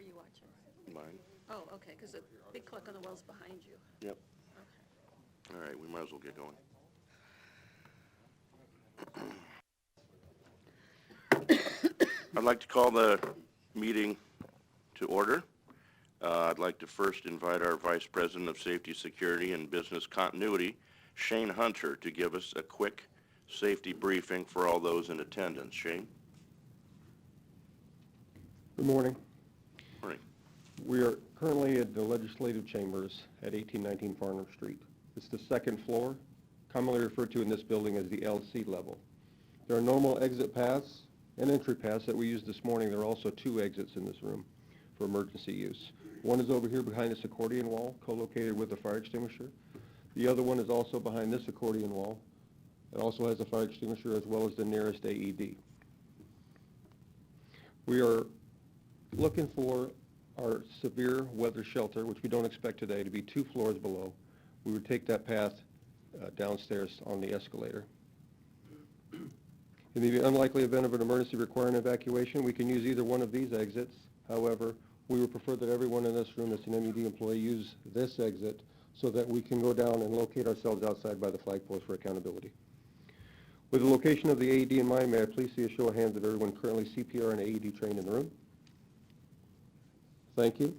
are you watching? Mine? Oh, okay, because the big clock on the wall's behind you. Yep. Okay. All right, we might as well get going. I'd like to call the meeting to order. I'd like to first invite our Vice President of Safety, Security, and Business Continuity, Shane Hunter, to give us a quick safety briefing for all those in attendance. Shane? Good morning. Morning. We are currently at the Legislative Chambers at 1819 Farnham Street. It's the second floor, commonly referred to in this building as the LC level. There are normal exit paths and entry paths that we used this morning. There are also two exits in this room for emergency use. One is over here behind this accordion wall, co-located with a fire extinguisher. The other one is also behind this accordion wall. It also has a fire extinguisher as well as the nearest AED. We are looking for our severe weather shelter, which we don't expect today, to be 2 floors below. We would take that path downstairs on the escalator. In the unlikely event of an emergency requiring evacuation, we can use either one of these exits. However, we would prefer that everyone in this room that's an MUD employee use this exit so that we can go down and locate ourselves outside by the flagpoles for accountability. With the location of the AED in mind, may I please see a show of hands of everyone currently CPR and AED trained in the room? Thank you.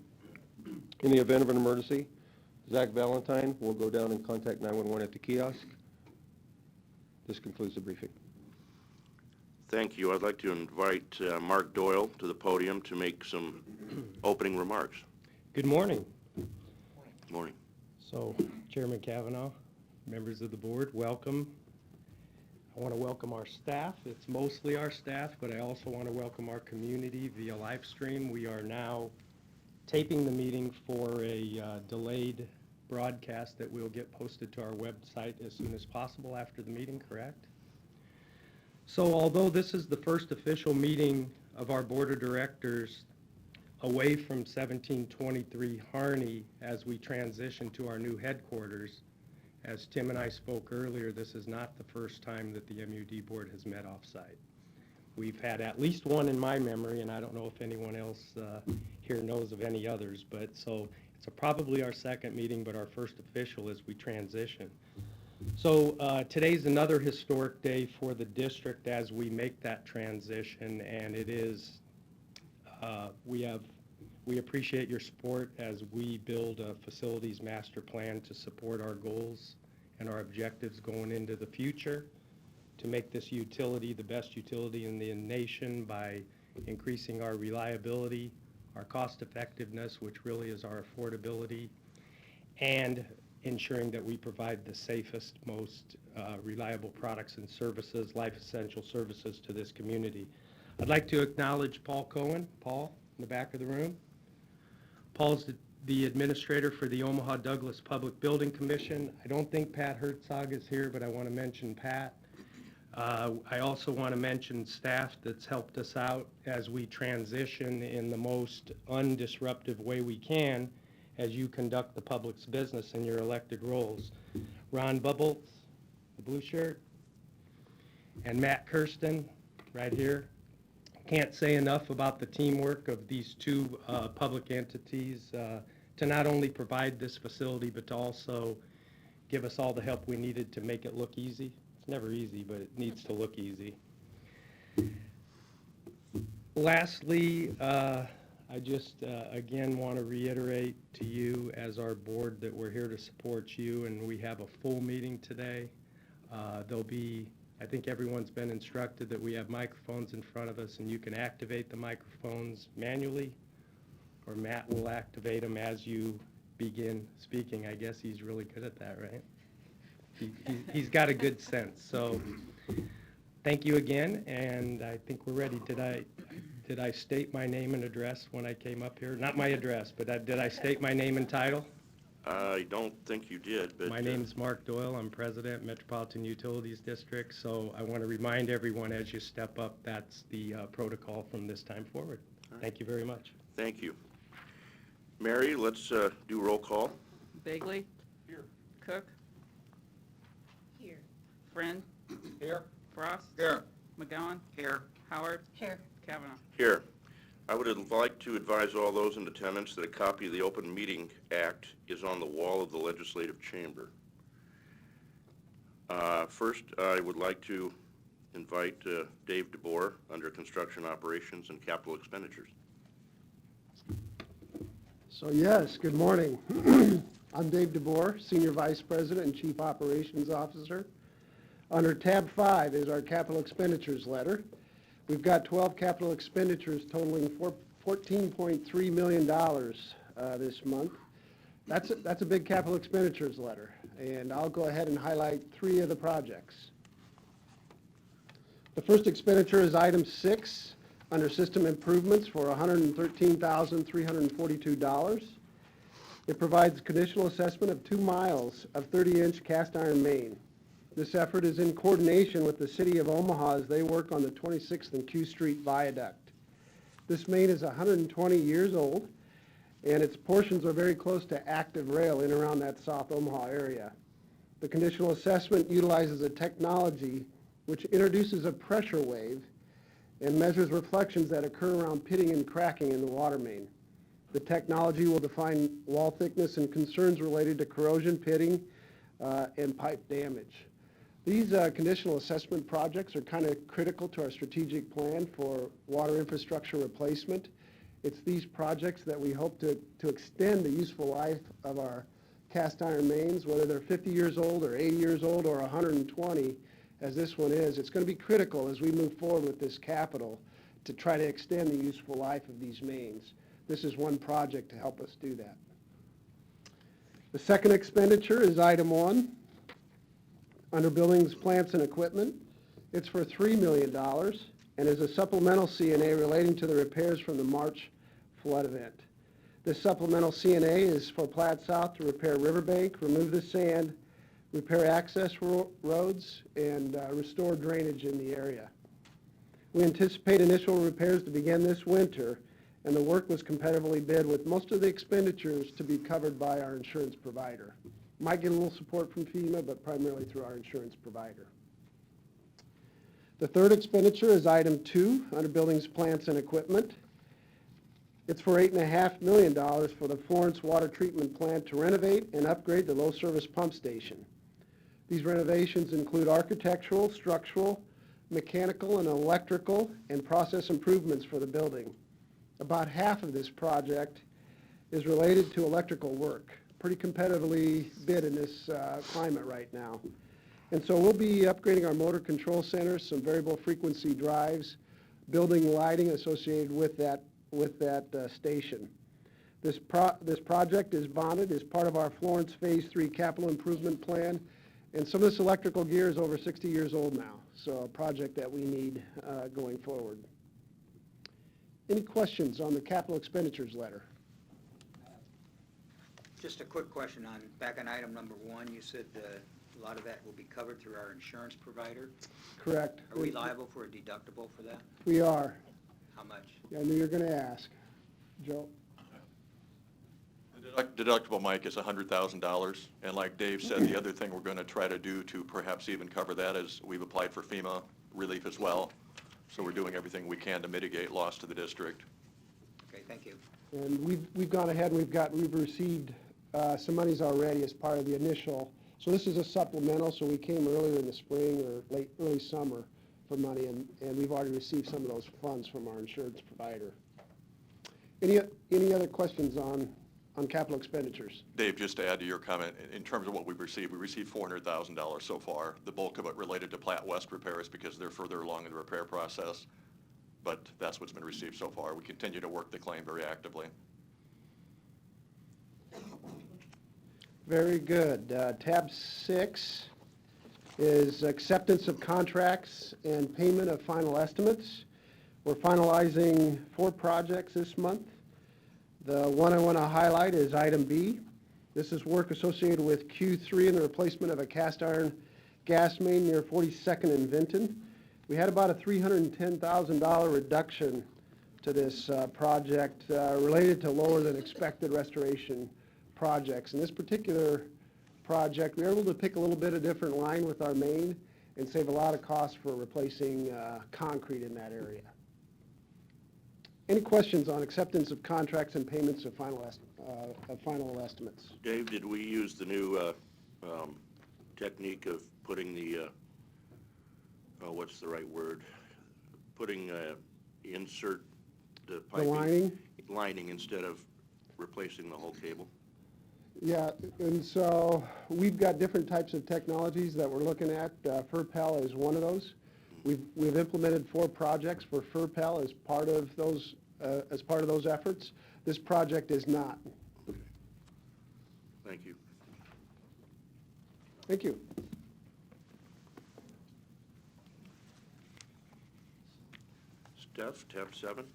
In the event of an emergency, Zach Valentine will go down and contact 911 at the kiosk. This concludes the briefing. Thank you. I'd like to invite Mark Doyle to the podium to make some opening remarks. Good morning. Good morning. So, Chairman Kavanaugh, members of the board, welcome. I want to welcome our staff. It's mostly our staff, but I also want to welcome our community via live stream. We are now taping the meeting for a delayed broadcast that will get posted to our website as soon as possible after the meeting, correct? So although this is the first official meeting of our board of directors away from 1723 Harney as we transition to our new headquarters, as Tim and I spoke earlier, this is not the first time that the MUD board has met off-site. We've had at least one in my memory, and I don't know if anyone else here knows of any others, but so it's probably our second meeting, but our first official as we transition. So today's another historic day for the district as we make that transition, and it is, we appreciate your support as we build a facilities master plan to support our goals and our objectives going into the future, to make this utility the best utility in the nation by increasing our reliability, our cost effectiveness, which really is our affordability, and ensuring that we provide the safest, most reliable products and services, life essential services to this community. I'd like to acknowledge Paul Cohen. Paul, in the back of the room. Paul's the administrator for the Omaha Douglas Public Building Commission. I don't think Pat Herzog is here, but I want to mention Pat. I also want to mention staff that's helped us out as we transition in the most undisruptive way we can as you conduct the public's business in your elected roles. Ron Bubbles, the blue shirt, and Matt Kirsten, right here. Can't say enough about the teamwork of these two public entities to not only provide this facility, but to also give us all the help we needed to make it look easy. It's never easy, but it needs to look easy. Lastly, I just, again, want to reiterate to you as our board that we're here to support you, and we have a full meeting today. There'll be, I think everyone's been instructed that we have microphones in front of us, and you can activate the microphones manually, or Matt will activate them as you begin speaking. I guess he's really good at that, right? He's got a good sense. So thank you again, and I think we're ready. Did I state my name and address when I came up here? Not my address, but did I state my name and title? I don't think you did, but... My name's Mark Doyle. I'm president, Metropolitan Utilities District. So I want to remind everyone as you step up, that's the protocol from this time forward. Right. Thank you very much. Thank you. Mary, let's do roll call. Bagley? Here. Cook? Here. Friend? Here. Frost? Here. McGowan? Here. Howard? Here. Kavanaugh? Here. I would like to advise all those in attendance that a copy of the Open Meeting Act is on the wall of the Legislative Chamber. First, I would like to invite Dave DeBoer under Construction Operations and Capital Expenditures. So yes, good morning. I'm Dave DeBoer, Senior Vice President and Chief Operations Officer. Under tab 5 is our capital expenditures letter. We've got 12 capital expenditures totaling $14.3 million this month. That's a big capital expenditures letter, and I'll go ahead and highlight 3 of the projects. The first expenditure is item 6 under system improvements for $113,342. It provides conditional assessment of 2 miles of 30-inch cast iron main. This effort is in coordination with the City of Omaha as they work on the 26th and Q Street Viaduct. This main is 120 years old, and its portions are very close to active rail in and around that South Omaha area. The conditional assessment utilizes a technology which introduces a pressure wave and measures reflections that occur around pitting and cracking in the water main. The technology will define wall thickness and concerns related to corrosion, pitting, and pipe damage. These conditional assessment projects are kind of critical to our strategic plan for water infrastructure replacement. It's these projects that we hope to extend the useful life of our cast iron mains, whether they're 50 years old or 80 years old or 120, as this one is. It's going to be critical as we move forward with this capital to try to extend the useful life of these mains. This is one project to help us do that. The second expenditure is item 1 under buildings, plants, and equipment. It's for $3 million and is a supplemental CNA relating to the repairs from the March flood event. This supplemental CNA is for Platte South to repair riverbank, remove the sand, repair access roads, and restore drainage in the area. We anticipate initial repairs to begin this winter, and the work was competitively bid with most of the expenditures to be covered by our insurance provider. Might get a little support from FEMA, but primarily through our insurance provider. The third expenditure is item 2 under buildings, plants, and equipment. It's for $8.5 million for the Florence Water Treatment Plant to renovate and upgrade the low-service pump station. These renovations include architectural, structural, mechanical, and electrical, and process improvements for the building. About half of this project is related to electrical work. Pretty competitively bid in this climate right now. And so we'll be upgrading our motor control centers, some variable frequency drives, building lighting associated with that station. This project is bonded as part of our Florence Phase 3 capital improvement plan, and some of this electrical gear is over 60 years old now, so a project that we need going forward. Any questions on the capital expenditures letter? Just a quick question back on item number 1, you said a lot of that will be covered through our insurance provider. Correct. Are we liable for a deductible for that? We are. How much? I knew you were going to ask. Joe? The deductible, Mike, is $100,000, and like Dave said, the other thing we're going to try to do to perhaps even cover that is we've applied for FEMA relief as well, so we're doing everything we can to mitigate loss to the district. Okay, thank you. And we've gone ahead and we've received some monies already as part of the initial. So this is a supplemental, so we came earlier in the spring or early summer for money, and we've already received some of those funds from our insurance provider. Any other questions on capital expenditures? Dave, just to add to your comment, in terms of what we received $400,000 so far. The bulk of it related to Platte West repairs because they're further along in the repair process, but that's what's been received so far. We continue to work the claim very actively. Very good. Tab 6 is acceptance of contracts and payment of final estimates. We're finalizing 4 projects this month. The one I want to highlight is item B. This is work associated with Q3 and the replacement of a cast iron gas main near 42nd and Vinton. We had about a $310,000 reduction to this project related to lower than expected restoration projects. In this particular project, we were able to pick a little bit of different line with our main and save a lot of costs for replacing concrete in that area. Any questions on acceptance of contracts and payments of final estimates? Dave, did we use the new technique of putting the, what's the right word? Putting, insert the The piping? lining? Lining instead of replacing the whole cable? Yeah, and so we've got different types of technologies that we're looking at. FurPel is one of those. We've implemented 4 projects for FurPel as part of those efforts. This project is not. Okay. Thank you. Thank you. Steph, tab 7.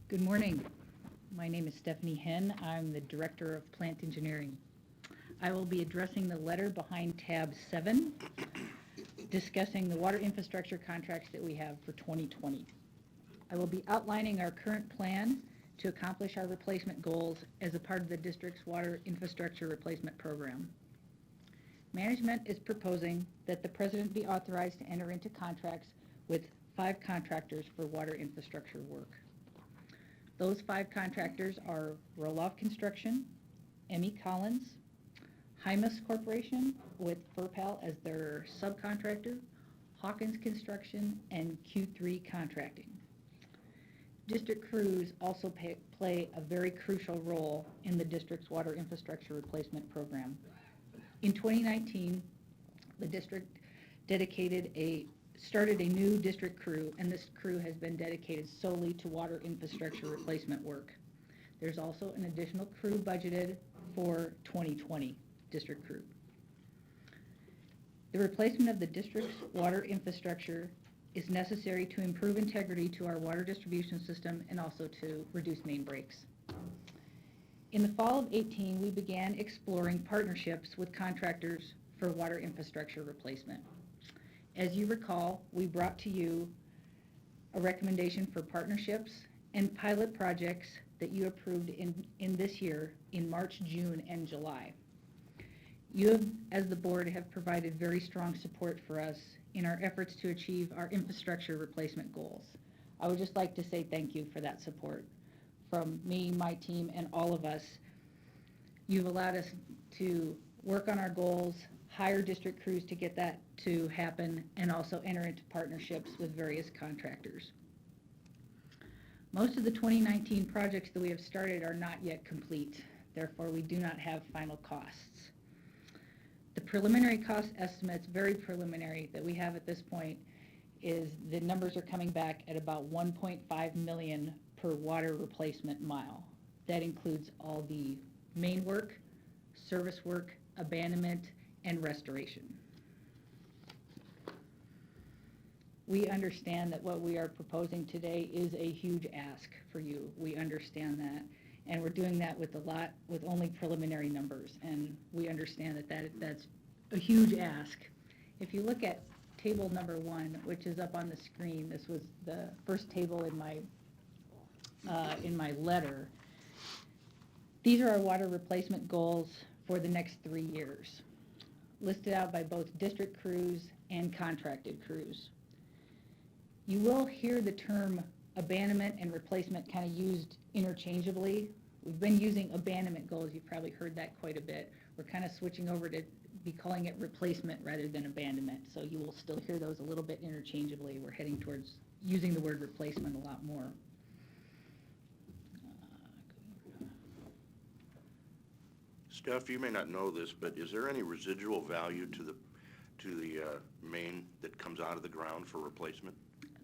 Good morning. My name is Stephanie Henn. I'm the Director of Plant Engineering. I will be addressing the letter behind tab 7, discussing the water infrastructure contracts that we have for 2020. I will be outlining our current plan to accomplish our replacement goals as a part of the district's water infrastructure replacement program. Management is proposing that the president be authorized to enter into contracts with 5 contractors for water infrastructure work. Those 5 contractors are Roloff Construction, Emmy Collins, Hymus Corporation with FurPel as their subcontractor, Hawkins Construction, and Q3 Contracting. District crews also play a very crucial role in the district's water infrastructure replacement program. In 2019, the district started a new district crew, and this crew has been dedicated solely to water infrastructure replacement work. There's also an additional crew budgeted for 2020 district crew. The replacement of the district's water infrastructure is necessary to improve integrity to our water distribution system and also to reduce main breaks. In the fall of 18, we began exploring partnerships with contractors for water infrastructure replacement. As you recall, we brought to you a recommendation for partnerships and pilot projects that you approved in this year in March, June, and July. You have, as the board, have provided very strong support for us in our efforts to achieve our infrastructure replacement goals. I would just like to say thank you for that support from me, my team, and all of us. You've allowed us to work on our goals, hire district crews to get that to happen, and also enter into partnerships with various contractors. Most of the 2019 projects that we have started are not yet complete. Therefore, we do not have final costs. The preliminary cost estimates, very preliminary, that we have at this point is the numbers are coming back at about $1.5 million per water replacement mile. That includes all the main work, service work, abandonment, and restoration. We understand that what we are proposing today is a huge ask for you. We understand that. And we're doing that with only preliminary numbers. And we understand that's a huge ask. If you look at table number 1, which is up on the screen, this was the first table in my letter. These are our water replacement goals for the next 3 years, listed out by both district crews and contracted crews. You will hear the term abandonment and replacement kind of used interchangeably. We've been using abandonment goals. You've probably heard that quite a bit. We're kind of switching over to be calling it replacement rather than abandonment. So you will still hear those a little bit interchangeably. We're heading towards using the word replacement a lot more. Steph, you may not know this, but is there any residual value to the main that comes out of the ground for replacement?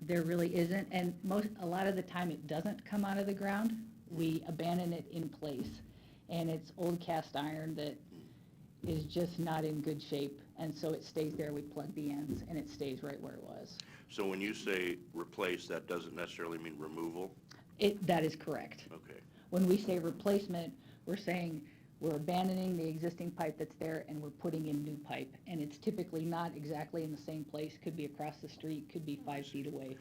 There really isn't, and a lot of the time it doesn't come out of the ground. We abandon it in place, and it's old cast iron that is just not in good shape, and so it stays there. We plug the ends, and it stays right where it was. So when you say replace, that doesn't necessarily mean removal? That is correct. Okay. When we say replacement, we're saying we're abandoning the existing pipe that's there and we're putting in new pipe. And it's typically not exactly in the same place. Could be across the street, could be 5 feet away.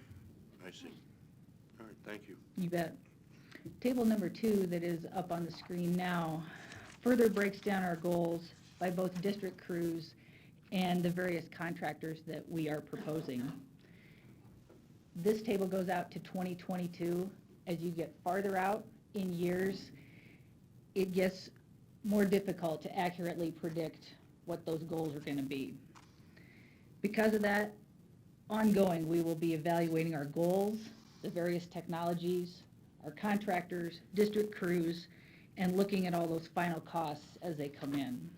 I see. All right, thank you. You bet. Table number 2 that is up on the screen now further breaks down our goals by both district crews and the various contractors that we are proposing. This table goes out to 2022. As you get farther out in years, it gets more difficult to accurately predict what those goals are going to be. Because of that, ongoing, we will be evaluating our goals, the various technologies, our contractors, district crews, and looking at all those final costs as they come in.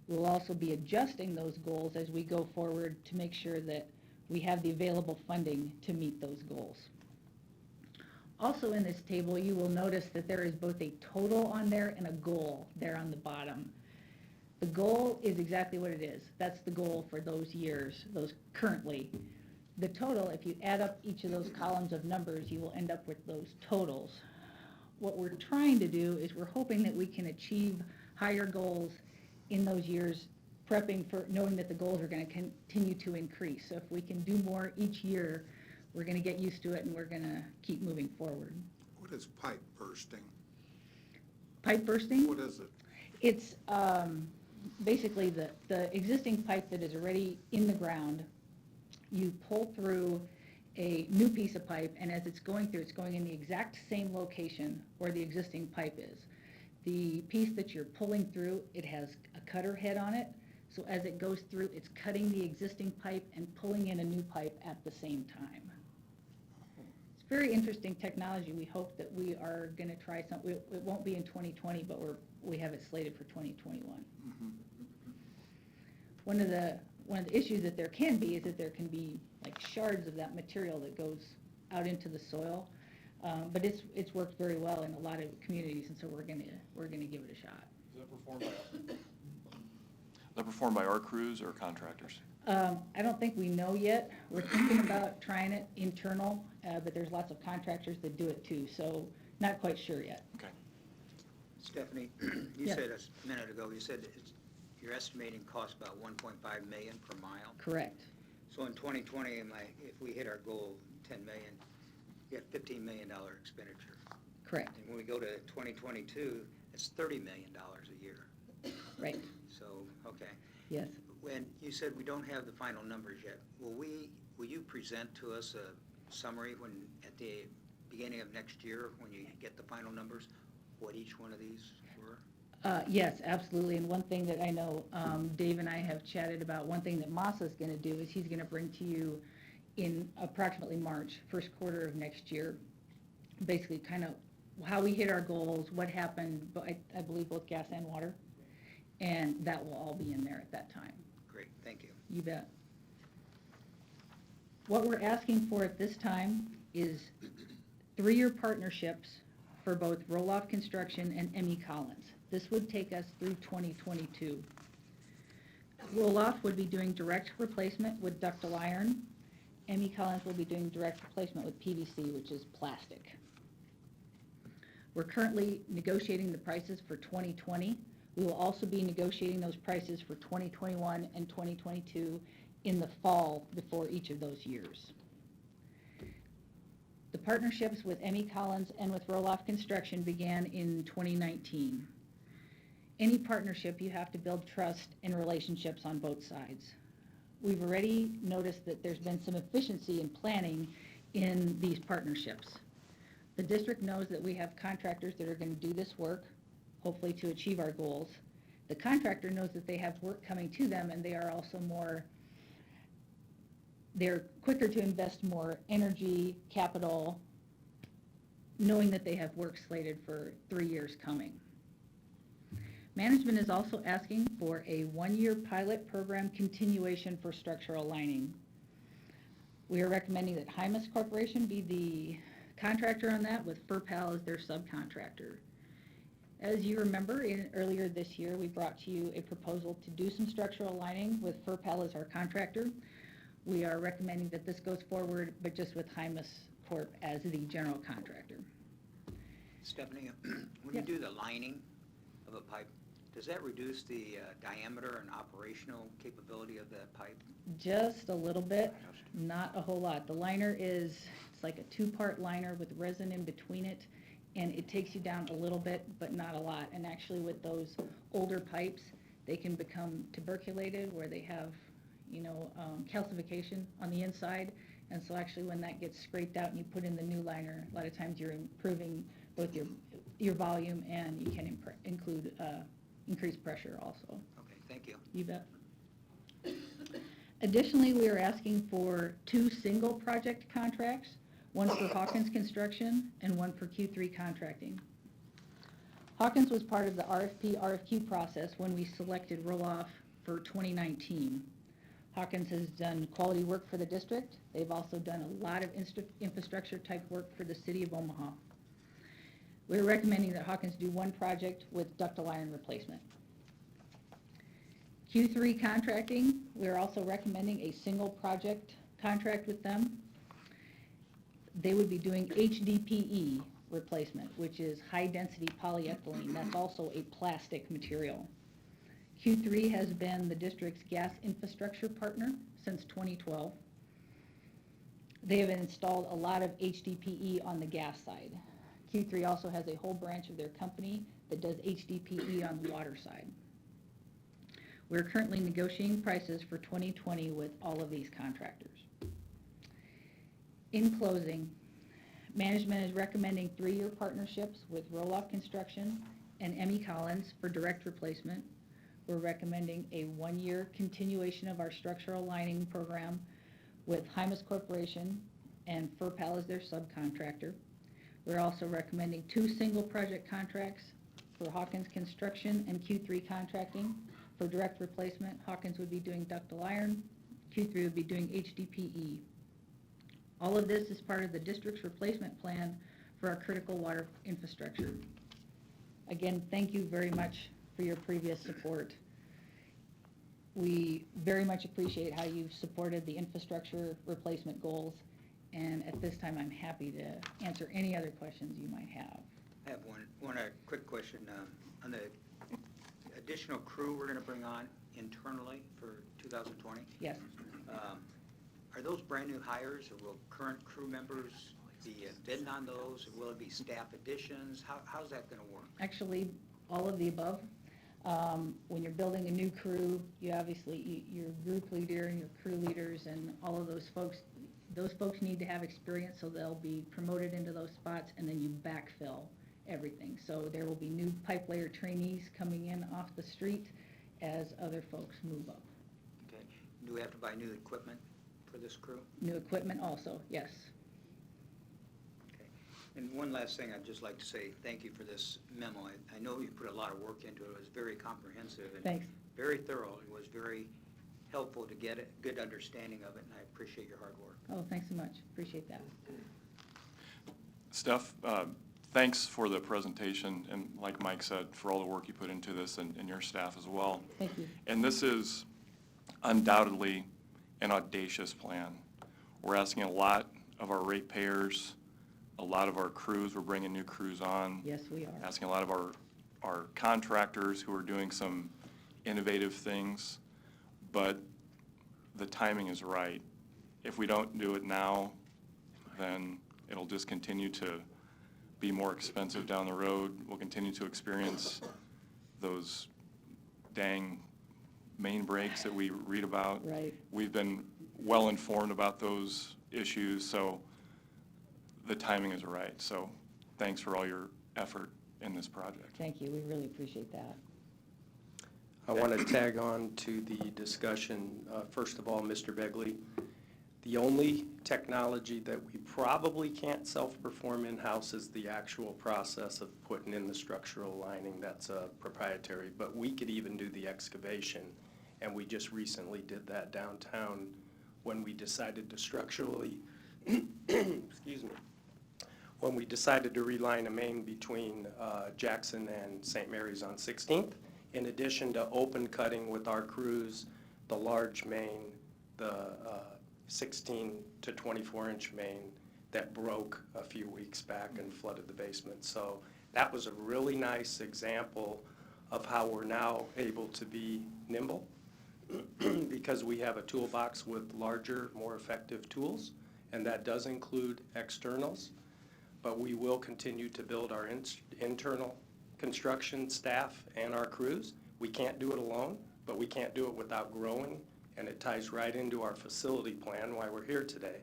We'll also be adjusting those goals as we go forward to make sure that we have the available funding to meet those goals. Also in this table, you will notice that there is both a total on there and a goal there on the bottom. The goal is exactly what it is. That's the goal for those years, those currently. The total, if you add up each of those columns of numbers, you will end up with those totals. What we're trying to do is we're hoping that we can achieve higher goals in those years, prepping for knowing that the goals are going to continue to increase. So if we can do more each year, we're going to get used to it and we're going to keep moving forward. What is pipe bursting? Pipe bursting? What is it? It's basically the existing pipe that is already in the ground. You pull through a new piece of pipe, and as it's going through, it's going in the exact same location where the existing pipe is. The piece that you're pulling through, it has a cutter head on it, so as it goes through, it's cutting the existing pipe and pulling in a new pipe at the same time. It's very interesting technology. We hope that we are going to try some. It won't be in 2020, but we have it slated for 2021. One of the issues that there can be is that there can be like shards of that material that goes out into the soil, but it's worked very well in a lot of communities, and so we're gonna give it a shot. Is that performed by our crews or contractors? I don't think we know yet. We're thinking about trying it internal, but there's lots of contractors that do it too, so not quite sure yet. Okay. Stephanie, you Yeah. said a minute ago, you said you're estimating cost about 1.5 million per mile. Correct. So in 2020, if we hit our goal, 10 million, you have $15 million expenditure. Correct. And when we go to 2022, it's $30 million a year. Right. So, okay. Yes. When you said we don't have the final numbers yet, will you present to us a summary at the beginning of next year, when you get the final numbers, what each one of these were? Yes, absolutely. And one thing that I know Dave and I have chatted about, one thing that Masa is going to do is he's going to bring to you in approximately March, first quarter of next year, basically kind of how we hit our goals, what happened, but I believe both gas and water, and that will all be in there at that time. Great, thank you. You bet. What we're asking for at this time is 3-year partnerships for both Roloff Construction and Emmy Collins. This would take us through 2022. Roloff would be doing direct replacement with ductile iron. Emmy Collins will be doing direct replacement with PVC, which is plastic. We're currently negotiating the prices for 2020. We will also be negotiating those prices for 2021 and 2022 in the fall before each of those years. The partnerships with Emmy Collins and with Roloff Construction began in 2019. Any partnership, you have to build trust and relationships on both sides. We've already noticed that there's been some efficiency in planning in these partnerships. The district knows that we have contractors that are going to do this work, hopefully to achieve our goals. The contractor knows that they have work coming to them, and they are also they're quicker to invest more energy, capital, knowing that they have work slated for 3 years coming. Management is also asking for a 1-year pilot program continuation for structural lining. We are recommending that Hymas Corporation be the contractor on that, with FERPAL as their subcontractor. As you remember, earlier this year, we brought to you a proposal to do some structural lining with FERPAL as our contractor. We are recommending that this goes forward, but just with Hymas Corp as the general contractor. Stephanie, when Yeah. you do the lining of a pipe, does that reduce the diameter and operational capability of that pipe? Just a little bit, not a whole lot. The liner it's like a 2-part liner with resin in between it, and it takes you down a little bit, but not a lot. And actually with those older pipes, they can become tuberculated, where they have, calcification on the inside, And so actually when that gets scraped out and you put in the new liner, a lot of times you're improving both your volume and you can include increased pressure also. Okay, thank you. You bet. Additionally, we are asking for 2 single project contracts, one for Hawkins Construction and one for Q3 Contracting. Hawkins was part of the RFQ process when we selected roll-off for 2019. Hawkins has done quality work for the district. They've also done a lot of infrastructure type work for the city of Omaha. We're recommending that Hawkins do 1 project with ductile iron replacement. Q3 Contracting, we're also recommending a single project contract with them. They would be doing HDPE replacement, which is high-density polyethylene. That's also a plastic material. Q3 has been the district's gas infrastructure partner since 2012. They have installed a lot of HDPE on the gas side. Q3 also has a whole branch of their company that does HDPE on the water side. We're currently negotiating prices for 2020 with all of these contractors. In closing, management is recommending 3-year partnerships with Roloff Construction and Emmy Collins for direct replacement. We're recommending a 1-year continuation of our structural lining program with Hymas Corporation and FERPAL as their subcontractor. We're also recommending 2 single project contracts for Hawkins Construction and Q3 Contracting. For direct replacement, Hawkins would be doing ductile iron, Q3 would be doing HDPE. All of this is part of the district's replacement plan for our critical water infrastructure. Again, thank you very much for your previous support. We very much appreciate how you've supported the infrastructure replacement goals, and at this time I'm happy to answer any other questions you might have. I have one quick question. On the additional crew we're going to bring on internally for 2020, Yes. Are those brand-new hires, or will current crew members be bidding on those, or will it be staff additions? How's that going to work? Actually, all of the above. When you're building a new crew, you obviously, your group leader and your crew leaders and all of those folks need to have experience, so they'll be promoted into those spots, and then you backfill everything. So there will be new pipe layer trainees coming in off the street as other folks move up. Okay. Do we have to buy new equipment for this crew? New equipment also, yes. Okay. And one last thing, I'd just like to say thank you for this memo. I know you put a lot of work into it. It was very comprehensive and Thanks. very thorough. It was very helpful to get a good understanding of it, and I appreciate your hard work. Oh, thanks so much. Appreciate that. Steph, thanks for the presentation, and like Mike said, for all the work you put into this and your staff as well. Thank you. And this is undoubtedly an audacious plan. We're asking a lot of our ratepayers, a lot of our crews. We're bringing new crews on. Yes, we are. Asking a lot of our contractors who are doing some innovative things, but the timing is right. If we don't do it now, then it'll just continue to be more expensive down the road. We'll continue to experience those dang main breaks that we read about. Right. We've been well informed about those issues, so the timing is right. So thanks for all your effort in this project. Thank you. We really appreciate that. I want to tag on to the discussion. First of all, Mr. Begley, the only technology that we probably can't self-perform in-house is the actual process of putting in the structural lining. That's proprietary, but we could even do the excavation, and we just recently did that downtown when we decided to structurally, excuse me, when we decided to reline a main between Jackson and St. Mary's on 16th, in addition to open cutting with our crews, the large main, the 16 to 24-inch main that broke a few weeks back and flooded the basement. So that was a really nice example of how we're now able to be nimble because we have a toolbox with larger, more effective tools, and that does include externals, but we will continue to build our internal construction staff and our crews. We can't do it alone, but we can't do it without growing, and it ties right into our facility plan, why we're here today.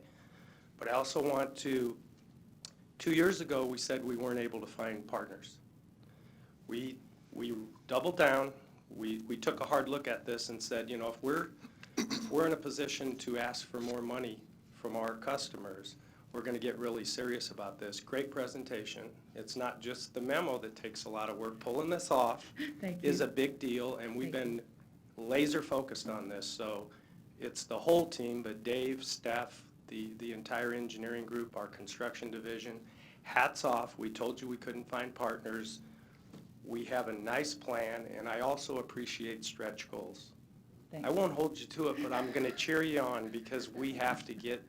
But I also want to, 2 years ago, we said we weren't able to find partners. We doubled down, we took a hard look at this and said, you know, if we're in a position to ask for more money from our customers, we're going to get really serious about this. Great presentation. It's not just the memo that takes a lot of work. Pulling this off Thank is you. a big deal, and we've Thank been laser focused on this. So it's the whole team, but Dave, Steph, the entire engineering group, our construction division, hats off. We told you we couldn't find partners. We have a nice plan, and I also appreciate stretch goals. Thank I you. won't hold you to it, but I'm going to cheer you on because we have to get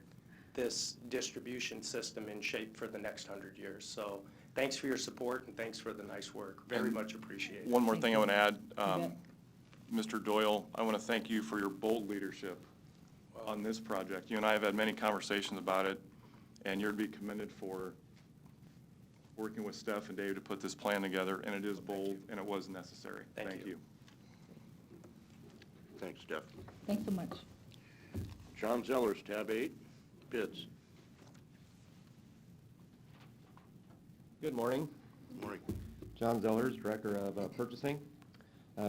this distribution system in shape for the next 100 years. So thanks for your support and thanks for the nice work. Very much appreciated. One more Thank thing I you. want to add, bet. Mr. Doyle, I want to thank you for your bold leadership on this project. You and I have had many conversations about it, and you're to be commended for working with Steph and Dave to put this plan together, and it is bold, and it was necessary. Thank you. Thanks, Steph. Thanks so much. John Zellers, tab 8, bids. Good morning. Morning. John Zellers, Director of Purchasing.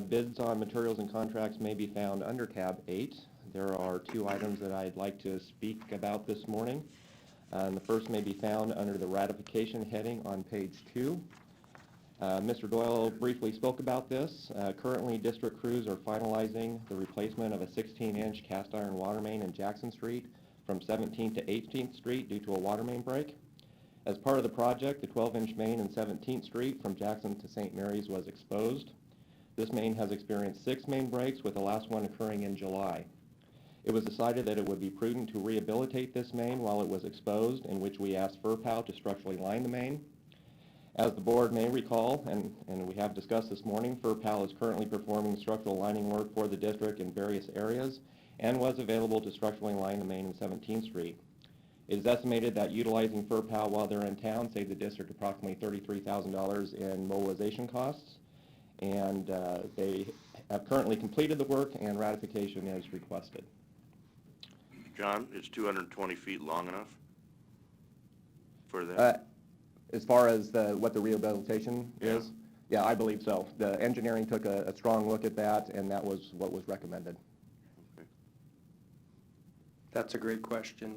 Bids on materials and contracts may be found under tab 8. There are 2 items that I'd like to speak about this morning. And the first may be found under the ratification heading on page 2. Mr. Doyle briefly spoke about this. Currently, district crews are finalizing the replacement of a 16-inch cast iron water main in Jackson Street from 17th to 18th Street due to a water main break. As part of the project, the 12-inch main in 17th Street from Jackson to St. Mary's was exposed. This main has experienced 6 main breaks, with the last one occurring in July. It was decided that it would be prudent to rehabilitate this main while it was exposed, in which we asked FERPAL to structurally line the main. As the board may recall, and we have discussed this morning, FERPAL is currently performing structural lining work for the district in various areas and was available to structurally line the main in 17th Street. It is estimated that utilizing FERPAL while they're in town saved the district approximately $33,000 in mobilization costs, and they have currently completed the work and ratification is requested. John, is 220 feet long enough for that? As far as what the rehabilitation is? Yeah, I believe so. The engineering took a strong look at that, and that was what was recommended. Okay. That's a great question.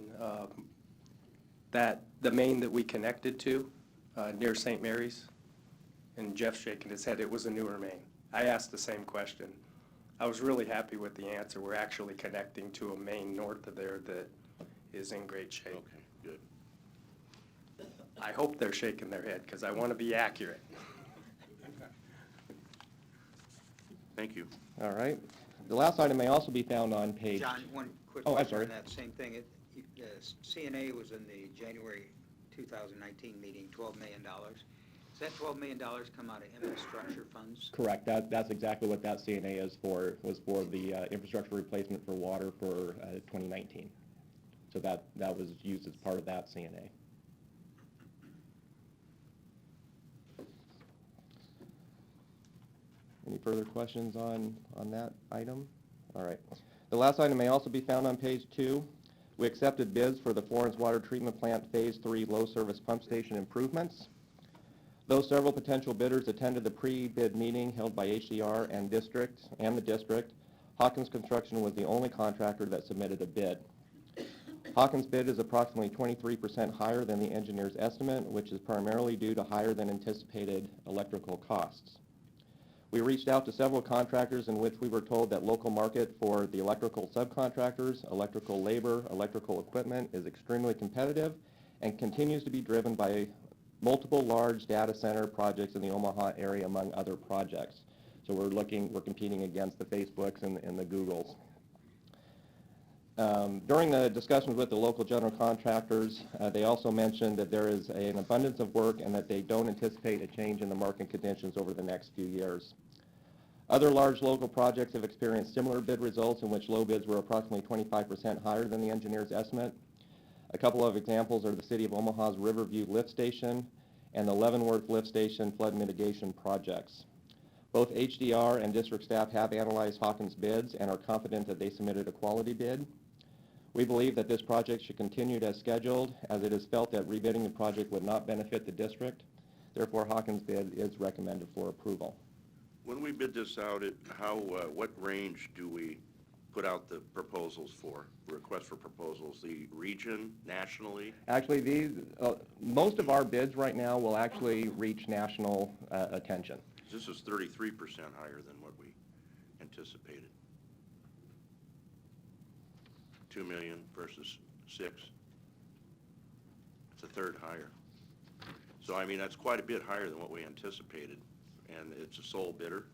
The main that we connected to near St. Mary's, and Jeff's shaking his head, it was a newer main. I asked the same question. I was really happy with the answer. We're actually connecting to a main north of there that is in great shape. Okay, good. I hope they're shaking their head because I want to be accurate. Thank you. All right. The last item may also be found on page... John, one quick Oh, I'm question sorry. on that same thing. CNA was in the January 2019 meeting, $12 million. Does that $12 million come out of infrastructure funds? Correct. That's exactly what that CNA is for, was for the infrastructure replacement for water for 2019. So that was used as part of that CNA. Any further questions on that item? All right. The last item may also be found on page 2. We accepted bids for the Florence Water Treatment Plant Phase 3 low-service pump station improvements. Though several potential bidders attended the pre-bid meeting held by HDR and the district, Hawkins Construction was the only contractor that submitted a bid. Hawkins' bid is approximately 23% higher than the engineer's estimate, which is primarily due to higher than anticipated electrical costs. We reached out to several contractors in which we were told that local market for the electrical subcontractors, electrical labor, electrical equipment is extremely competitive and continues to be driven by multiple large data center projects in the Omaha area, among other projects. So we're competing against the Facebooks and the Googles. During the discussions with the local general contractors, they also mentioned that there is an abundance of work and that they don't anticipate a change in the market conditions over the next few years. Other large local projects have experienced similar bid results in which low bids were approximately 25% higher than the engineer's estimate. A couple of examples are the City of Omaha's Riverview Lift Station and the Leavenworth Lift Station flood mitigation projects. Both HDR and district staff have analyzed Hawkins' bids and are confident that they submitted a quality bid. We believe that this project should continue as scheduled, as it is felt that rebidding the project would not benefit the district. Therefore, Hawkins' bid is recommended for approval. When we bid this out, what range do we put out the proposals for, request for proposals? The region, nationally? Actually, most of our bids right now will actually reach national attention. This is 33% higher than what we anticipated. 2 million versus 6. It's a third higher. So, I mean, that's quite a bit higher than what we anticipated, and it's a sole bidder.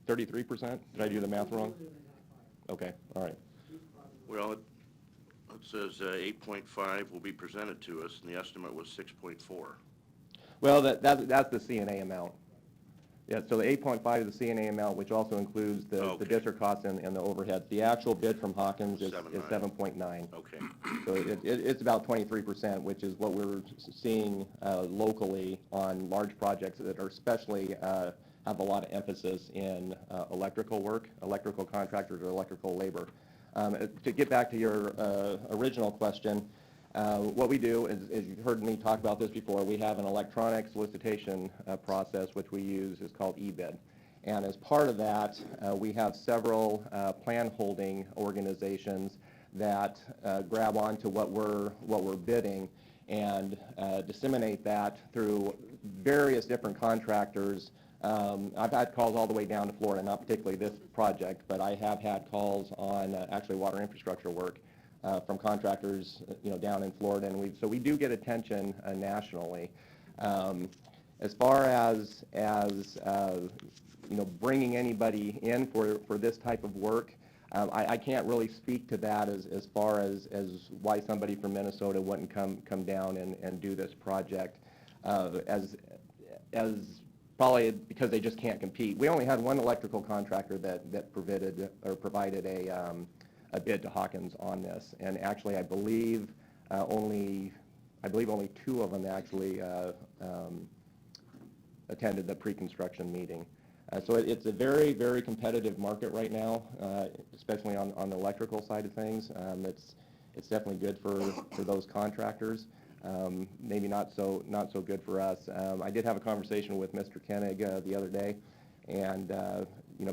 33%? Did I do the math wrong? Okay, all right. Well, it says 8.5 will be presented to us, and the estimate was 6.4. Well, that's the CNA amount. Yeah, so the 8.5 is the CNA amount, which also includes the district costs and the overhead. The actual bid from Hawkins is 7.9. Okay. So it's about 23%, which is what we're seeing locally on large projects that are especially have a lot of emphasis in electrical work, electrical contractors or electrical labor. To get back to your original question, what we do is you've heard me talk about this before, we have an electronic solicitation process which we use is called eBid. And as part of that, we have several plan holding organizations that grab onto what we're bidding and disseminate that through various different contractors. I've had calls all the way down to Florida, not particularly this project, but I have had calls on actually water infrastructure work from contractors, down in Florida, and so we do get attention nationally. As far as bringing anybody in for this type of work, I can't really speak to that as far as why somebody from Minnesota wouldn't come down and do this project, as probably because they just can't compete. We only had one electrical contractor that provided a bid to Hawkins on this, and actually I believe only 2 of them actually attended the pre-construction meeting. So it's a very, very competitive market right now, especially on the electrical side of things. It's definitely good for those contractors. Maybe not so good for us. I did have a conversation with Mr. Koenig the other day, and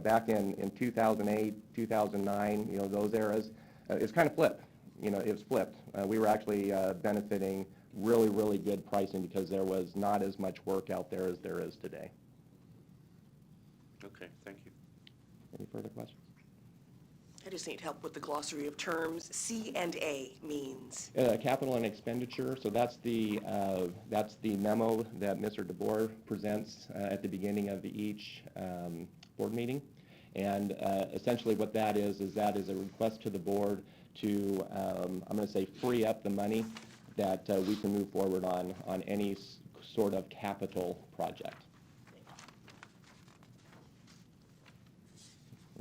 back in 2008, 2009, those eras, it's kind of flipped. It was flipped. We were actually benefiting really, really good pricing because there was not as much work out there as there is today. Okay, thank you. Any further questions? I just need help with the glossary of terms. C&A means? Capital and expenditure, so that's the memo that Mr. DeBoer presents at the beginning of each board meeting. And essentially what that is a request to the board to, I'm going to say, free up the money that we can move forward on any sort of capital project.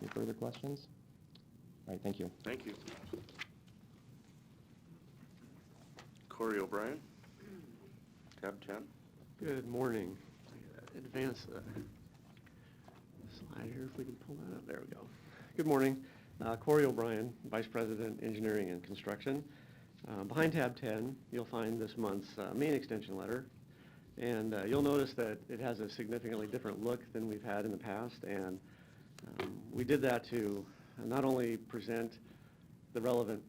Any further questions? All right, thank you. Thank you. Corey O'Brien, tab 10. Good morning. Advance the slide here if we can pull that up. There we go. Good morning. Corey O'Brien, Vice President, Engineering and Construction. Behind tab 10, you'll find this month's main extension letter. And you'll notice that it has a significantly different look than we've had in the past. And we did that to not only present the relevant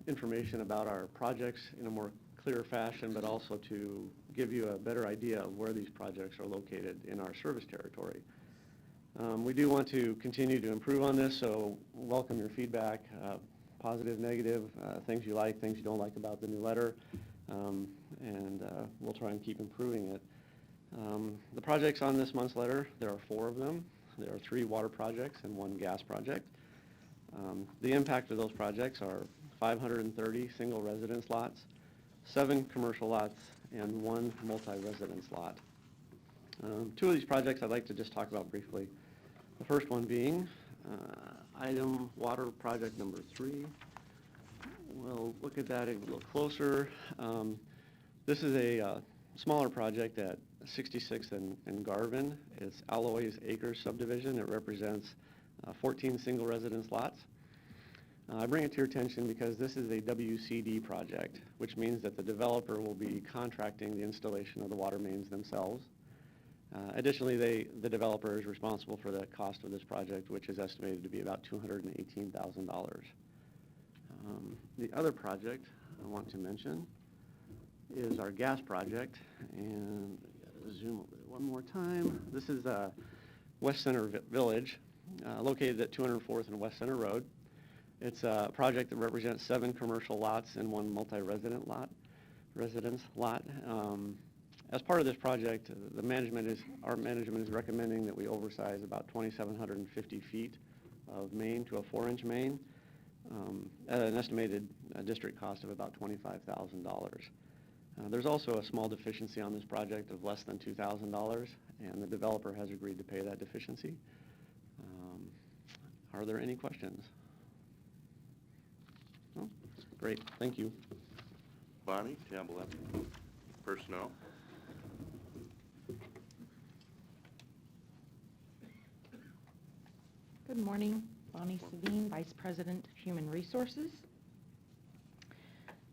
information about our projects in a more clear fashion, but also to give you a better idea of where these projects are located in our service territory. We do want to continue to improve on this, so welcome your feedback, positive, negative, things you like, things you don't like about the new letter, and we'll try and keep improving it. The projects on this month's letter, there are 4 of them. There are 3 water projects and 1 gas project. The impact of those projects are 530 single residence lots, 7 commercial lots, and 1 multi-residence lot. 2 of these projects I'd like to just talk about briefly. The first one being item water project number 3. We'll look at that a little closer. This is a smaller project at 66th and Garvin. It's Alloy's Acres subdivision. It represents 14 single residence lots. I bring it to your attention because this is a WCD project, which means that the developer will be contracting the installation of the water mains themselves. Additionally, the developer is responsible for the cost of this project, which is estimated to be about $218,000. The other project I want to mention is our gas project, and zoom over there one more time. This is West Center Village, located at 204th and West Center Road. It's a project that represents 7 commercial lots and 1 multi-resident lot, residence lot. As part of this project, our management is recommending that we oversize about 2,750 feet of main to a 4-inch main at an estimated district cost of about $25,000. There's also a small deficiency on this project of less than $2,000, and the developer has agreed to pay that deficiency. Are there any questions? No? Great, thank you. Bonnie, tab 11, personnel. Good morning, Bonnie Savine, Vice President of Human Resources.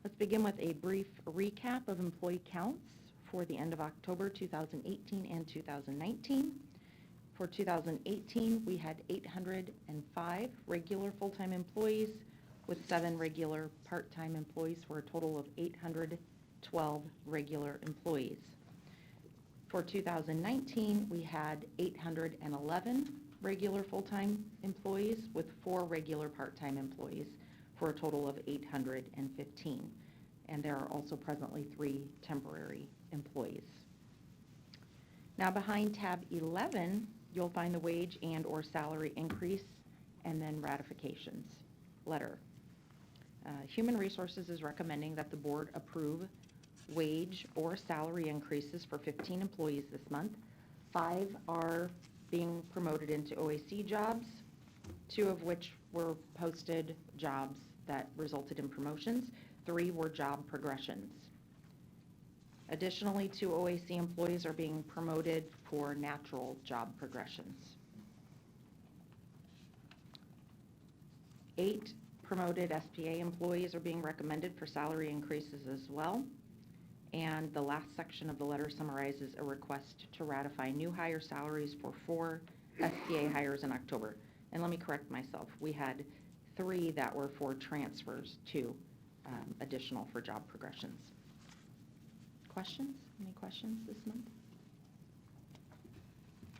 Let's begin with a brief recap of employee counts for the end of October 2018 and 2019. For 2018, we had 805 regular full-time employees with 7 regular part-time employees for a total of 812 regular employees. For 2019, we had 811 regular full-time employees with 4 regular part-time employees for a total of 815. And there are also presently 3 temporary employees. Now behind tab 11, you'll find the wage and/or salary increase and then ratifications letter. Human Resources is recommending that the board approve wage or salary increases for 15 employees this month. 5 are being promoted into OAC jobs, 2 of which were posted jobs that resulted in promotions. 3 were job progressions. Additionally, 2 OAC employees are being promoted for natural job progressions. 8 promoted SPA employees are being recommended for salary increases as well. And the last section of the letter summarizes a request to ratify new hire salaries for 4 SPA hires in October. And let me correct myself. We had 3 that were for transfers, 2 additional for job progressions. Questions? Any questions this month?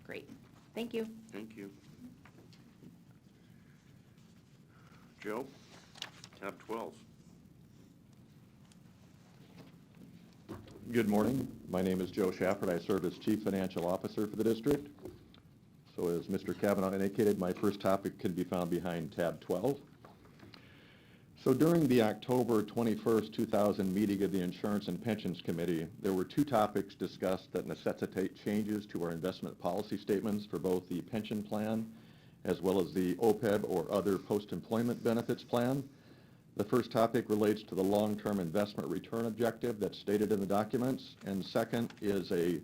Great. Thank you. Thank you. Joe, tab 12. Good morning. My name is Joe Shafford. I serve as Chief Financial Officer for the district. So as Mr. Kavanaugh indicated, my first topic can be found behind tab 12. So during the October 21st, 2000 meeting of the Insurance and Pensions Committee, there were 2 topics discussed that necessitate changes to our investment policy statements for both the pension plan as well as the OPEB or other post-employment benefits plan. The first topic relates to the long-term investment return objective that's stated in the documents, and second is a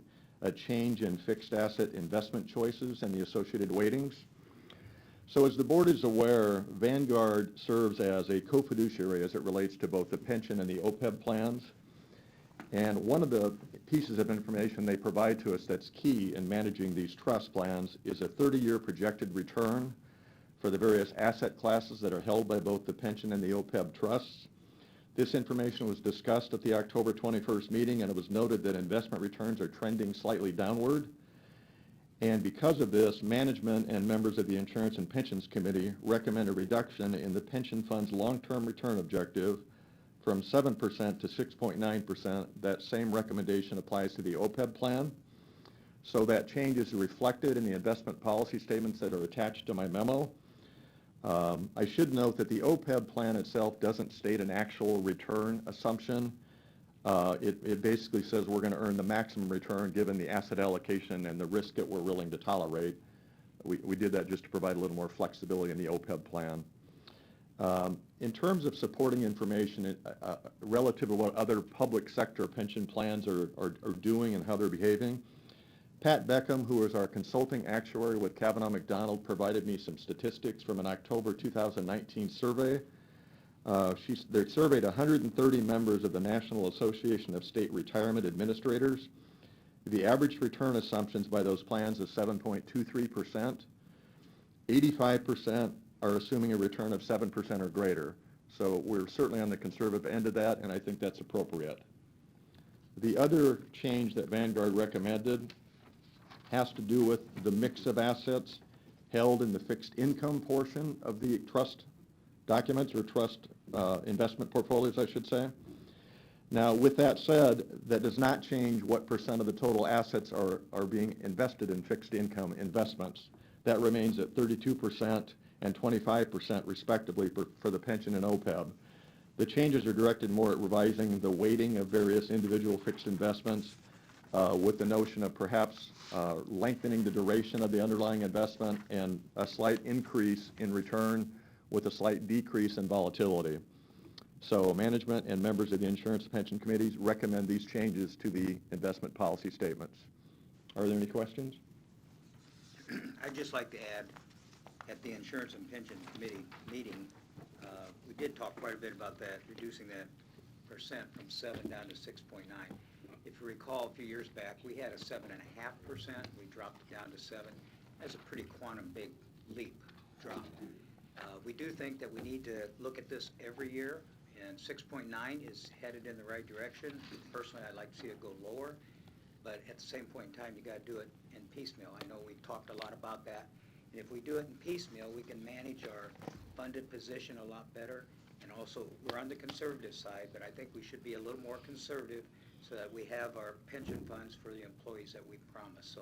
change in fixed asset investment choices and the associated weightings. So as the board is aware, Vanguard serves as a co-fiduciary as it relates to both the pension and the OPEB plans. And one of the pieces of information they provide to us that's key in managing these trust plans is a 30-year projected return for the various asset classes that are held by both the pension and the OPEB trusts. This information was discussed at the October 21st meeting, and it was noted that investment returns are trending slightly downward. And because of this, management and members of the Insurance and Pensions Committee recommend a reduction in the pension fund's long-term return objective from 7% to 6.9%. That same recommendation applies to the OPEB plan. So that change is reflected in the investment policy statements that are attached to my memo. I should note that the OPEB plan itself doesn't state an actual return assumption. It basically says we're going to earn the maximum return given the asset allocation and the risk that we're willing to tolerate. We did that just to provide a little more flexibility in the OPEB plan. In terms of supporting information relative to what other public sector pension plans are doing and how they're behaving, Pat Beckham, who is our consulting actuary with Kavanaugh McDonald, provided me some statistics from an October 2019 survey They surveyed 130 members of the National Association of State Retirement Administrators. The average return assumptions by those plans is 7.23%. 85% are assuming a return of 7% or greater. So we're certainly on the conservative end of that, and I think that's appropriate. The other change that Vanguard recommended has to do with the mix of assets held in the fixed income portion of the trust documents, or trust investment portfolios, I should say. Now, with that said, that does not change what percent of the total assets are being invested in fixed income investments. That remains at 32% and 25% respectively for the pension and OPEB. The changes are directed more at revising the weighting of various individual fixed investments with the notion of perhaps lengthening the duration of the underlying investment and a slight increase in return with a slight decrease in volatility. So management and members of the insurance and pension committees recommend these changes to the investment policy statements. Are there any questions? I'd just like to add, at the Insurance and Pension Committee meeting, we did talk quite a bit about that, reducing that percent from 7 down to 6.9. If you recall, a few years back, we had a 7.5%. We dropped it down to 7. That's a pretty quantum big leap drop. We do think that we need to look at this every year, and 6.9 is headed in the right direction. Personally, I'd like to see it go lower, but at the same point in time, you got to do it in piecemeal. I know we've talked a lot about that, and if we do it in piecemeal, we can manage our funded position a lot better, and also, we're on the conservative side, but I think we should be a little more conservative so that we have our pension funds for the employees that we promised. So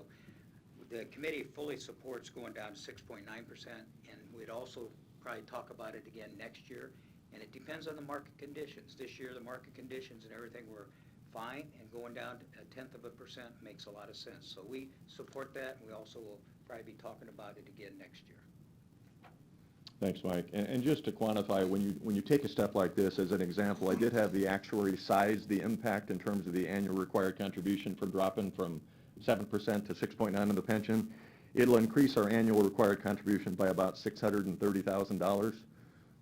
the committee fully supports going down to 6.9%, and we'd also probably talk about it again next year, and it depends on the market conditions. This year, the market conditions and everything were fine, and going down to 1/10% makes a lot of sense. So we support that, and we also will probably be talking about it again next year. Thanks, Mike. And just to quantify, when you take a step like this, as an example, I did have the actuary size the impact in terms of the annual required contribution from dropping from 7% to 6.9 on the pension. It'll increase our annual required contribution by about $630,000.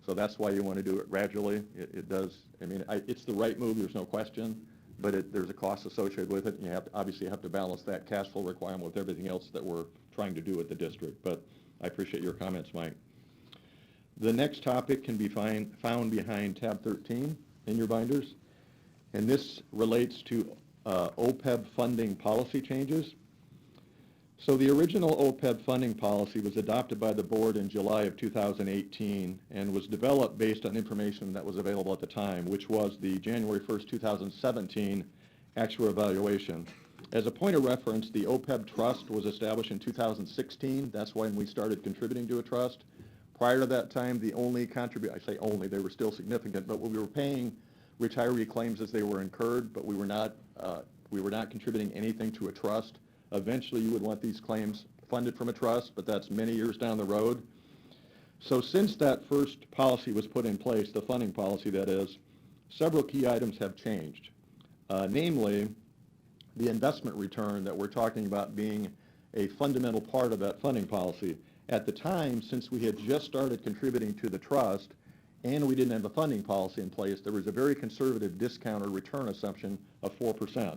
So that's why you want to do it gradually. It does, I mean, it's the right move, there's no question, but there's a cost associated with it, and you obviously have to balance that cash flow requirement with everything else that we're trying to do at the district. But I appreciate your comments, Mike. The next topic can be found behind tab 13 in your binders, and this relates to OPEB funding policy changes. So the original OPEB funding policy was adopted by the board in July of 2018 and was developed based on information that was available at the time, which was the January 1st, 2017 actual evaluation. As a point of reference, the OPEB trust was established in 2016. That's when we started contributing to a trust. Prior to that time, the only I say only, they were still significant, but we were paying retiree claims as they were incurred, but we were not contributing anything to a trust. Eventually, you would want these claims funded from a trust, but that's many years down the road. So since that first policy was put in place, the funding policy that is, several key items have changed. Namely, the investment return that we're talking about being a fundamental part of that funding policy. At the time, since we had just started contributing to the trust and we didn't have a funding policy in place, there was a very conservative discount or return assumption of 4%.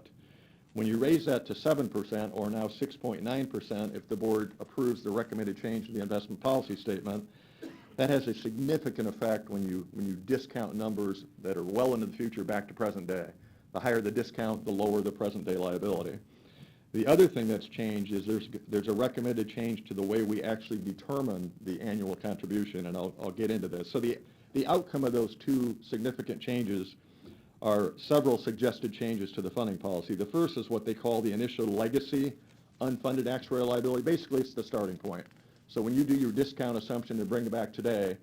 When you raise that to 7%, or now 6.9%, if the board approves the recommended change to the investment policy statement, that has a significant effect when you discount numbers that are well into the future back to present day. The higher the discount, the lower the present day liability. The other thing that's changed is there's a recommended change to the way we actually determine the annual contribution, and I'll get into this. So the outcome of those two significant changes are several suggested changes to the funding policy. The first is what they call the initial legacy unfunded actuarial liability. Basically, it's the starting point. So when you do your discount assumption to bring it back today,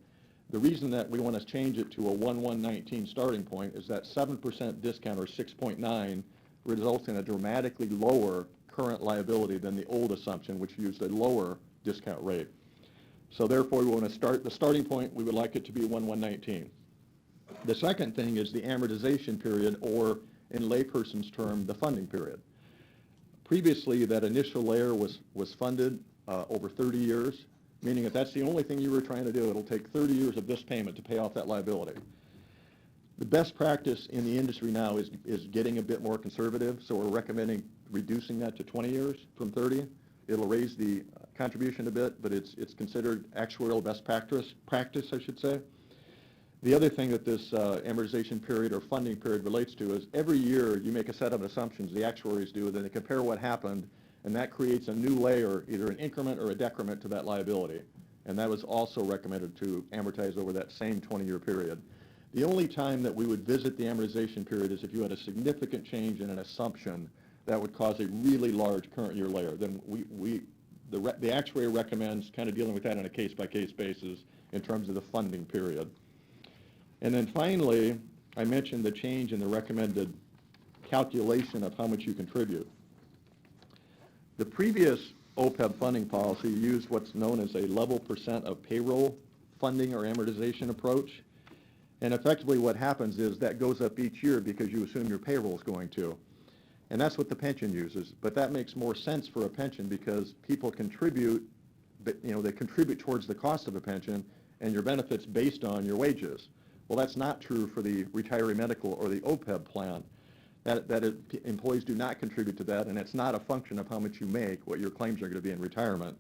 the reason that we want to change it to a 1/1/19 starting point is that 7% discount, or 6.9, results in a dramatically lower current liability than the old assumption, which used a lower discount rate. So therefore, we want to start the starting point, we would like it to be 1/1/19. The second thing is the amortization period, or in layperson's term, the funding period. Previously, that initial layer was funded over 30 years, meaning if that's the only thing you were trying to do, it'll take 30 years of this payment to pay off that liability. The best practice in the industry now is getting a bit more conservative, so we're recommending reducing that to 20 years from 30. It'll raise the contribution a bit, but it's considered actuarial best practice, I should say. The other thing that this amortization period or funding period relates to is every year you make a set of assumptions, the actuaries do, then they compare what happened, and that creates a new layer, either an increment or a decrement to that liability. And that was also recommended to amortize over that same 20-year period. The only time that we would visit the amortization period is if you had a significant change in an assumption that would cause a really large current year layer. Then the actuary recommends kind of dealing with that on a case-by-case basis in terms of the funding period. And then finally, I mentioned the change in the recommended calculation of how much you contribute. The previous OPEB funding policy used what's known as a level percent of payroll funding or amortization approach. And effectively what happens is that goes up each year because you assume your payroll is going to. And that's what the pension uses. But that makes more sense for a pension because people contribute, they contribute towards the cost of a pension and your benefits based on your wages. Well, that's not true for the retiree medical or the OPEB plan. Employees do not contribute to that, and it's not a function of how much you make, what your claims are going to be in retirement.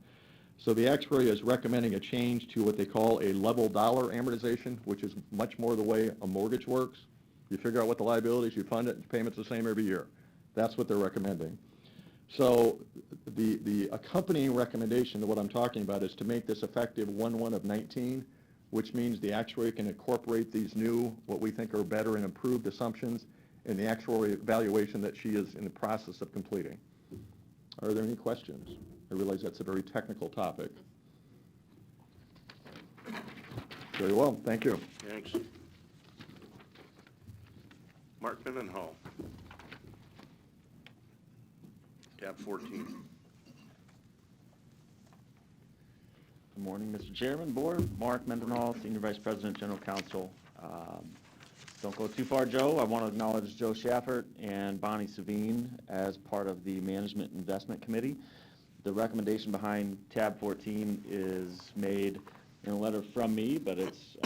So the actuary is recommending a change to what they call a level dollar amortization, which is much more the way a mortgage works. You figure out what the liabilities, you fund it, and the payment's the same every year. That's what they're recommending. So the accompanying recommendation to what I'm talking about is to make this effective 1/1/19, which means the actuary can incorporate these new, what we think are better and improved assumptions in the actuary evaluation that she is in the process of completing. Are there any questions? I realize that's a very technical topic. Very well, thank you. Thanks. Mark Mendenhall. Tab 14. Good morning, Mr. Chairman, Board. Mark Mendenhall, Senior Vice President, General Counsel. Don't go too far, Joe. I want to acknowledge Joe Schaffert and Bonnie Savine as part of the Management Investment Committee. The recommendation behind tab 14 is made in a letter from me, but it's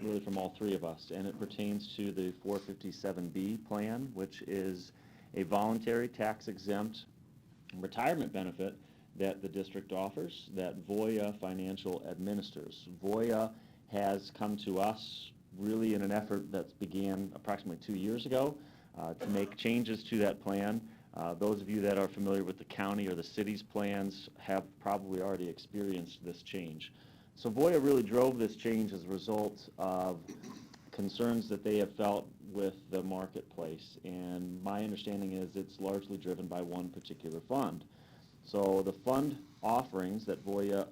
really from all three of us, and it pertains to the 457B plan, which is a voluntary tax-exempt retirement benefit that the district offers that Voya Financial administers. Voya has come to us really in an effort that began approximately 2 years ago to make changes to that plan. Those of you that are familiar with the county or the city's plans have probably already experienced this change. So Voya really drove this change as a result of concerns that they have felt with the marketplace, and my understanding is it's largely driven by one particular fund. So the fund offerings that Voya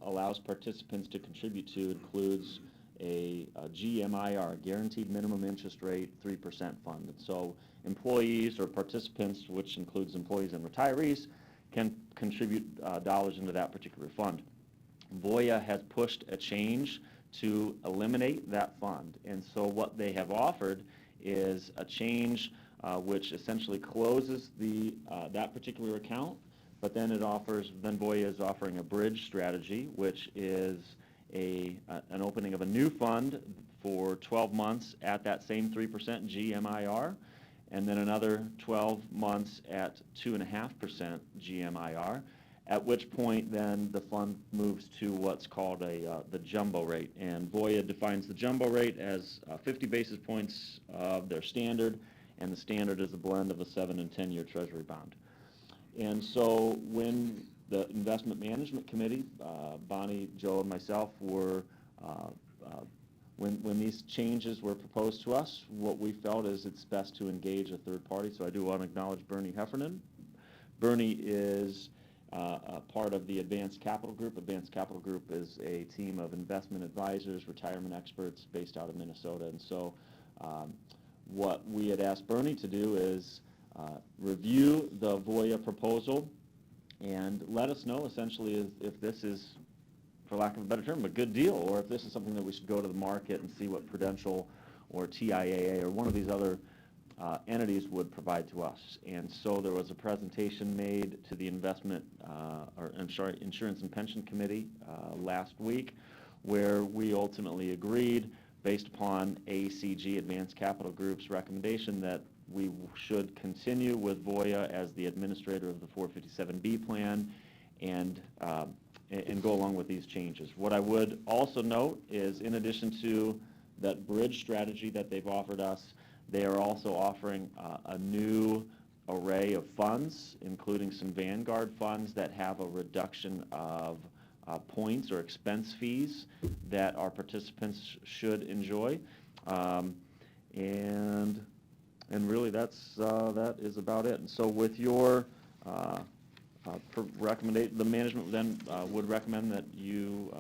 allows participants to contribute to includes a GMIR, Guaranteed Minimum Interest Rate, 3% fund. And so employees or participants, which includes employees and retirees, can contribute dollars into that particular fund. Voya has pushed a change to eliminate that fund. And so what they have offered is a change which essentially closes that particular account, but then Voya is offering a bridge strategy, which is an opening of a new fund for 12 months at that same 3% GMIR, and then another 12 months at 2.5% GMIR, at which point then the fund moves to what's called the jumbo rate. And Voya defines the jumbo rate as 50 basis points of their standard, and the standard is a blend of a 7- and 10-year Treasury bond. And so when the Investment Management Committee, Bonnie, Joe, and myself were, when these changes were proposed to us, what we felt is it's best to engage a third party. So I do want to acknowledge Bernie Heffernan. Bernie is part of the Advanced Capital Group. Advanced Capital Group is a team of investment advisors, retirement experts based out of Minnesota. And so what we had asked Bernie to do is review the Voya proposal and let us know essentially if this is, for lack of a better term, a good deal, or if this is something that we should go to the market and see what Prudential or TIAA or one of these other entities would provide to us. And so there was a presentation made to the Insurance and Pension Committee last week, where we ultimately agreed based upon ACG Advanced Capital Group's recommendation that we should continue with Voya as the administrator of the 457B plan and go along with these changes. What I would also note is, in addition to that bridge strategy that they've offered us, they are also offering a new array of funds, including some Vanguard funds that have a reduction of points or expense fees that our participants should enjoy. And really that is about it. And so with your recommendation, the management then would recommend that you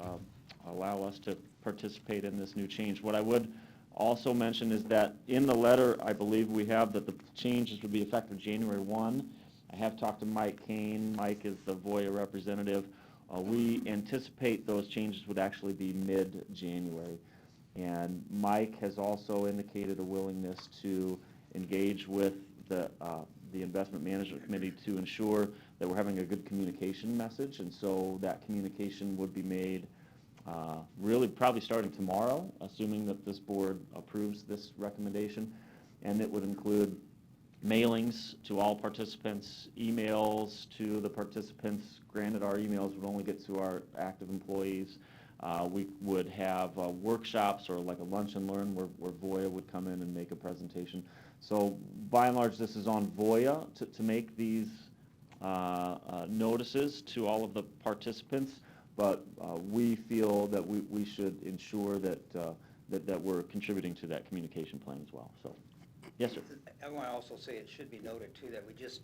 allow us to participate in this new change. What I would also mention is that in the letter, I believe we have that the changes would be effective January 1. I have talked to Mike Kane. Mike is the Voya representative. We anticipate those changes would actually be mid-January. And Mike has also indicated a willingness to engage with the Investment Management Committee to ensure that we're having a good communication message. And so that communication would be made really probably starting tomorrow, assuming that this board approves this recommendation. And it would include mailings to all participants, emails to the participants. Granted, our emails would only get to our active employees. We would have workshops or like a lunch and learn where Voya would come in and make a presentation. So by and large, this is on Voya to make these notices to all of the participants, but we feel that we should ensure that we're contributing to that communication plan as well. So, yes, sir. I want to also say it should be noted too that we just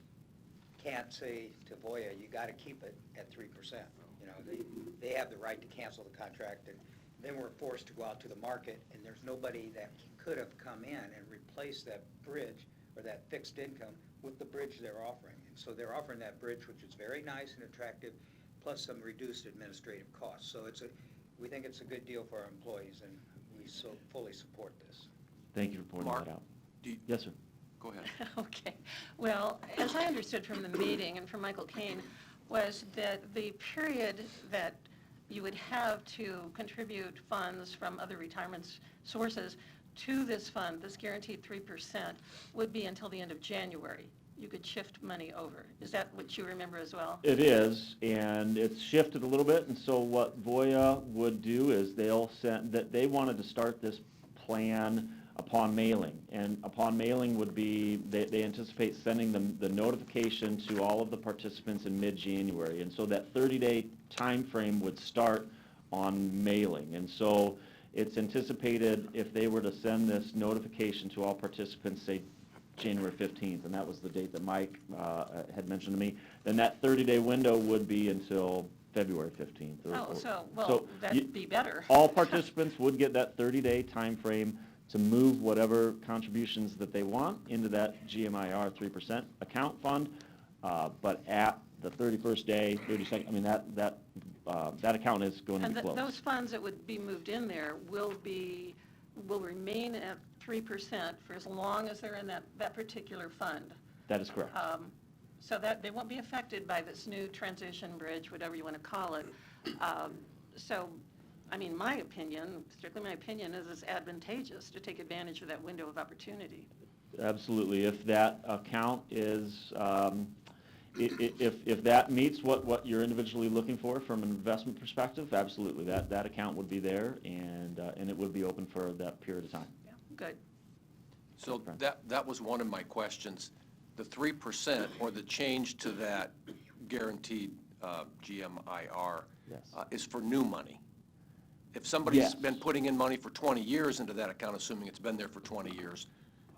can't say to Voya, you got to keep it at 3%. You know, they have the right to cancel the contract, and then we're forced to go out to the market, and there's nobody that could have come in and replaced that bridge or that fixed income with the bridge they're offering. And so they're offering that bridge, which is very nice and attractive, plus some reduced administrative costs. So we think it's a good deal for our employees, and we so fully support this. Thank you for pointing Mark, that out. yes, sir. Go ahead. Okay. Well, as I understood from the meeting and from Michael Kane, was that the period that you would have to contribute funds from other retirement sources to this fund, this guaranteed 3%, would be until the end of January. You could shift money over. Is that what you remember as well? It is, and it's shifted a little bit. And so what Voya would do is they'll send that they wanted to start this plan upon mailing, and upon mailing would be they anticipate sending them the notification to all of the participants in mid-January, and so that 30-day time frame would start on mailing. And so it's anticipated if they were to send this notification to all participants, say January 15th, and that was the date that Mike had mentioned to me, then that 30-day window would be until February 15th. So that'd be better. All participants would get that 30-day time frame to move whatever contributions that they want into that GMIR 3% account fund, but at the 31st day, 32nd, I mean, that account is going to be closed. And those funds that would be moved in there will remain at 3% for as long as they're in that particular fund. That is correct. So that they won't be affected by this new transition bridge, whatever you want to call it. So, I mean, my opinion, strictly my opinion, is it's advantageous to take advantage of that window of opportunity. Absolutely. If that account is, if that meets what you're individually looking for from an investment perspective, absolutely. That account would be there, and it would be open for that period of time. Yeah, good. So that was one of my questions. The 3% or the change to that guaranteed GMIR is for new money. If somebody's been putting in money for 20 years into that account, assuming it's been there for 20 years,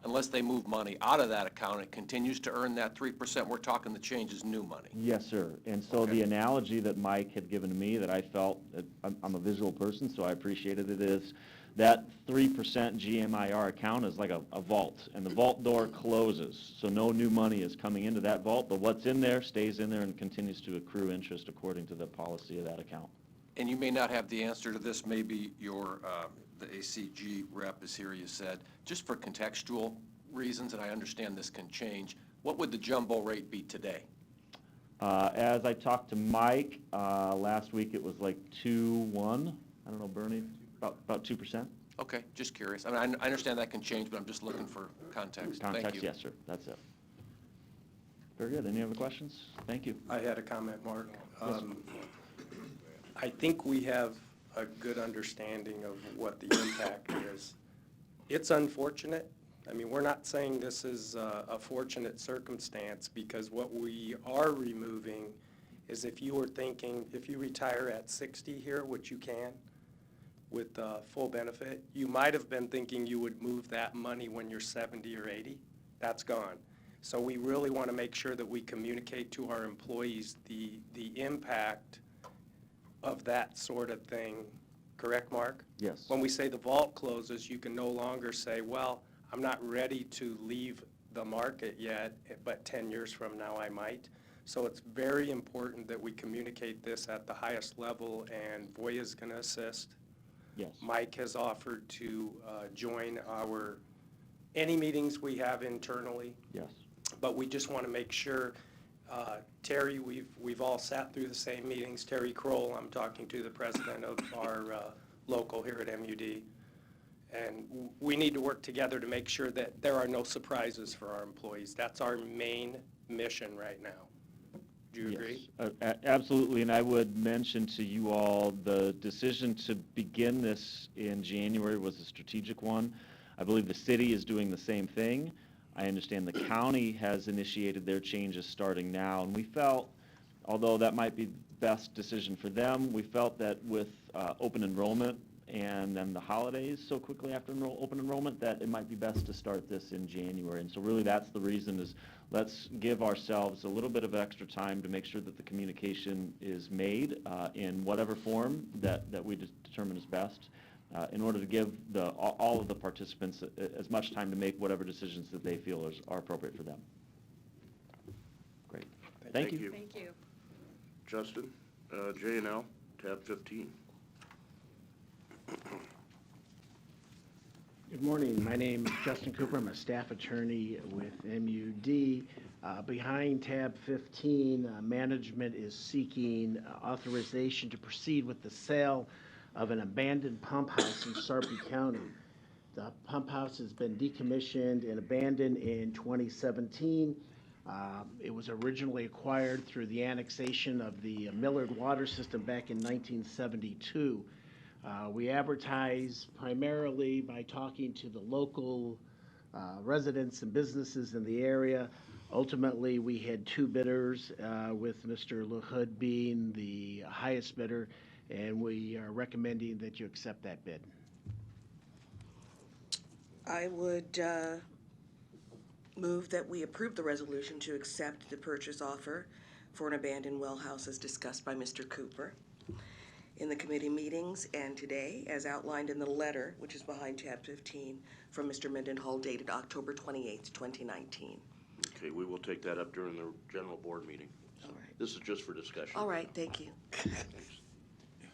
unless they move money out of that account, it continues to earn that 3%. We're talking the change is new money. Yes, sir. And so the analogy that Mike had given to me that I felt, I'm a visual person, so I appreciated it, is that 3% GMIR account is like a vault, and the vault door closes, so no new money is coming into that vault, but what's in there stays in there and continues to accrue interest according to the policy of that account. And you may not have the answer to this. Maybe the ACG rep is here, you said. Just for contextual reasons, and I understand this can change, what would the jumbo rate be today? As I talked to Mike last week, it was like 2.1. I don't know, Bernie, about 2%. Okay, just curious. I mean, I understand that can change, but I'm just looking for context. Thank Context, you. yes, sir, that's it. Very good, any other questions? Thank you. I had a comment, Mark. Yes. I think we have a good understanding of what the impact is. It's unfortunate. I mean, we're not saying this is a fortunate circumstance, because what we are removing is, if you were thinking, if you retire at 60 here, which you can, with full benefit, you might have been thinking you would move that money when you're 70 or 80. That's gone. So we really want to make sure that we communicate to our employees the impact of that sort of thing. Correct, Mark? Yes. When we say the vault closes, you can no longer say, well, I'm not ready to leave the market yet, but 10 years from now I might. So it's very important that we communicate this at the highest level, and Voya is going to assist. Yes. Mike has offered to join any meetings we have internally. Yes. But we just want to make sure, Terry, we've all sat through the same meetings. Terry Kroll, I'm talking to, the president of our local here at MUD. And we need to work together to make sure that there are no surprises for our employees. That's our main mission right now. Do you agree? Yes, absolutely, and I would mention to you all, the decision to begin this in January was a strategic one. I believe the city is doing the same thing. I understand the county has initiated their changes starting now, and we felt, although that might be the best decision for them, we felt that with open enrollment and then the holidays so quickly after open enrollment, that it might be best to start this in January. And so really that's the reason, is let's give ourselves a little bit of extra time to make sure that the communication is made in whatever form that we determine is best, in order to give all of the participants as much time to make whatever decisions that they feel are appropriate for them. Great. Thank you. Thank you. Justin, J&L, tab 15. Good morning. My name is Justin Cooper. I'm a staff attorney with MUD. Behind tab 15, management is seeking authorization to proceed with the sale of an abandoned pump house in Sarpy County. The pump house has been decommissioned and abandoned in 2017. It was originally acquired through the annexation of the Millard water system back in 1972. We advertise primarily by talking to the local residents and businesses in the area. Ultimately, we had two bidders, with Mr. LaHood being the highest bidder, and we are recommending that you accept that bid. I would move that we approve the resolution to accept the purchase offer for an abandoned well house as discussed by Mr. Cooper in the committee meetings and today, as outlined in the letter, which is behind tab 15, from Mr. Mendenhall dated October 28th, 2019. Okay, we will take that up during the general board meeting. So All right. this is just for discussion. All right, thank you.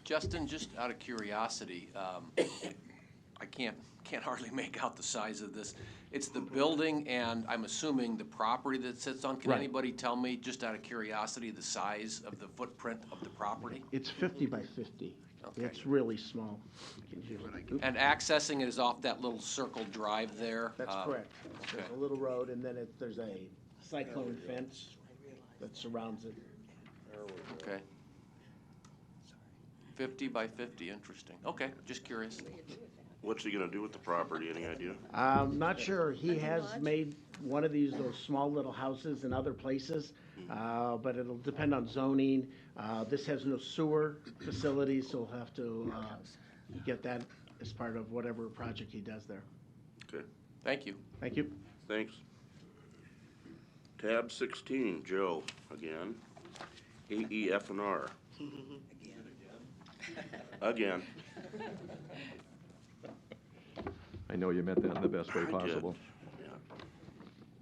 Justin, just out of curiosity, I can't hardly make out the size of this. It's the building and I'm assuming the property that it sits on. Can Right. anybody tell me, just out of curiosity, the size of the footprint of the property? It's 50 by 50. Okay. It's really small. And accessing it is off that little circle drive there? That's correct. There's okay. a little road, and then there's a cyclone fence that surrounds it. Okay. 50 by 50, interesting. Okay, just curious. What's he gonna do with the property, any idea? I'm not sure. He has made one of those small little houses in other places, but it'll depend on zoning. This has no sewer facilities, so he'll have to get that as part of whatever project he does there. Okay, Thank you. Thank you. thanks. Tab 16, Joe, again. AEF&R. Again. I know you meant that in the best way I did. possible. Yeah.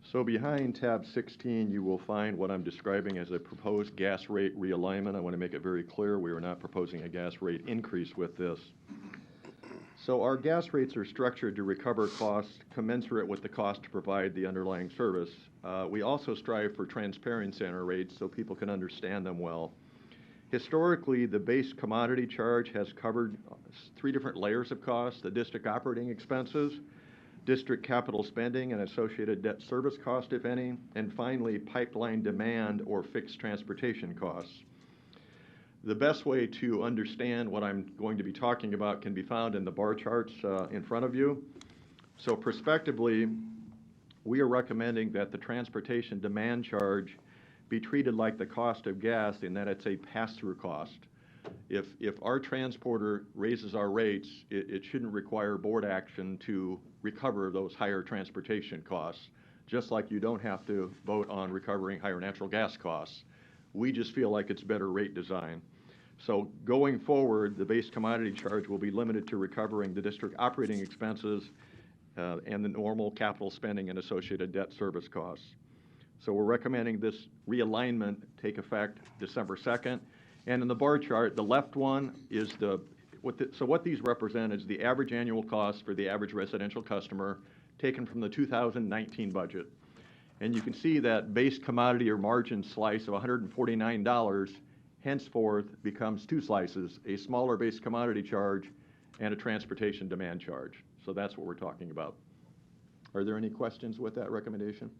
So behind tab 16, you will find what I'm describing as a proposed gas rate realignment. I want to make it very clear, we are not proposing a gas rate increase with this. So our gas rates are structured to recover costs commensurate with the cost to provide the underlying service. We also strive for transparency in our rates so people can understand them well. Historically, the base commodity charge has covered 3 different layers of costs: the district operating expenses, district capital spending and associated debt service cost, if any, and finally, pipeline demand or fixed transportation costs. The best way to understand what I'm going to be talking about can be found in the bar charts in front of you. So prospectively, we are recommending that the transportation demand charge be treated like the cost of gas in that it's a pass-through cost. If our transporter raises our rates, it shouldn't require board action to recover those higher transportation costs, just like you don't have to vote on recovering higher natural gas costs. We just feel like it's better rate design. So going forward, the base commodity charge will be limited to recovering the district operating expenses and the normal capital spending and associated debt service costs. So we're recommending this realignment take effect December 2nd. And in the bar chart, the left one is what these represent is the average annual cost for the average residential customer taken from the 2019 budget. And you can see that base commodity or margin slice of $149 henceforth becomes 2 slices, a smaller base commodity charge and a transportation demand charge. So that's what we're talking about. Are there any questions with that recommendation?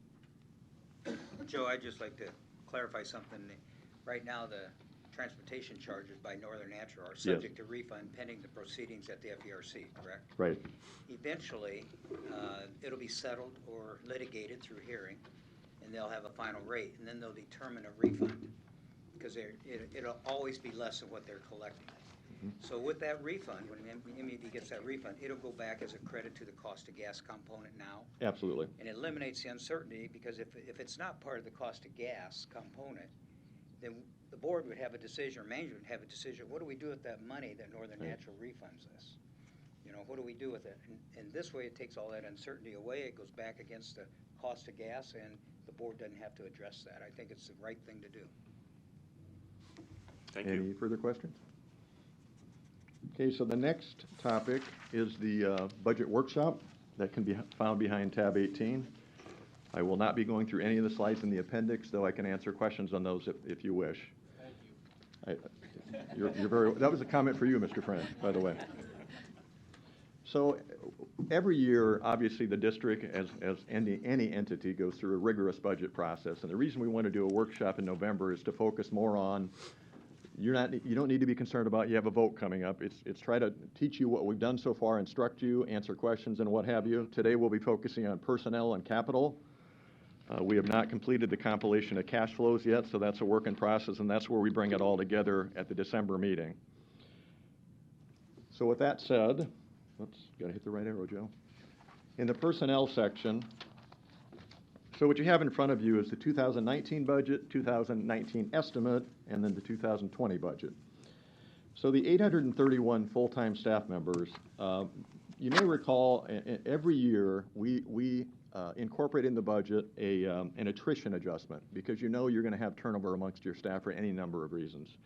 Joe, I'd just like to clarify something. Right now, the transportation charges by Northern Natural are subject to refund pending the proceedings at the FERC, correct? Right. Eventually, it'll be settled or litigated through hearing, and they'll have a final rate, and then they'll determine a refund, because it'll always be less than what they're collecting. So with that refund, when MED gets that refund, it'll go back as a credit to the cost of gas component now. Absolutely. And it eliminates the uncertainty, because if it's not part of the cost of gas component, then the board would have a decision, or management would have a decision, what do we do with that money that Northern Natural refunds us? You know, what do we do with it? And this way, it takes all that uncertainty away. It goes back against the cost of gas, and the board doesn't have to address that. I think it's the right thing to do. Thank you. Any further questions? Okay, so the next topic is the budget workshop that can be found behind tab 18. I will not be going through any of the slides in the appendix, though I can answer questions on those if you wish. Thank you. That was a comment for you, Mr. Friend, by the way. So every year, obviously, the district, as any entity, goes through a rigorous budget process. And the reason we want to do a workshop in November is to focus more on you don't need to be concerned about you have a vote coming up. It's try to teach you what we've done so far, instruct you, answer questions, and what have you. Today we'll be focusing on personnel and capital. We have not completed the compilation of cash flows yet, so that's a work in process, and that's where we bring it all together at the December meeting. So with that said, oops, gotta hit the right arrow, Joe. In the personnel section, so what you have in front of you is the 2019 budget, 2019 estimate, and then the 2020 budget. So the 831 full-time staff members, you may recall every year we incorporate in the budget an attrition adjustment, because you know you're going to have turnover amongst your staff for any number of reasons.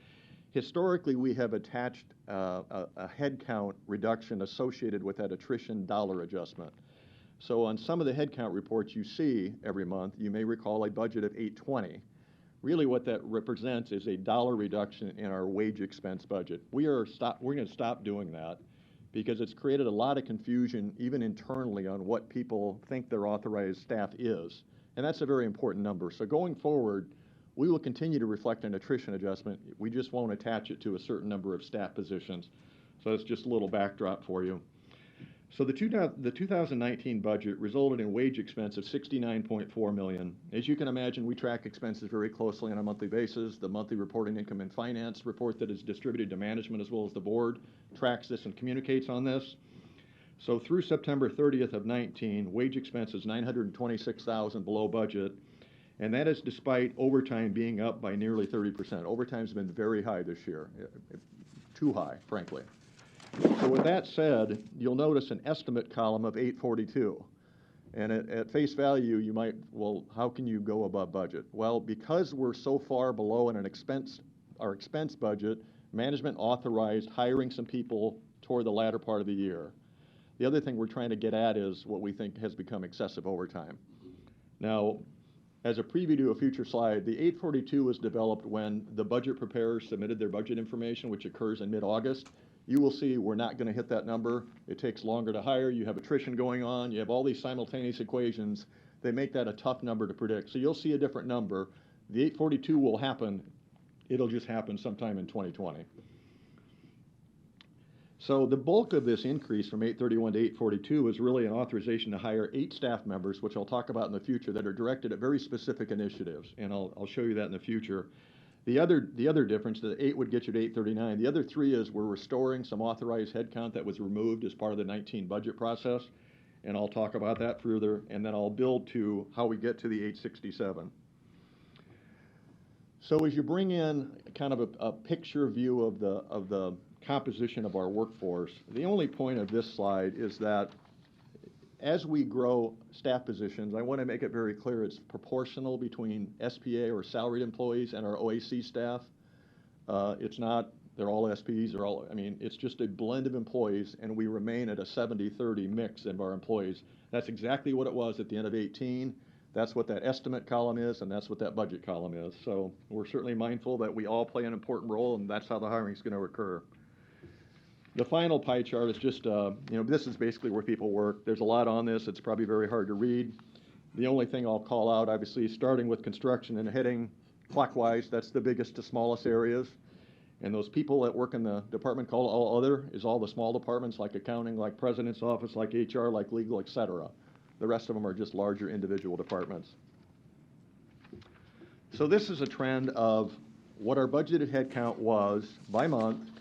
Historically, we have attached a headcount reduction associated with that attrition dollar adjustment. So on some of the headcount reports you see every month, you may recall a budget of 820. Really what that represents is a dollar reduction in our wage expense budget. We're going to stop doing that because it's created a lot of confusion even internally on what people think their authorized staff is. And that's a very important number. So going forward, we will continue to reflect an attrition adjustment. We just won't attach it to a certain number of staff positions. So that's just a little backdrop for you. So the 2019 budget resulted in wage expense of $69.4 million. As you can imagine, we track expenses very closely on a monthly basis. The monthly reporting income and finance report that is distributed to management as well as the board tracks this and communicates on this. So through September 30th of 19, wage expense is $926,000 below budget, and that is despite overtime being up by nearly 30%. Overtime's been very high this year, too high, frankly. So with that said, you'll notice an estimate column of 842. And at face value, you might, well, how can you go above budget? Well, because we're so far below in our expense budget, management authorized hiring some people toward the latter part of the year. The other thing we're trying to get at is what we think has become excessive overtime. Now, As a preview to a future slide, the 842 was developed when the budget preparers submitted their budget information, which occurs in mid-August. You will see we're not going to hit that number. It takes longer to hire. You have attrition going on. You have all these simultaneous equations. They make that a tough number to predict. So you'll see a different number. The 842 will happen. It'll just happen sometime in 2020. So the bulk of this increase from 831 to 842 is really an authorization to hire 8 staff members, which I'll talk about in the future, that are directed at very specific initiatives, and I'll show you that in the future. The other difference, the 8 would get you to 839. The other 3 is we're restoring some authorized headcount that was removed as part of the 19 budget process, and I'll talk about that further, and then I'll build to how we get to the 867. So as you bring in kind of a picture view of the composition of our workforce, the only point of this slide is that as we grow staff positions, I want to make it very clear it's proportional between SPA or salaried employees and our OAC staff. It's not, they're all SPs, they're all, I mean, it's just a blend of employees, and we remain at a 70-30 mix of our employees. That's exactly what it was at the end of 18. That's what that estimate column is, and that's what that budget column is. So we're certainly mindful that we all play an important role, and that's how the hiring is going to occur. The final pie chart is just, this is basically where people work. There's a lot on this. It's probably very hard to read. The only thing I'll call out, obviously, starting with construction and heading clockwise, that's the biggest to smallest areas. And those people that work in the department called all other is all the small departments like accounting, like president's office, like HR, like legal, et cetera. The rest of them are just larger individual departments. So this is a trend of what our budgeted headcount was by month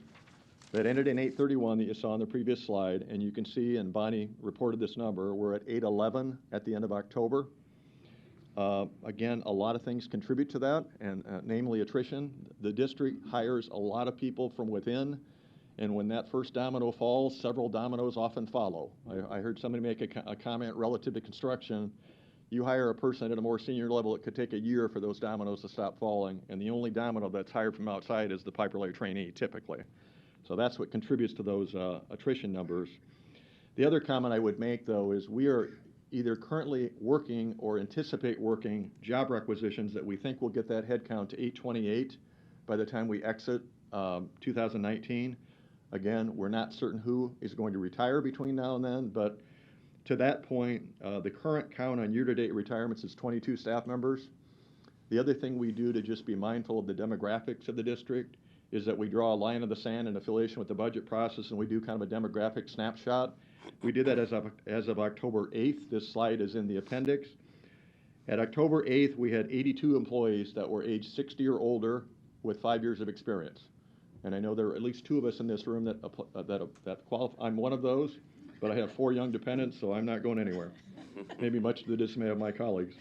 that ended in 831 that you saw on the previous slide, and you can see, and Bonnie reported this number, we're at 811 at the end of October. Again, a lot of things contribute to that, and namely attrition. The district hires a lot of people from within, and when that first domino falls, several dominoes often follow. I heard somebody make a comment relative to construction. You hire a person at a more senior level, it could take a year for those dominoes to stop falling, and the only domino that's hired from outside is the pipe lay trainee, typically. So that's what contributes to those attrition numbers. The other comment I would make, though, is we are either currently working or anticipate working job requisitions that we think will get that headcount to 828 by the time we exit 2019. Again, we're not certain who is going to retire between now and then, but to that point, the current count on year-to-date retirements is 22 staff members. The other thing we do to just be mindful of the demographics of the district is that we draw a line in the sand in affiliation with the budget process, and we do kind of a demographic snapshot. We did that as of October 8th. This slide is in the appendix. At October 8th, we had 82 employees that were age 60 or older with 5 years of experience. And I know there are at least 2 of us in this room that qualify. I'm one of those, but I have 4 young dependents, so I'm not going anywhere. Maybe much to the dismay of my colleagues.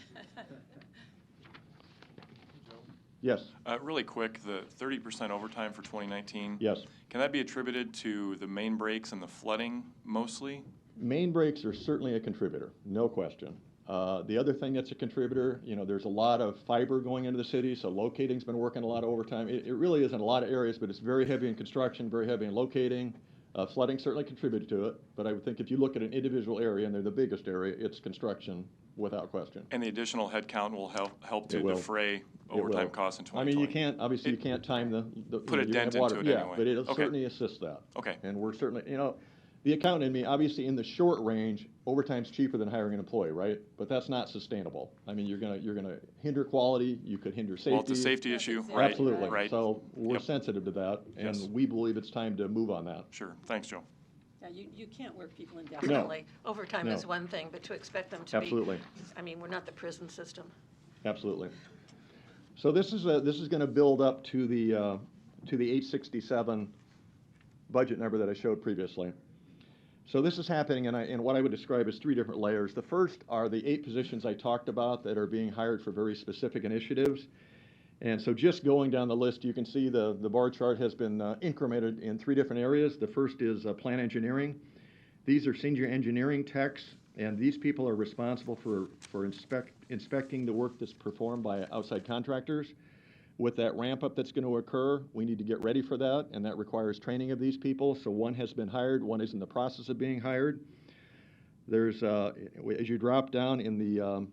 Yes. Really quick, the 30% overtime for 2019. Yes. Can that be attributed to the main breaks and the flooding mostly? Main breaks are certainly a contributor, no question. The other thing that's a contributor, there's a lot of fiber going into the city, so locating's been working a lot of overtime. It really is in a lot of areas, but it's very heavy in construction, very heavy in locating. Flooding certainly contributed to it, but I would think if you look at an individual area, and they're the biggest area, it's construction without question. And the additional headcount will help to defray overtime costs in 2020? I mean, you can't time the put a dent into it anyway. But it'll certainly assist that. Okay. And we're certainly, the accountant in me, obviously in the short range, overtime's cheaper than hiring an employee, right? But that's not sustainable. I mean, you're gonna hinder quality, you could hinder safety. Well, it's a safety issue, right? Absolutely. Right. So we're sensitive to that, and we believe it's time to move on that. Sure. Thanks, Joe. Yeah, you can't work people indefinitely. No. Overtime is one thing, but to expect them to Absolutely. I mean, we're not the prison system. Absolutely. So this is going to build up to the 867 budget number that I showed previously. So this is happening in what I would describe as 3 different layers. The first are the 8 positions I talked about that are being hired for very specific initiatives. And so just going down the list, you can see the bar chart has been incremented in 3 different areas. The first is plant engineering. These are senior engineering techs, and these people are responsible for inspecting the work that's performed by outside contractors. With that ramp up that's going to occur, we need to get ready for that, and that requires training of these people. So one has been hired, one is in the process of being hired. There's, as you drop down in the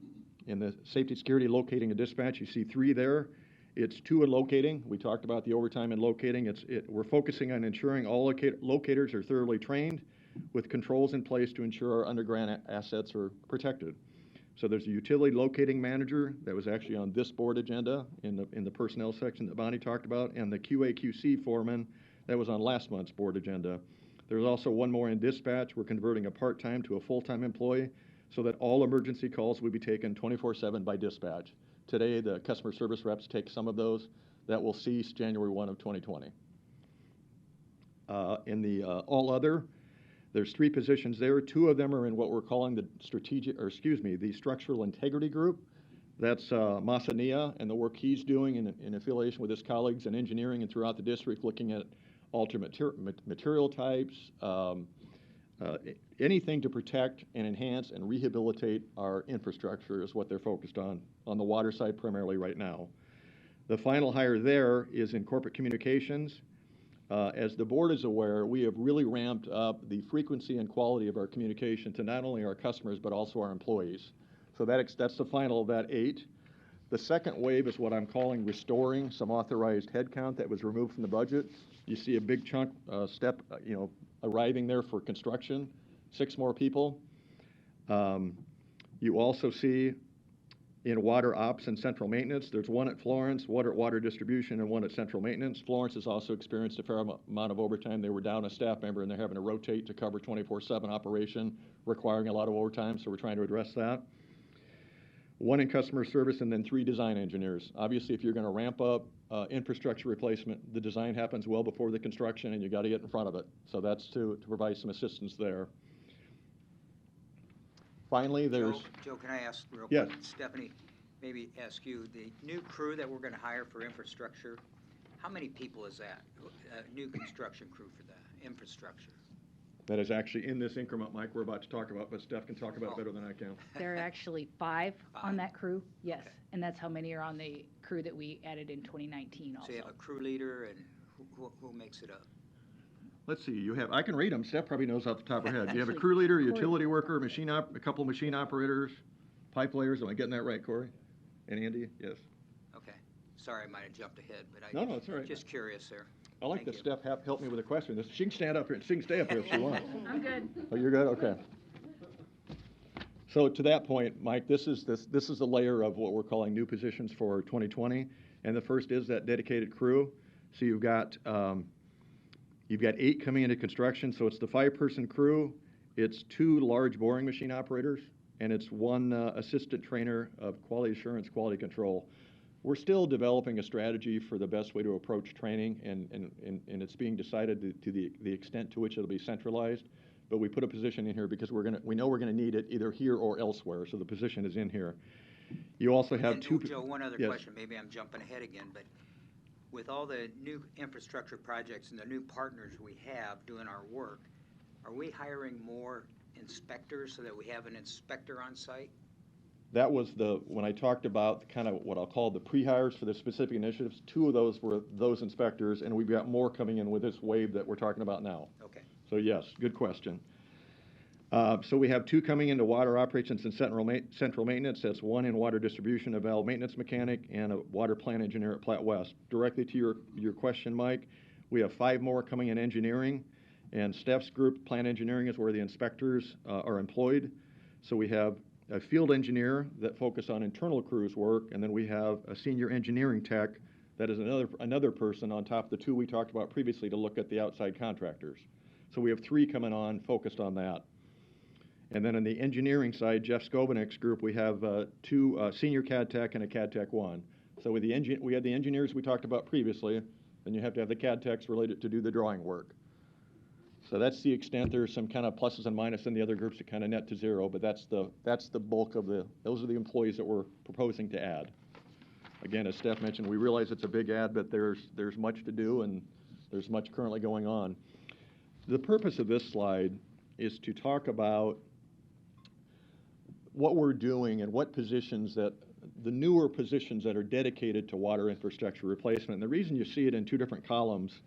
In the safety security locating and dispatch, you see 3 there. It's 2 in locating. We talked about the overtime in locating. We're focusing on ensuring all locators are thoroughly trained with controls in place to ensure our underground assets are protected. So there's a utility locating manager that was actually on this board agenda in the personnel section that Bonnie talked about, and the QA/QC foreman that was on last month's board agenda. There's also one more in dispatch. We're converting a part-time to a full-time employee so that all emergency calls will be taken 24/7 by dispatch. Today, the customer service reps take some of those. That will cease January 1 of 2020. In the all other, there's 3 positions there. 2 of them are in what we're calling the the structural integrity group. That's Masania and the work he's doing in affiliation with his colleagues in engineering and throughout the district, looking at alternate material types, anything to protect and enhance and rehabilitate our infrastructure is what they're focused on the water side primarily right now. The final hire there is in corporate communications. As the board is aware, we have really ramped up the frequency and quality of our communication to not only our customers but also our employees. So that's the final of that 8. The second wave is what I'm calling restoring some authorized headcount that was removed from the budget. You see a big chunk arriving there for construction, 6 more people. You also see in water ops and central maintenance, there's 1 at Florence, 1 at water distribution, and 1 at central maintenance. Florence has also experienced a fair amount of overtime. They were down a staff member, and they're having to rotate to cover 24/7 operation, requiring a lot of overtime, so we're trying to address that. 1 in customer service, and then 3 design engineers. Obviously, if you're going to ramp up infrastructure replacement, the design happens well before the construction, and you got to get in front of it. So that's to provide some assistance there. Finally, there's... Joe, can I ask real Yes. quick? Stephanie, maybe ask you, the new crew that we're going to hire for infrastructure, how many people is that? New construction crew for the infrastructure? That is actually in this increment, Mike, we're about to talk about, but Steph can talk about it better than I can. There are actually 5 on that crew, yes. Okay. And that's how many are on the crew that we added in 2019 also. So you have a crew leader, and who makes it up? Let's see, I can read them. Steph probably knows off the top of her head. You have a crew leader, a utility worker, a couple of machine operators, pipe layers. Am I getting that right, Corey? And Andy? Yes. Okay. Sorry, I might have jumped ahead, but No, it's all right. Just curious there. I like that Steph helped me with a question. She can stand up here. She can stay up here if she wants. I'm good. Oh, you're good? Okay. So to that point, Mike, this is the layer of what we're calling new positions for 2020. And the first is that dedicated crew. So you've got 8 coming into construction. So it's the 5-person crew. It's 2 large boring machine operators, and it's 1 assistant trainer of quality assurance, quality control. We're still developing a strategy for the best way to approach training, and it's being decided to the extent to which it'll be centralized. But we put a position in here because we know we're going to need it either here or elsewhere, so the position is in here. You also have 2... Joe, one other yes. question. Maybe I'm jumping ahead again, but with all the new infrastructure projects and the new partners we have doing our work, are we hiring more inspectors so that we have an inspector on site? That was when I talked about kind of what I'll call the pre-hires for the specific initiatives, 2 of those were those inspectors, and we've got more coming in with this wave that we're talking about now. Okay. So yes, good question. So we have 2 coming into water operations and central maintenance. That's 1 in water distribution, a valve maintenance mechanic, and a water plant engineer at Platte West. Directly to your question, Mike, we have 5 more coming in engineering, and Steph's group, plant engineering, is where the inspectors are employed. So we have a field engineer that focus on internal crews work, and then we have a senior engineering tech that is another person on top of the 2 we talked about previously to look at the outside contractors. So we have 3 coming on focused on that. And then on the engineering side, Jeff Skovanic's group, we have 2 senior CAD tech and a CAD tech 1. So with we had the engineers we talked about previously, then you have to have the CAD techs related to do the drawing work. So that's the extent. There's some kind of pluses and minuses in the other groups that kind of net to 0, but that's the bulk of those are the employees that we're proposing to add. Again, as Steph mentioned, we realize it's a big add, but there's much to do, and there's much currently going on. The purpose of this slide is to talk about what we're doing and what positions the newer positions that are dedicated to water infrastructure replacement. And the reason you see it in 2 different columns,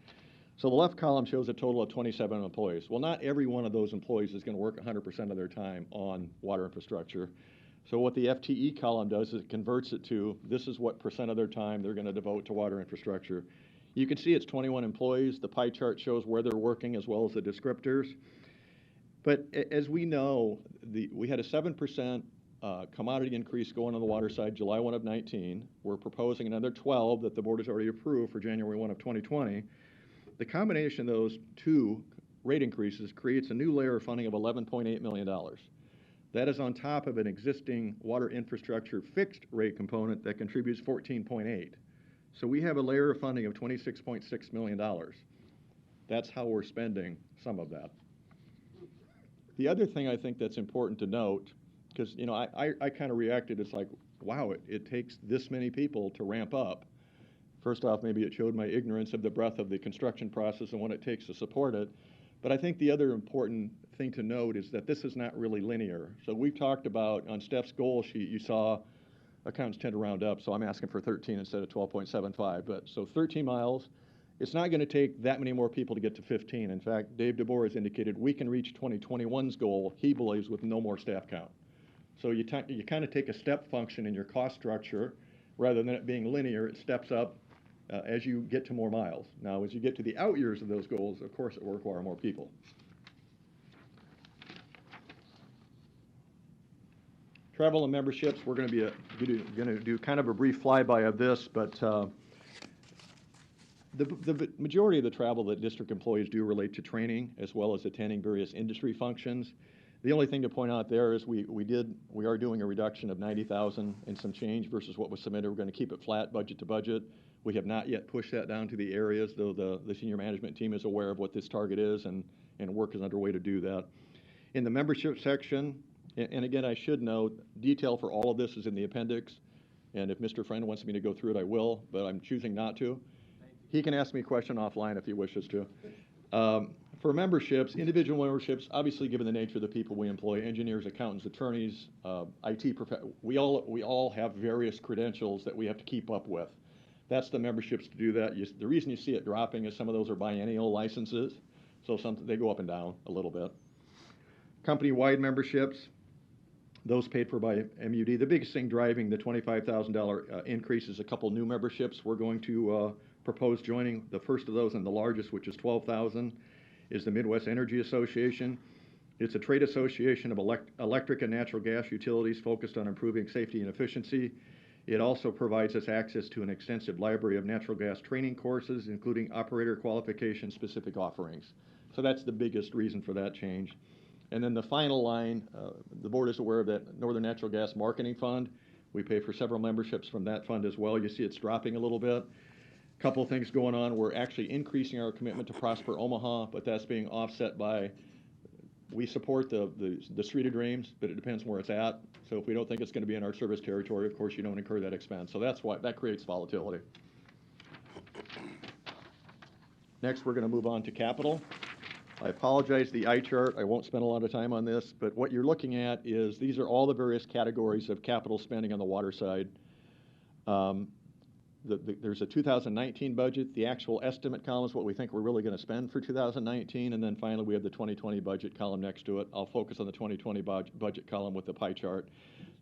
so the left column shows a total of 27 employees. Well, not every one of those employees is going to work 100% of their time on water infrastructure. So what the FTE column does is it converts it to, this is what percent of their time they're going to devote to water infrastructure. You can see it's 21 employees. The pie chart shows where they're working as well as the descriptors. But as we know, we had a 7% commodity increase going on the water side July 1 of 19. We're proposing another 12 that the board has already approved for January 1 of 2020. The combination of those two rate increases creates a new layer of funding of $11.8 million. That is on top of an existing water infrastructure fixed rate component that contributes 14.8. So we have a layer of funding of $26.6 million. That's how we're spending some of that. The other thing I think that's important to note, because I kind of reacted, it's like, wow, it takes this many people to ramp up. First off, maybe it showed my ignorance of the breadth of the construction process and what it takes to support it. But I think the other important thing to note is that this is not really linear. So we've talked about, on Steph's goal sheet, you saw accountants tend to round up, so I'm asking for 13 instead of 12.75. But so 13 miles, it's not going to take that many more people to get to 15. In fact, Dave DeBoer has indicated we can reach 2021's goal, he believes, with no more staff count. So you kind of take a step function in your cost structure. Rather than it being linear, it steps up as you get to more miles. Now, as you get to the out years of those goals, of course, it will require more people. Travel and memberships, we're going to do kind of a brief flyby of this, but the majority of the travel that district employees do relate to training as well as attending various industry functions. The only thing to point out there is we are doing a reduction of $90,000 and some change versus what was submitted. We're going to keep it flat budget to budget. We have not yet pushed that down to the areas, though the senior management team is aware of what this target is, and work is underway to do that. In the membership section, and again, I should note, detail for all of this is in the appendix, and if Mr. Friend wants me to go through it, I will, but I'm choosing not to. He can ask me a question offline if he wishes to. For memberships, individual memberships, obviously given the nature of the people we employ, engineers, accountants, attorneys, IT, we all have various credentials that we have to keep up with. That's the memberships to do that. The reason you see it dropping is some of those are biennial licenses, so they go up and down a little bit. Company-wide memberships, those paid for by MUD. The biggest thing driving the $25,000 increase is a couple new memberships we're going to propose joining. The first of those and the largest, which is $12,000, is the Midwest Energy Association. It's a trade association of electric and natural gas utilities focused on improving safety and efficiency. It also provides us access to an extensive library of natural gas training courses, including operator qualification specific offerings. So that's the biggest reason for that change. And then the final line, the board is aware of that Northern Natural Gas Marketing Fund. We pay for several memberships from that fund as well. You see it's dropping a little bit. Couple of things going on. We're actually increasing our commitment to Prosper Omaha, but that's being offset by, we support the Street of Dreams, but it depends where it's at. So if we don't think it's going to be in our service territory, of course you don't incur that expense. So that's why that creates volatility. Next, we're going to move on to capital. I apologize, the eye chart, I won't spend a lot of time on this, but what you're looking at is these are all the various categories of capital spending on the water side. There's a 2019 budget. The actual estimate column is what we think we're really going to spend for 2019, and then finally we have the 2020 budget column next to it. I'll focus on the 2020 budget column with the pie chart.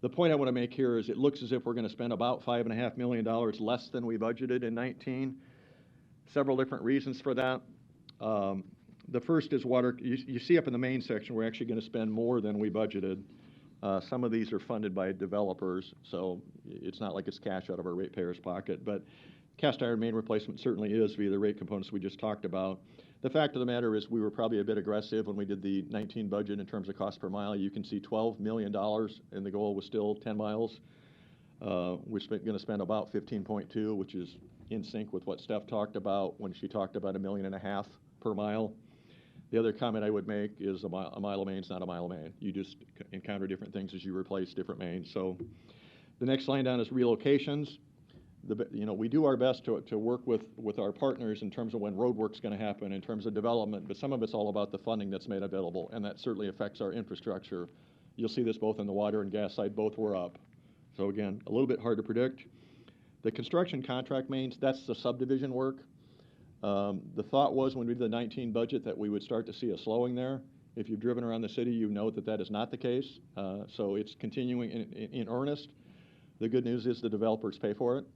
The point I want to make here is it looks as if we're going to spend about $5.5 million less than we budgeted in 19. Several different reasons for that. The first is water. You see up in the main section, we're actually going to spend more than we budgeted. Some of these are funded by developers, so it's not like it's cash out of our ratepayers' pocket, but cast iron main replacement certainly is via the rate components we just talked about. The fact of the matter is we were probably a bit aggressive when we did the 19 budget in terms of cost per mile. You can see $12 million, and the goal was still 10 miles. We're going to spend about 15.2, which is in sync with what Steph talked about when she talked about $1.5 million per mile. The other comment I would make is a mile of main is not a mile of main. You just encounter different things as you replace different mains. So the next line down is relocations. We do our best to work with our partners in terms of when road work's going to happen, in terms of development, but some of it's all about the funding that's made available, and that certainly affects our infrastructure. You'll see this both on the water and gas side, both were up. So again, a little bit hard to predict. The construction contract mains, that's the subdivision work. The thought was when we did the 19 budget that we would start to see a slowing there. If you've driven around the city, you know that that is not the case. So it's continuing in earnest. The good news is the developers pay for it,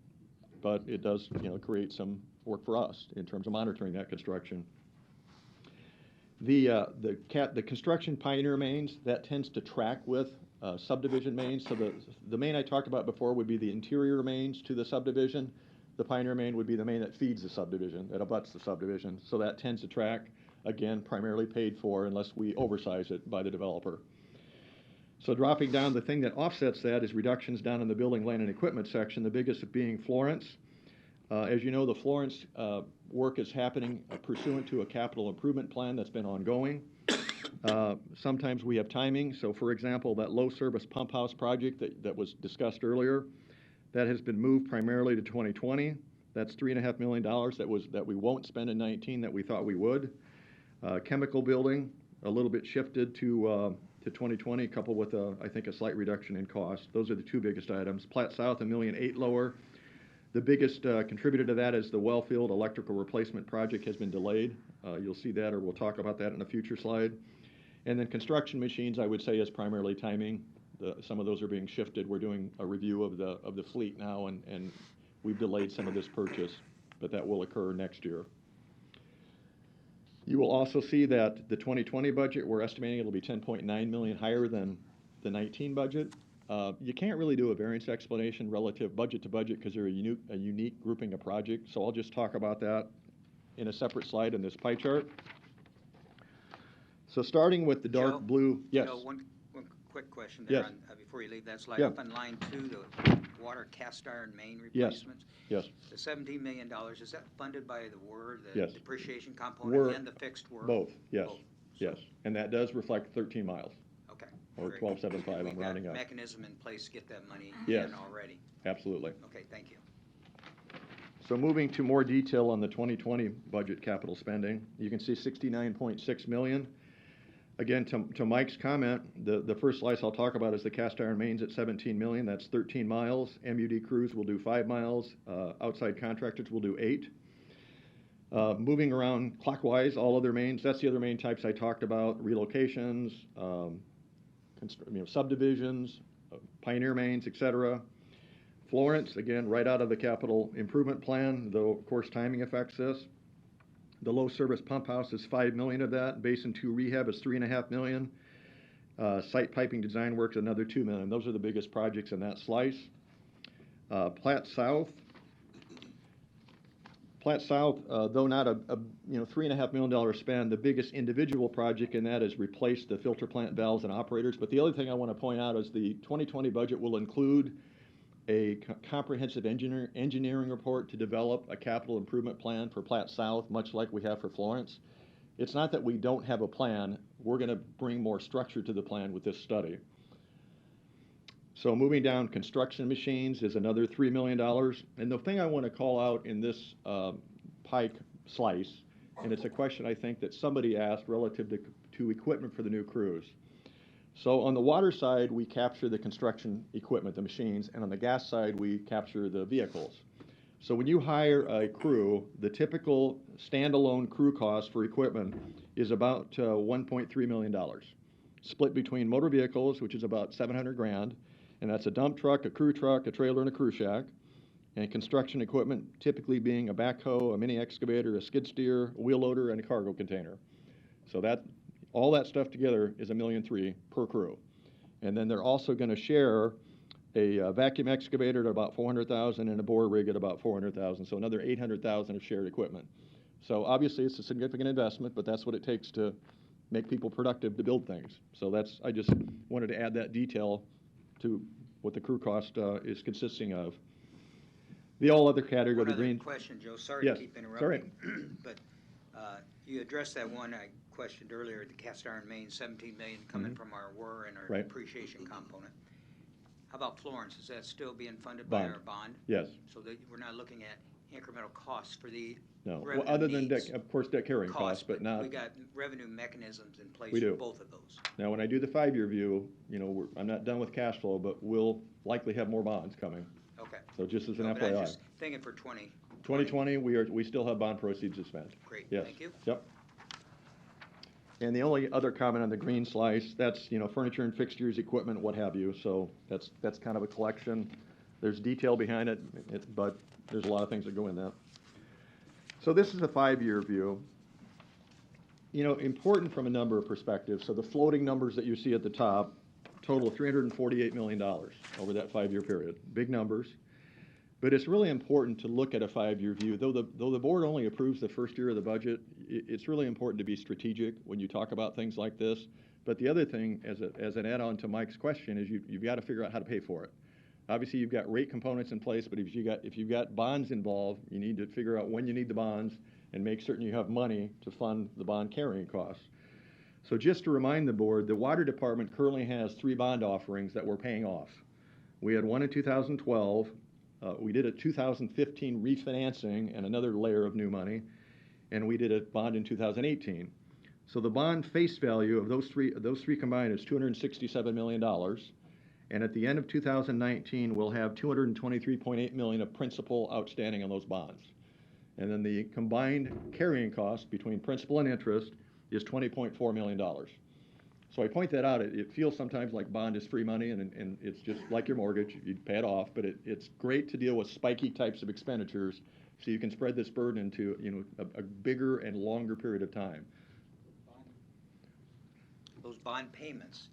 but it does, create some work for us in terms of monitoring that construction. The construction pioneer mains, that tends to track with subdivision mains. So the main I talked about before would be the interior mains to the subdivision. The pioneer main would be the main that feeds the subdivision, that abuts the subdivision. So that tends to track, again, primarily paid for unless we oversize it by the developer. So dropping down, the thing that offsets that is reductions down in the building, land, and equipment section, the biggest being Florence. As you know, the Florence work is happening pursuant to a capital improvement plan that's been ongoing. Sometimes we have timing. So for example, that low service pump house project that was discussed earlier, that has been moved primarily to 2020. That's $3.5 million that we won't spend in 19 that we thought we would. Chemical building, a little bit shifted to 2020, coupled with, I think, a slight reduction in cost. Those are the two biggest items. Platte South, $1.8 million lower. The biggest contributor to that is the Wellfield electrical replacement project has been delayed. You'll see that, or we'll talk about that in a future slide. And then construction machines, I would say, is primarily timing. Some of those are being shifted. We're doing a review of the fleet now, and we've delayed some of this purchase, but that will occur next year. You will also see that the 2020 budget, we're estimating it'll be $10.9 million higher than the 19 budget. You can't really do a variance explanation relative budget to budget because they're a unique grouping of projects. So I'll just talk about that in a separate slide in this pie chart. So starting with the dark blue, yes. One quick question there Yes. Before you leave that slide. Yeah. Up on line 2, the water cast iron main replacements. Yes. The $17 million, is that funded by the WER, the Yes. depreciation component, and the fixed WER? Both, yes. Both. Yes. And that does reflect 13 miles. Okay. Or 1275, I'm rounding We've up. got mechanism in place to get that money Yes. in already. Absolutely. Okay, thank you. So moving to more detail on the 2020 budget capital spending, you can see $69.6 million. Again, to Mike's comment, the first slice I'll talk about is the cast iron mains at $17 million. That's 13 miles. MUD crews will do 5 miles. Outside contractors will do 8. Moving around clockwise, all other mains, that's the other main types I talked about, relocations, subdivisions, pioneer mains, etc. Florence, again, right out of the capital improvement plan, though of course timing affects this. The low service pump house is $5 million of that. Basin 2 rehab is $3.5 million. Site piping design works another $2 million. Those are the biggest projects in that slice. Platte South, though not a $3.5 million spend, the biggest individual project in that is replace the filter plant valves and operators. But the other thing I want to point out is the 2020 budget will include a comprehensive engineering report to develop a capital improvement plan for Platte South, much like we have for Florence. It's not that we don't have a plan. We're going to bring more structure to the plan with this study. So moving down, construction machines is another $3 million. And the thing I want to call out in this pie slice, and it's a question I think that somebody asked relative to equipment for the new crews. So on the water side, we capture the construction equipment, the machines, and on the gas side, we capture the vehicles. So when you hire a crew, the typical standalone crew cost for equipment is about $1.3 million, split between motor vehicles, which is about $700,000, and that's a dump truck, a crew truck, a trailer, and a crew shack, and construction equipment typically being a backhoe, a mini excavator, a skid steer, a wheel loader, and a cargo container. So all that stuff together is $1.3 million per crew. And then they're also going to share a vacuum excavator at about $400,000 and a bore rig at about $400,000, so another $800,000 of shared equipment. So obviously it's a significant investment, but that's what it takes to make people productive to build things. So I just wanted to add that detail to what the crew cost is consisting of. The all other category, the green. One other question, Joe. Sorry Yes. to keep interrupting. Sorry. But you addressed that one I questioned earlier, the cast iron main, $17 million coming from our WER and our depreciation component. How about Florence? Is that still being funded by our bond? Yes. So that we're not looking at incremental costs for the No. revenue Well, other than, needs. of course, debt carrying costs, but not. We got revenue mechanisms in place We do. for both of those. Now, when I do the 5-year view, I'm not done with cash flow, but we'll likely have more bonds coming. Okay. So just as an But I FYI. was just thinking for 2020, we still have bond proceeds to spend. Great, Yes. thank you. Yep. And the only other comment on the green slice, that's, furniture and fixtures, equipment, what have you. So that's kind of a collection. There's detail behind it, but there's a lot of things that go in that. So this is a 5-year view. Important from a number of perspectives. So the floating numbers that you see at the top total $348 million over that 5-year period. Big numbers. But it's really important to look at a 5-year view. Though the board only approves the first year of the budget, it's really important to be strategic when you talk about things like this. But the other thing, as an add-on to Mike's question, is you've got to figure out how to pay for it. Obviously, you've got rate components in place, but if you've got bonds involved, you need to figure out when you need the bonds and make certain you have money to fund the bond carrying costs. So just to remind the board, the Water Department currently has 3 bond offerings that we're paying off. We had one in 2012. We did a 2015 refinancing and another layer of new money, and we did a bond in 2018. So the bond face value of those three combined is $267 million. And at the end of 2019, we'll have $223.8 million of principal outstanding on those bonds. And then the combined carrying cost between principal and interest is $20.4 million. So I point that out. It feels sometimes like bond is free money, and it's just like your mortgage. You pay it off, but it's great to deal with spiky types of expenditures so you can spread this burden into a bigger and longer period of time. Those bond payments,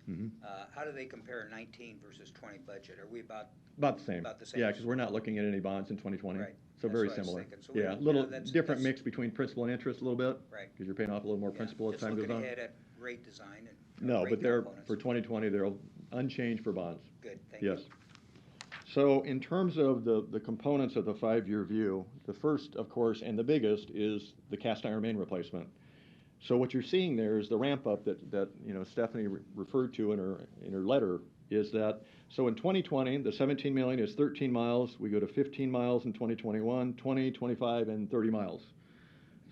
how do they compare 19 versus 20 budget? Are we about the same? About the same. Yeah, because we're not looking at any bonds in 2020. Right. So That's very what I was similar. thinking. So Yeah, a little different mix between principal and interest a little bit. Right. Because you're paying off a little more principal as time goes Just on. looking ahead at rate design and No, rate but they're, components. for 2020, they're unchanged for bonds. Good, thank you. Yes. So in terms of the components of the 5-year view, the first, of course, and the biggest is the cast iron main replacement. So what you're seeing there is the ramp up that Stephanie referred to in her letter, is that, so in 2020, the 17 million is 13 miles. We go to 15 miles in 2021, 20, 25, and 30 miles.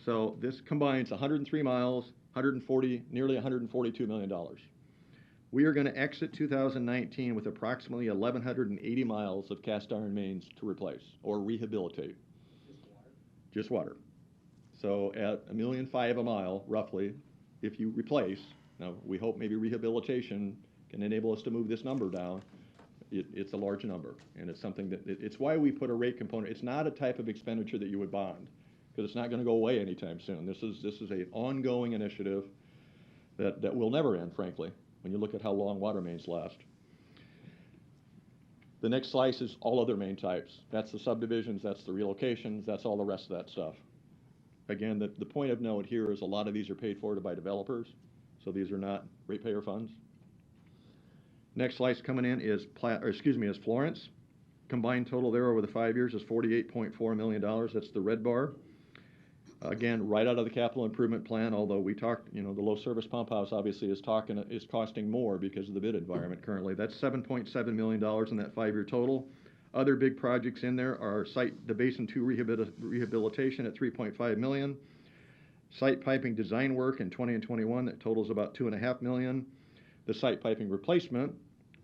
So this combines 103 miles, nearly $142 million. We are going to exit 2019 with approximately 1,180 miles of cast iron mains to replace or rehabilitate. Just water. So at $1.5 million a mile, roughly, if you replace, now we hope maybe rehabilitation can enable us to move this number down. It's a large number, and it's something that, it's why we put a rate component. It's not a type of expenditure that you would bond, because it's not going to go away anytime soon. This is an ongoing initiative that will never end, frankly, when you look at how long water mains last. The next slice is all other main types. That's the subdivisions, that's the relocations, that's all the rest of that stuff. Again, the point of note here is a lot of these are paid for by developers, so these are not ratepayer funds. Next slice coming in is Florence. Combined total there over the 5 years is $48.4 million. That's the red bar. Again, right out of the capital improvement plan, although we talked, the low service pump house obviously is costing more because of the bid environment currently. That's $7.7 million in that 5-year total. Other big projects in there are the Basin 2 rehabilitation at $3.5 million. Site piping design work in 20 and 21 that totals about $2.5 million. The site piping replacement,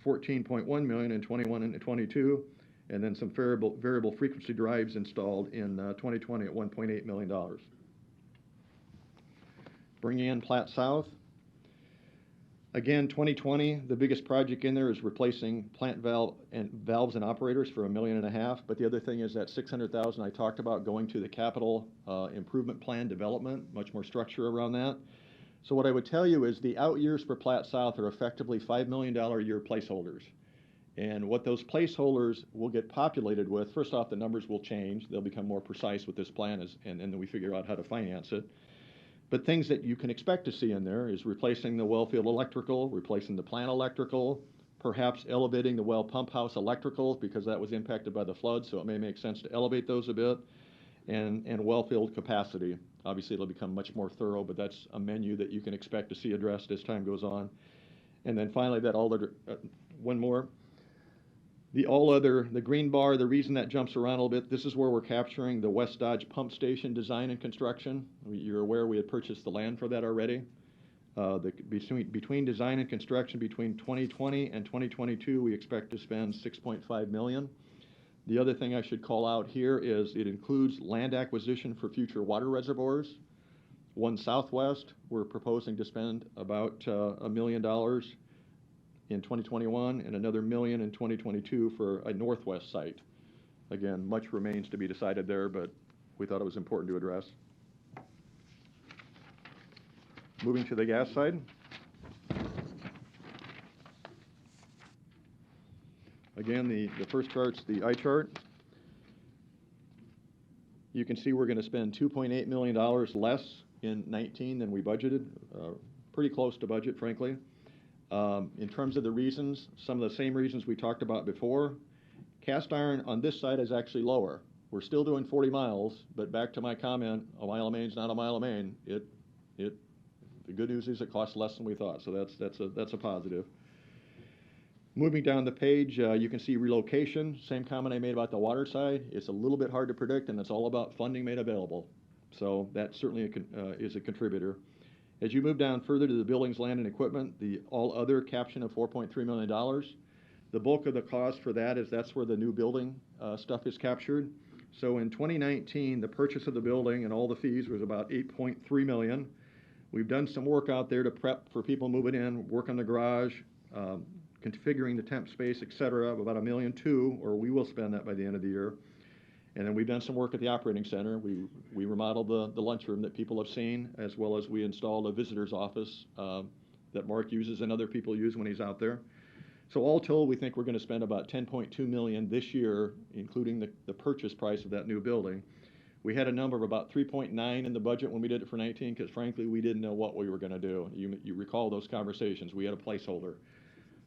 $14.1 million in 21 and 22. And then some variable frequency drives installed in 2020 at $1.8 million. Bringing in Platte South. Again, 2020, the biggest project in there is replacing plant valves and operators for $1.5 million. But the other thing is that $600,000 I talked about going to the capital improvement plan development, much more structure around that. So what I would tell you is the out years for Platte South are effectively $5 million a year placeholders. And what those placeholders will get populated with, first off, the numbers will change. They'll become more precise with this plan, and then we figure out how to finance it. But things that you can expect to see in there is replacing the well field electrical, replacing the plant electrical, perhaps elevating the well pump house electrical because that was impacted by the flood, so it may make sense to elevate those a bit, and well field capacity. Obviously, it'll become much more thorough, but that's a menu that you can expect to see addressed as time goes on. And then finally, one more. The green bar, the reason that jumps around a little bit, this is where we're capturing the West Dodge pump station design and construction. You're aware we had purchased the land for that already. Between design and construction, between 2020 and 2022, we expect to spend $6.5 million. The other thing I should call out here is it includes land acquisition for future water reservoirs, One Southwest, we're proposing to spend about $1 million in 2021 and another $1 million in 2022 for a Northwest site. Again, much remains to be decided there, but we thought it was important to address. Moving to the gas side. Again, the first chart's the eye chart. You can see we're going to spend $2.8 million less in 19 than we budgeted, pretty close to budget, frankly. In terms of the reasons, some of the same reasons we talked about before. Cast iron on this side is actually lower. We're still doing 40 miles, but back to my comment, a mile of main is not a mile of main. The good news is it costs less than we thought, so that's a positive. Moving down the page, you can see relocation. Same comment I made about the water side. It's a little bit hard to predict, and it's all about funding made available. So that certainly is a contributor. As you move down further to the buildings, land, and equipment, the all other caption of $4.3 million, the bulk of the cost for that is that's where the new building stuff is captured. So in 2019, the purchase of the building and all the fees was about $8.3 million. We've done some work out there to prep for people moving in, work on the garage, configuring the temp space, et cetera, of about $1.2 million, or we will spend that by the end of the year. And then we've done some work at the operating center. We remodeled the lunchroom that people have seen, as well as we installed a visitor's office that Mark uses and other people use when he's out there. So all told, we think we're going to spend about $10.2 million this year, including the purchase price of that new building. We had a number of about 3.9 in the budget when we did it for 19, because frankly, we didn't know what we were going to do. You recall those conversations. We had a placeholder.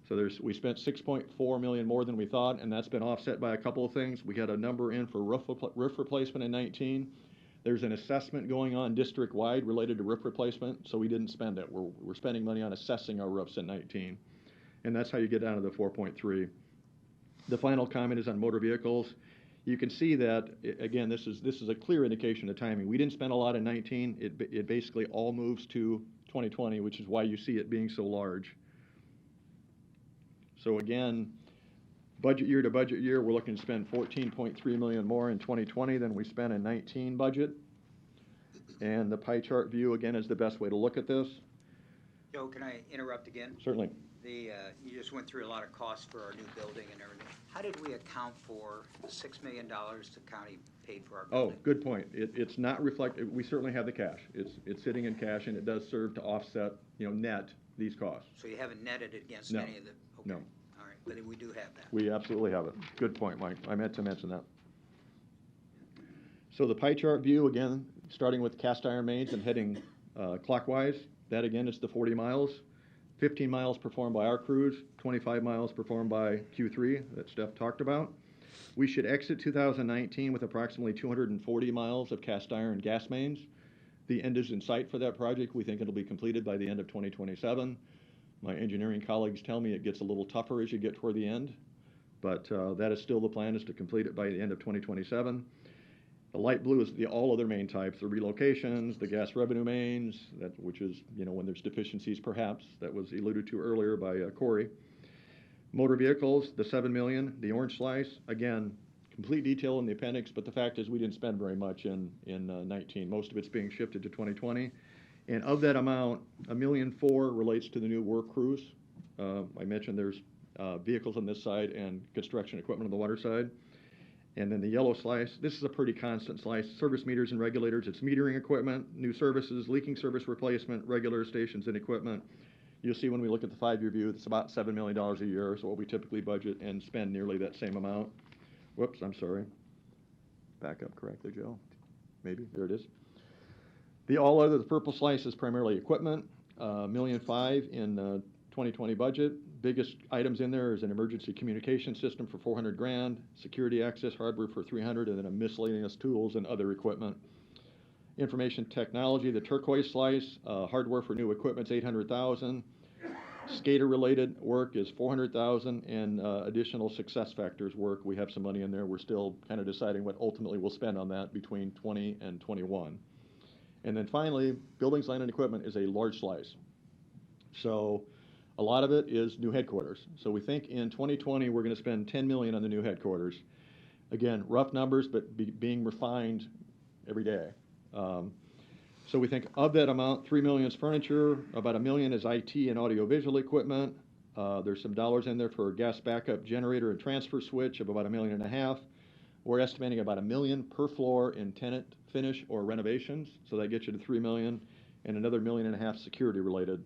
So we spent $6.4 million more than we thought, and that's been offset by a couple of things. We had a number in for roof replacement in 19. There's an assessment going on district-wide related to roof replacement, so we didn't spend it. We're spending money on assessing our roofs in 19. And that's how you get down to the 4.3. The final comment is on motor vehicles. You can see that, again, this is a clear indication of timing. We didn't spend a lot in 19. It basically all moves to 2020, which is why you see it being so large. So again, budget year to budget year, we're looking to spend $14.3 million more in 2020 than we spent in 19 budget. And the pie chart view, again, is the best way to look at this. Joe, can I interrupt again? Certainly. You just went through a lot of costs for our new building and everything. How did we account for the $6 million the county paid for our building? Oh, good point. It's not reflected. We certainly have the cash. It's sitting in cash, and it does serve to offset, net these costs. So you haven't netted it against No. any of the? Okay. No. All right, but we do have that. We absolutely have it. Good point, Mike. I meant to mention that. So the pie chart view, again, starting with cast iron mains and heading clockwise, that again is the 40 miles. 15 miles performed by our crews, 25 miles performed by Q3 that Steph talked about. We should exit 2019 with approximately 240 miles of cast iron gas mains. The end is in sight for that project. We think it'll be completed by the end of 2027. My engineering colleagues tell me it gets a little tougher as you get toward the end, but that is still the plan, is to complete it by the end of 2027. The light blue is the all other main types, the relocations, the gas revenue mains, which is, when there's deficiencies perhaps, that was alluded to earlier by Corey. Motor vehicles, the $7 million, the orange slice, again, complete detail in the appendix, but the fact is we didn't spend very much in 19. Most of it's being shifted to 2020. And of that amount, $1.4 million relates to the new work crews. I mentioned there's vehicles on this side and construction equipment on the water side. And then the yellow slice, this is a pretty constant slice. Service meters and regulators, it's metering equipment, new services, leaking service replacement, regular stations and equipment. You'll see when we look at the 5-year view, it's about $7 million a year, so what we typically budget and spend nearly that same amount. Whoops, I'm sorry. Back up correctly, Joe. Maybe, there it is. The all other, the purple slice, is primarily equipment, $1.5 million in 2020 budget. Biggest items in there is an emergency communication system for $400,000, security access hardware for $300,000, and then a miscellaneous tools and other equipment. Information technology, the turquoise slice, hardware for new equipment is $800,000. Skater-related work is $400,000, and additional success factors work. We have some money in there. We're still kind of deciding what ultimately we'll spend on that between 20 and 21. And then finally, buildings, land, and equipment is a large slice. So a lot of it is new headquarters. So we think in 2020 we're going to spend $10 million on the new headquarters. Again, rough numbers, but being refined every day. So we think of that amount, 3 million is furniture, about 1 million is IT and audiovisual equipment. There's some dollars in there for a gas backup generator and transfer switch of about $1.5 million. We're estimating about $1 million per floor in tenant finish or renovations, so that gets you to 3 million, and another $1.5 million security related.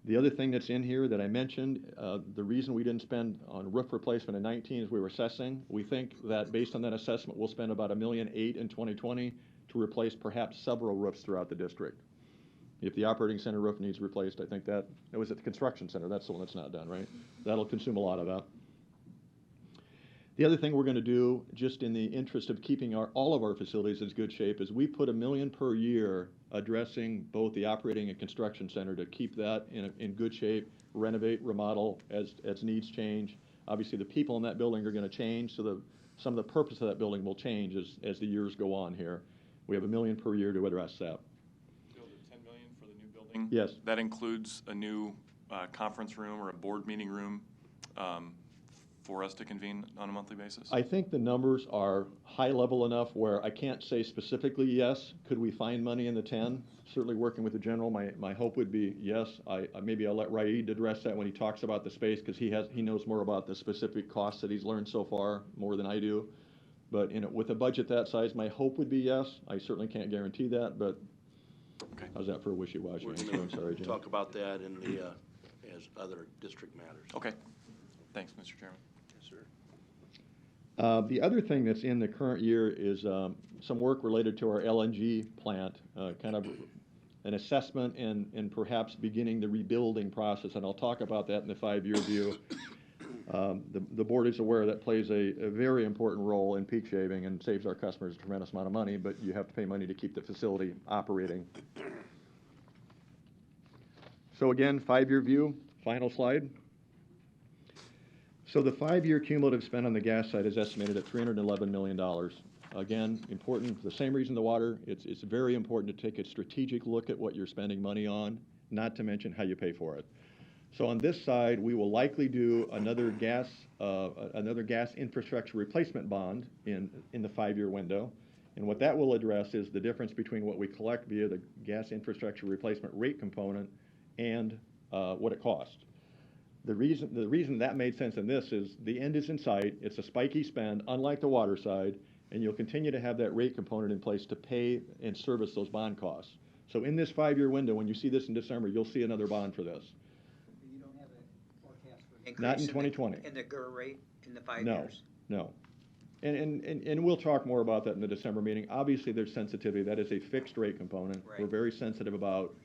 The other thing that's in here that I mentioned, the reason we didn't spend on roof replacement in 19 is we were assessing. We think that based on that assessment, we'll spend about $1.8 million in 2020 to replace perhaps several roofs throughout the district. If the operating center roof needs replaced, I think that was at the construction center. That's the one that's not done, right? That'll consume a lot of that. The other thing we're going to do, just in the interest of keeping all of our facilities in good shape, is we put $1 million per year addressing both the operating and construction center to keep that in good shape, renovate, remodel as needs change. Obviously, the people in that building are going to change, so some of the purpose of that building will change as the years go on here. We have $1 million per year to address that. Bill, the $10 million for the new building? Yes. That includes a new conference room or a board meeting room for us to convene on a monthly basis? I think the numbers are high level enough where I can't say specifically yes. Could we find money in the 10? Certainly working with the general, my hope would be yes. Maybe I'll let Raid address that when he talks about the space, because he knows more about the specific costs that he's learned so far, more than I do. But with a budget that size, my hope would be yes. I certainly can't guarantee that, but okay. How's that for a wishy-washy answer? I'm sorry, Jim. Talk about that in the, as other district matters. Okay. Thanks, Mr. Chairman. Yes, sir. The other thing that's in the current year is some work related to our LNG plant, kind of an assessment and perhaps beginning the rebuilding process, and I'll talk about that in the 5-year view. The board is aware that plays a very important role in peak shaving and saves our customers a tremendous amount of money, but you have to pay money to keep the facility operating. So again, 5-year view, final slide. So the 5-year cumulative spend on the gas side is estimated at $311 million. Again, important for the same reason the water, it's very important to take a strategic look at what you're spending money on, not to mention how you pay for it. So on this side, we will likely do another gas infrastructure replacement bond in the 5-year window. And what that will address is the difference between what we collect via the gas infrastructure replacement rate component and what it costs. The reason that made sense in this is the end is in sight. It's a spiky spend, unlike the water side, and you'll continue to have that rate component in place to pay and service those bond costs. So in this 5-year window, when you see this in December, you'll see another bond for this. You don't have a forecast for increase Not in 2020. in the GER rate in the 5 No, years? no. And we'll talk more about that in the December meeting. Obviously, there's sensitivity. That is a fixed rate component. Right. We're very sensitive about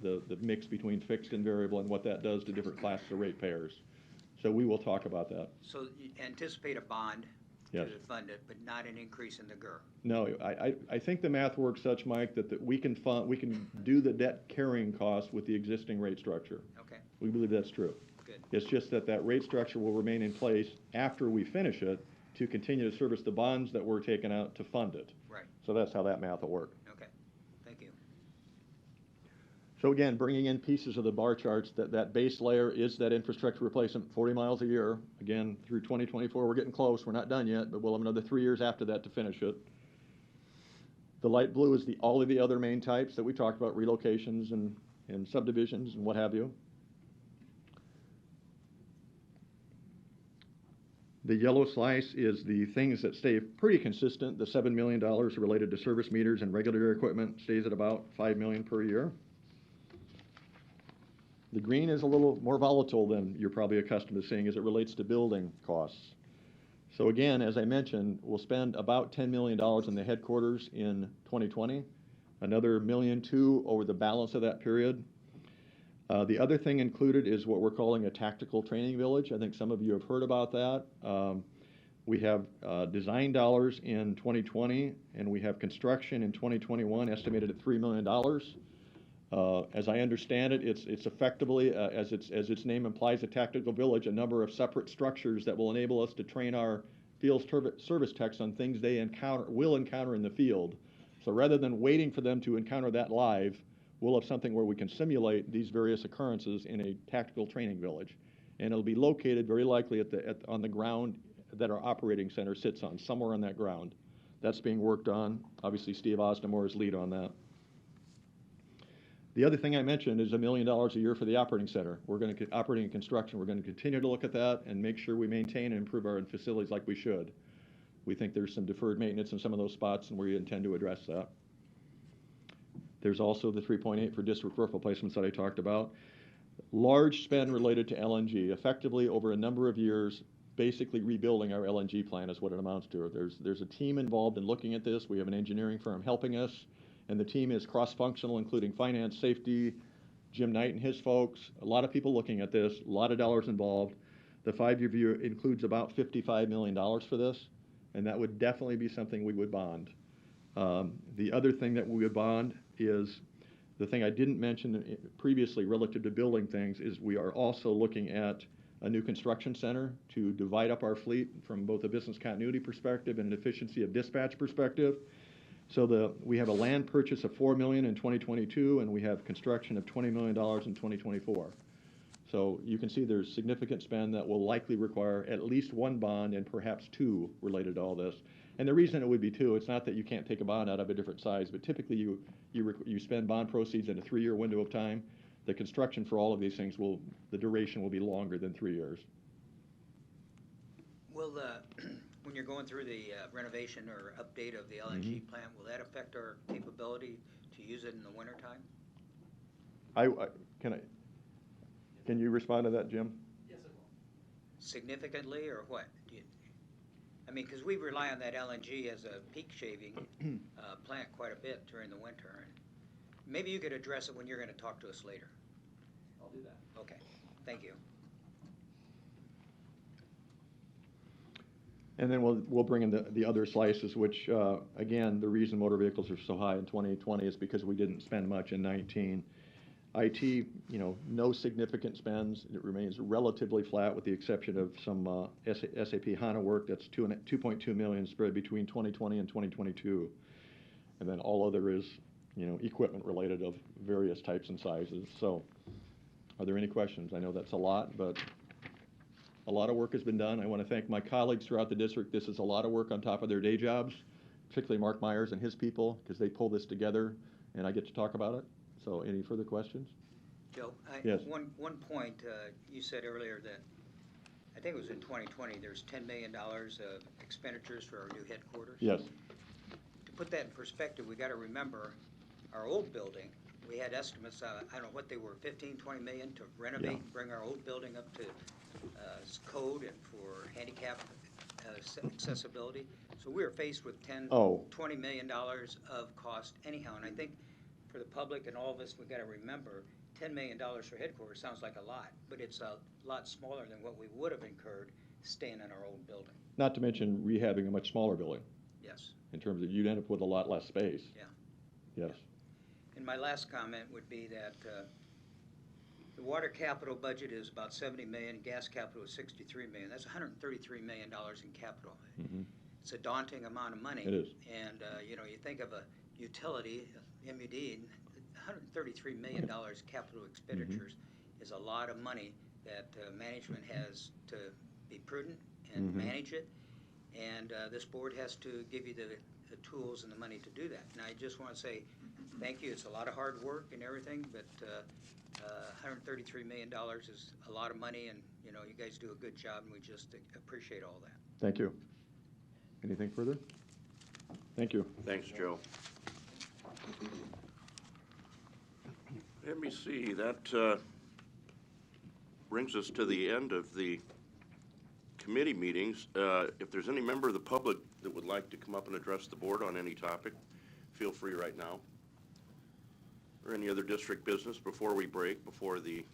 the mix between fixed and variable and what that does to different classes of ratepayers. So we will talk about that. So you anticipate a bond Yes. to fund it, but not an increase in the GER? No, I think the math works such, Mike, that we can do the debt carrying cost with the existing rate structure. Okay. We believe that's true. Good. It's just that rate structure will remain in place after we finish it to continue to service the bonds that we're taking out to fund it. Right. So that's how that math will work. Okay. Thank you. So again, bringing in pieces of the bar charts, that base layer is that infrastructure replacement, 40 miles a year. Again, through 2024, we're getting close. We're not done yet, but we'll have another 3 years after that to finish it. The light blue is all of the other main types that we talked about, relocations and subdivisions and what have you. The yellow slice is the things that stay pretty consistent. The $7 million related to service meters and regulatory equipment stays at about $5 million per year. The green is a little more volatile than you're probably accustomed to seeing as it relates to building costs. So again, as I mentioned, we'll spend about $10 million in the headquarters in 2020, another $1.2 million over the balance of that period. The other thing included is what we're calling a tactical training village. I think some of you have heard about that. We have design dollars in 2020, and we have construction in 2021 estimated at $3 million. As I understand it, it's effectively, as its name implies, a tactical village, a number of separate structures that will enable us to train our field service techs on things they will encounter in the field. So rather than waiting for them to encounter that live, we'll have something where we can simulate these various occurrences in a tactical training village. And it'll be located very likely on the ground that our operating center sits on, somewhere on that ground. That's being worked on. Obviously, Steve Osnemore is lead on that. The other thing I mentioned is $1 million a year for the operating center. We're going to, operating and construction, we're going to continue to look at that and make sure we maintain and improve our facilities like we should. We think there's some deferred maintenance in some of those spots, and we intend to address that. There's also the 3.8 for district roof replacements that I talked about. Large spend related to LNG, effectively over a number of years, basically rebuilding our LNG plant is what it amounts to. There's a team involved in looking at this. We have an engineering firm helping us, and the team is cross-functional, including finance, safety, Jim Knight and his folks, a lot of people looking at this, a lot of dollars involved. The 5-year view includes about $55 million for this, and that would definitely be something we would bond. The other thing that we would bond is, the thing I didn't mention previously relative to building things, is we are also looking at a new construction center to divide up our fleet from both a business continuity perspective and an efficiency of dispatch perspective. So we have a land purchase of $4 million in 2022, and we have construction of $20 million in 2024. So you can see there's significant spend that will likely require at least one bond and perhaps two related to all this. And the reason it would be two, it's not that you can't take a bond out of a different size, but typically you spend bond proceeds in a 3-year window of time. The construction for all of these things the duration will be longer than 3 years. Will when you're going through the renovation or update of the LNG plant, will that affect our capability to use it in the wintertime? Can you respond to that, Jim? Yes, it will. Significantly, or what? I mean, because we rely on that LNG as a peak shaving plant quite a bit during the winter. And maybe you could address it when you're going to talk to us later. I'll do that. Okay, thank you. And then we'll bring in the other slices, which, again, the reason motor vehicles are so high in 2020 is because we didn't spend much in 19. IT, no significant spends. It remains relatively flat with the exception of some SAP HANA work that's $2.2 million spread between 2020 and 2022. And then all other is, equipment related of various types and sizes. So are there any questions? I know that's a lot, but a lot of work has been done. I want to thank my colleagues throughout the district. This is a lot of work on top of their day jobs, particularly Mark Myers and his people, because they pull this together, and I get to talk about it. So any further questions? Joe, Yes. One point, you said earlier that, I think it was in 2020, there's $10 million of expenditures for our new headquarters. Yes. To put that in perspective, we got to remember our old building, we had estimates, I don't know what they were, 15, 20 million to renovate and bring our old building up to code and for handicap accessibility. So we were faced with $20 million of cost anyhow. And I think for the public and all of us, we've got to remember, $10 million for headquarters sounds like a lot, but it's a lot smaller than what we would have incurred staying in our old building. Not to mention rehabbing a much smaller building. Yes. In terms of you'd end up with a lot less space. Yeah. Yes. And my last comment would be that the water capital budget is about 70 million, gas capital is 63 million. That's $133 million in capital. Mm-hmm. It's a daunting amount of money. It is. And, you think of a utility, MUD, $133 million capital expenditures is a lot of money that management has to be prudent and manage it. And this board has to give you the tools and the money to do that. And I just want to say thank you. It's a lot of hard work and everything, but $133 million is a lot of money, and you guys do a good job, and we just appreciate all that. Thank you. Anything further? Thank you. Thanks, Joe. Let me see, that brings us to the end of the committee meetings. If there's any member of the public that would like to come up and address the board on any topic, feel free right now. Or any other district business before we break, before the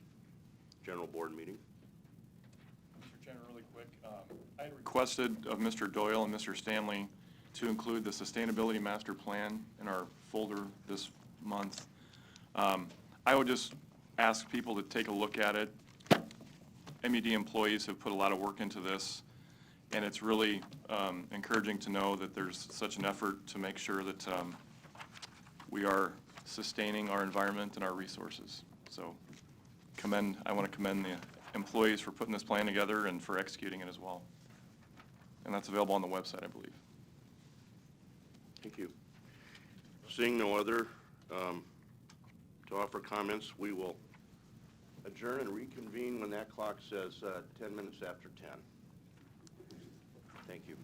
general board meeting? Mr. Chairman, really quick, I had requested of Mr. Doyle and Mr. Stanley to include the Sustainability Master Plan in our folder this month. I would just ask people to take a look at it. MUD employees have put a lot of work into this, and it's really encouraging to know that there's such an effort to make sure that we are sustaining our environment and our resources. So I want to commend the employees for putting this plan together and for executing it as well. And that's available on the website, I believe. Thank you. Seeing no other to offer comments. We will adjourn and reconvene when that clock says 10 minutes after 10. Thank you.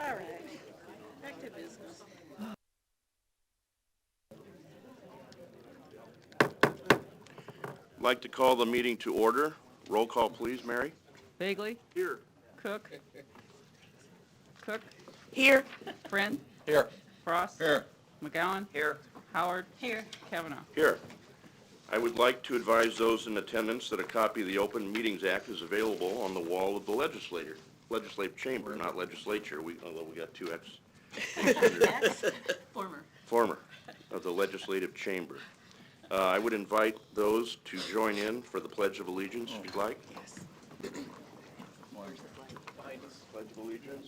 All right, back to business. I'd like to call the meeting to order. Roll call, please, Mary. Bagley? Here. Cook? Cook? Here. Friend? Here. Frost? Here. McGowan? Here. Howard? Here. Kavanaugh? Here. I would like to advise those in attendance that a copy of the Open Meetings Act is available on the wall of the legislative chamber, not legislature. Although we got two X. Former of the legislative chamber. I would invite those to join in for the Pledge of Allegiance, if you'd like. Yes. Pledge of Allegiance.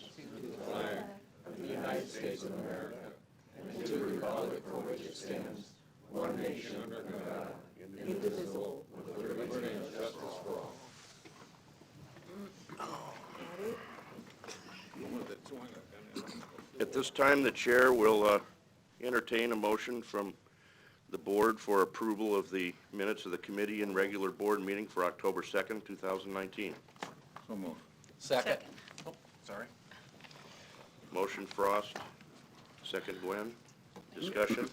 At this time, the chair will entertain a motion from the board for approval of the minutes of the committee and regular board meeting for October 2nd, 2019. So moved. Second. Oh, sorry. Motion Frost, second Gwen. Discussion.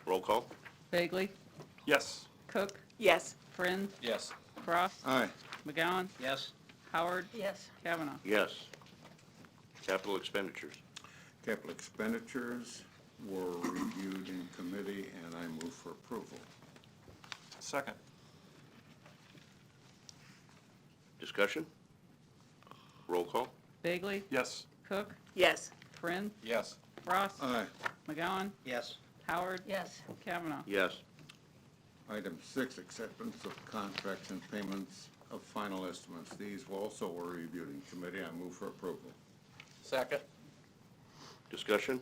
Roll call. Bagley? Yes. Cook? Yes. Friend? Yes. Frost? Aye. McGowan? Yes. Howard? Yes. Kavanaugh? Yes. Capital expenditures. Capital expenditures were reviewed in committee, and I move for approval. Second. Discussion. Roll call. Bagley? Yes. Cook? Yes. Friend? Yes. Frost? Aye. McGowan? Yes. Howard? Yes. Kavanaugh? Yes. Item 6, acceptance of contracts and payments of final estimates. These also were reviewed in committee. I move for approval. Second. Discussion.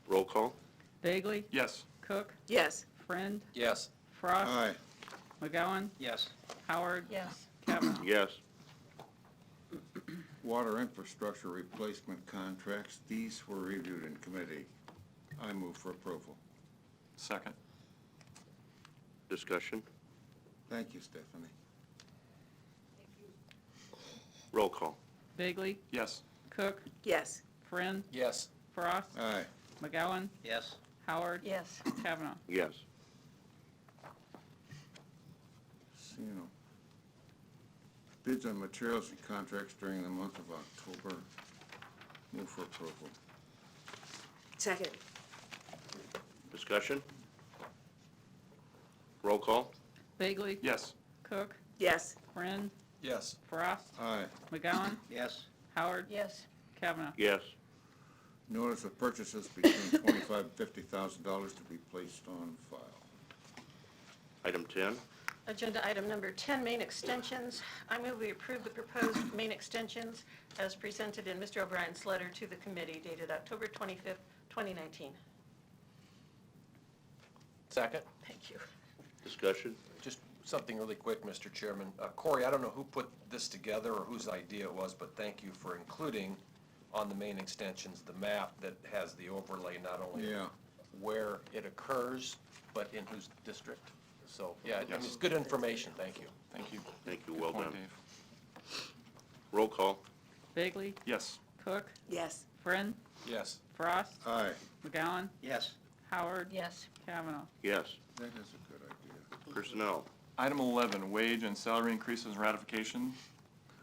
Roll call. Bagley? Yes. Cook? Yes. Friend? Yes. Frost? Aye. McGowan? Yes. Howard? Yes. Kavanaugh? Yes. Water infrastructure replacement contracts. These were reviewed in committee. I move for approval. Second. Discussion. Thank you, Stephanie. Roll call. Bagley? Yes. Cook? Yes. Friend? Yes. Frost? Aye. McGowan? Yes. Howard? Yes. Kavanaugh? Yes. Bids on materials and contracts during the month of October. Move for approval. Second. Discussion. Roll call. Bagley? Yes. Cook? Yes. Friend? Yes. Frost? Aye. McGowan? Yes. Howard? Yes. Kavanaugh? Yes. Notice of purchases between $25,000 and $50,000 to be placed on file. Item 10. Agenda item number 10, main extensions. I move we approve the proposed main extensions as presented in Mr. O'Brien's letter to the committee dated October 25th, 2019. Second. Thank you. Discussion. Just something really quick, Mr. Chairman. Corey, I don't know who put this together or whose idea it was, but thank you for including on the main extensions the map that has the overlay, not only Yeah. where it occurs, but in whose district. So, yeah, I mean, Yes. it's good information. Thank you. Thank you. Thank you. Good Well point, done. Dave. Roll call. Bagley? Yes. Cook? Yes. Friend? Yes. Frost? Aye. McGowan? Yes. Howard? Yes. Kavanaugh? Yes. That is a good idea. Personnel. Item 11, wage and salary increases and ratification.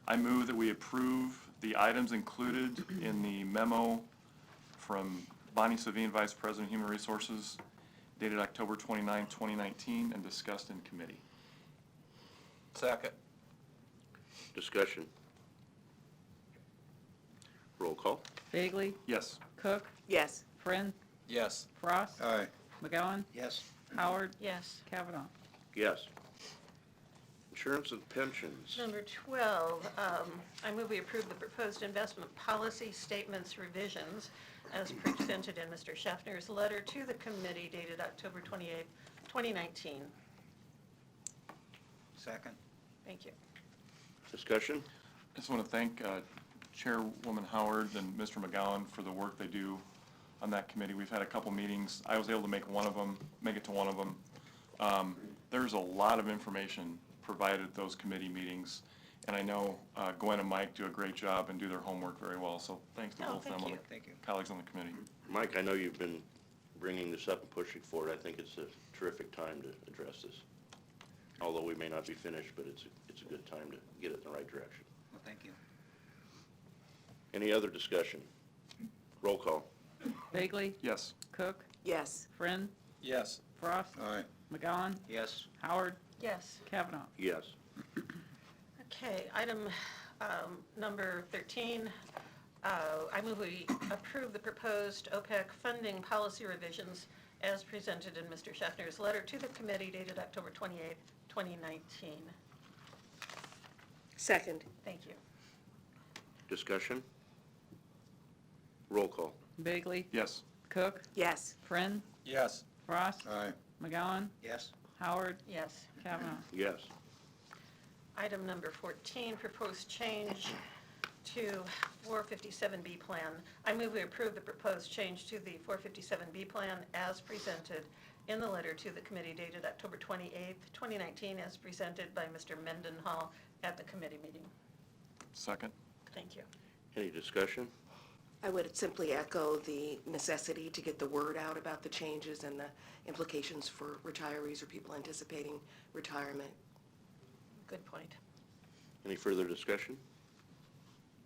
I move that we approve the items included in the memo from Bonnie Savine, Vice President, Human Resources, dated October 29, 2019, and discussed in committee. Second. Discussion. Roll call. Bagley? Yes. Cook? Yes. Friend? Yes. Frost? Aye. McGowan? Yes. Howard? Yes. Kavanaugh? Yes. Insurance and pensions. Number 12, I move we approve the proposed investment policy statements revisions as presented in Mr. Schaffner's letter to the committee dated October 28th, 2019. Second. Thank you. Discussion. I just want to thank Chairwoman Howard and Mr. McGowan for the work they do on that committee. We've had a couple meetings. I was able to make it to one of them. There's a lot of information provided at those committee meetings, And I know Gwen and Mike do a great job and do their homework very well, so thanks to Oh, both thank them you. and Thank you. the colleagues on the committee. Mike, I know you've been bringing this up and pushing for it. I think it's a terrific time to address this. Although we may not be finished, but it's a good time to get it in the right direction. Well, thank you. Any other discussion? Roll call. Bagley? Yes. Cook? Yes. Friend? Yes. Frost? Aye. McGowan? Yes. Howard? Yes. Kavanaugh? Yes. Okay, item number 13, I move we approve the proposed OPEC funding policy revisions as presented in Mr. Schaffner's letter to the committee dated October 28th, 2019. Second. Thank you. Discussion? Roll call. Bagley? Yes. Cook? Yes. Friend? Yes. Frost? Aye. McGowan? Yes. Howard? Yes. Kavanaugh? Yes. Item number 14, proposed change to 457B plan. I move we approve the proposed change to the 457B plan as presented in the letter to the committee dated October 28th, 2019, as presented by Mr. Mendenhall at the committee meeting. Second. Thank you. Any discussion? I would simply echo the necessity to get the word out about the changes and the implications for retirees or people anticipating retirement. Good point. Any further discussion?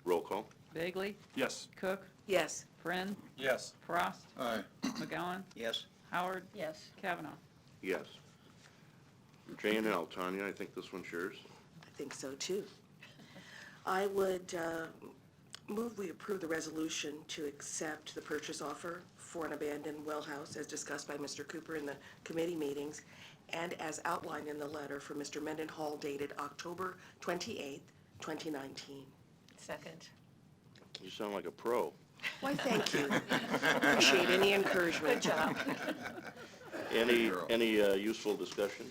Roll call. Bagley? Yes. Cook? Yes. Friend? Yes. Frost? Aye. McGowan? Yes. Howard? Yes. Kavanaugh? Yes. J&L, Tanya, I think this one's yours. I think so too. I would move we approve the resolution to accept the purchase offer for an abandoned well house as discussed by Mr. Cooper in the committee meetings and as outlined in the letter from Mr. Mendenhall dated October 28th, 2019. Second. You sound like a pro. Why, thank you. Appreciate any encouragement. Good job. Any useful discussion?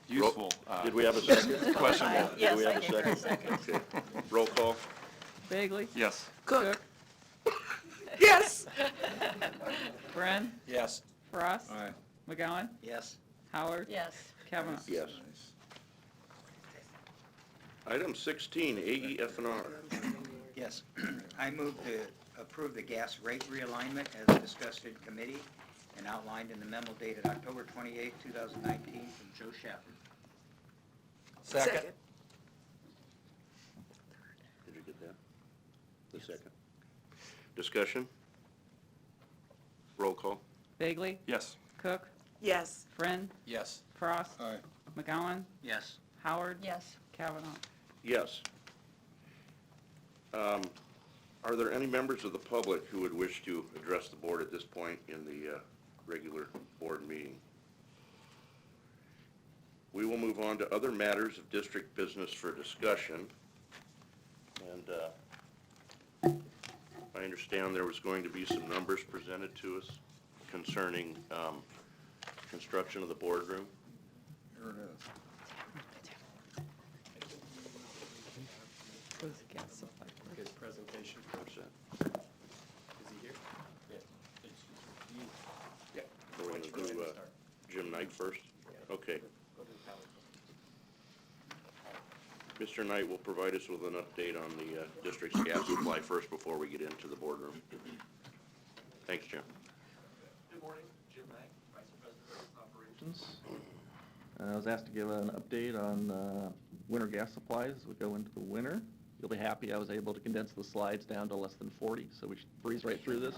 Useful. Did we have a second? Questionable. Did we Yes, have I a gave her a second? Okay. Roll call. Bagley? Yes. Cook. Yes. Friend? Yes. Frost? Aye. McGowan? Yes. Howard? Yes. Kavanaugh? Yes. Item 16, AEF&R. Yes. I move to approve the gas rate realignment as discussed in committee and outlined in the memo dated October 28, 2019 from Joe Shafford. Second. Did you get that? The second. Discussion? Roll call. Bagley? Yes. Cook? Yes. Friend? Yes. Frost? Aye. McGowan? Yes. Howard? Yes. Kavanaugh? Yes. Are there any members of the public who would wish to address the board at this point in the regular board meeting? We will move on to other matters of district business for discussion. And I understand there was going to be some numbers presented to us concerning construction of the boardroom. Here it is. Good presentation. What's that? Is he here? Yeah. We're going to do Jim Knight first? Okay. Mr. Knight will provide us with an update on the district's gas supply first before we get into the boardroom. Thanks, Jim. Good morning, Jim Knight, Vice President of Operations. I was asked to give an update on winter gas supplies as we go into the winter. You'll be happy I was able to condense the slides down to less than 40, so we should breeze right through this.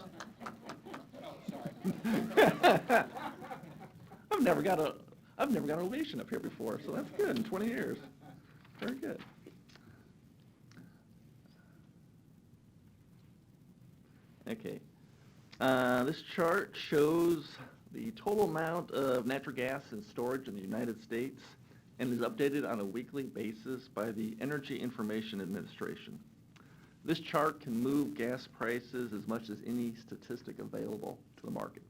I've never got an ovation up here before, so that's good in 20 years. Very good. Okay. This chart shows the total amount of natural gas in storage in the United States and is updated on a weekly basis by the Energy Information Administration. This chart can move gas prices as much as any statistic available to the market.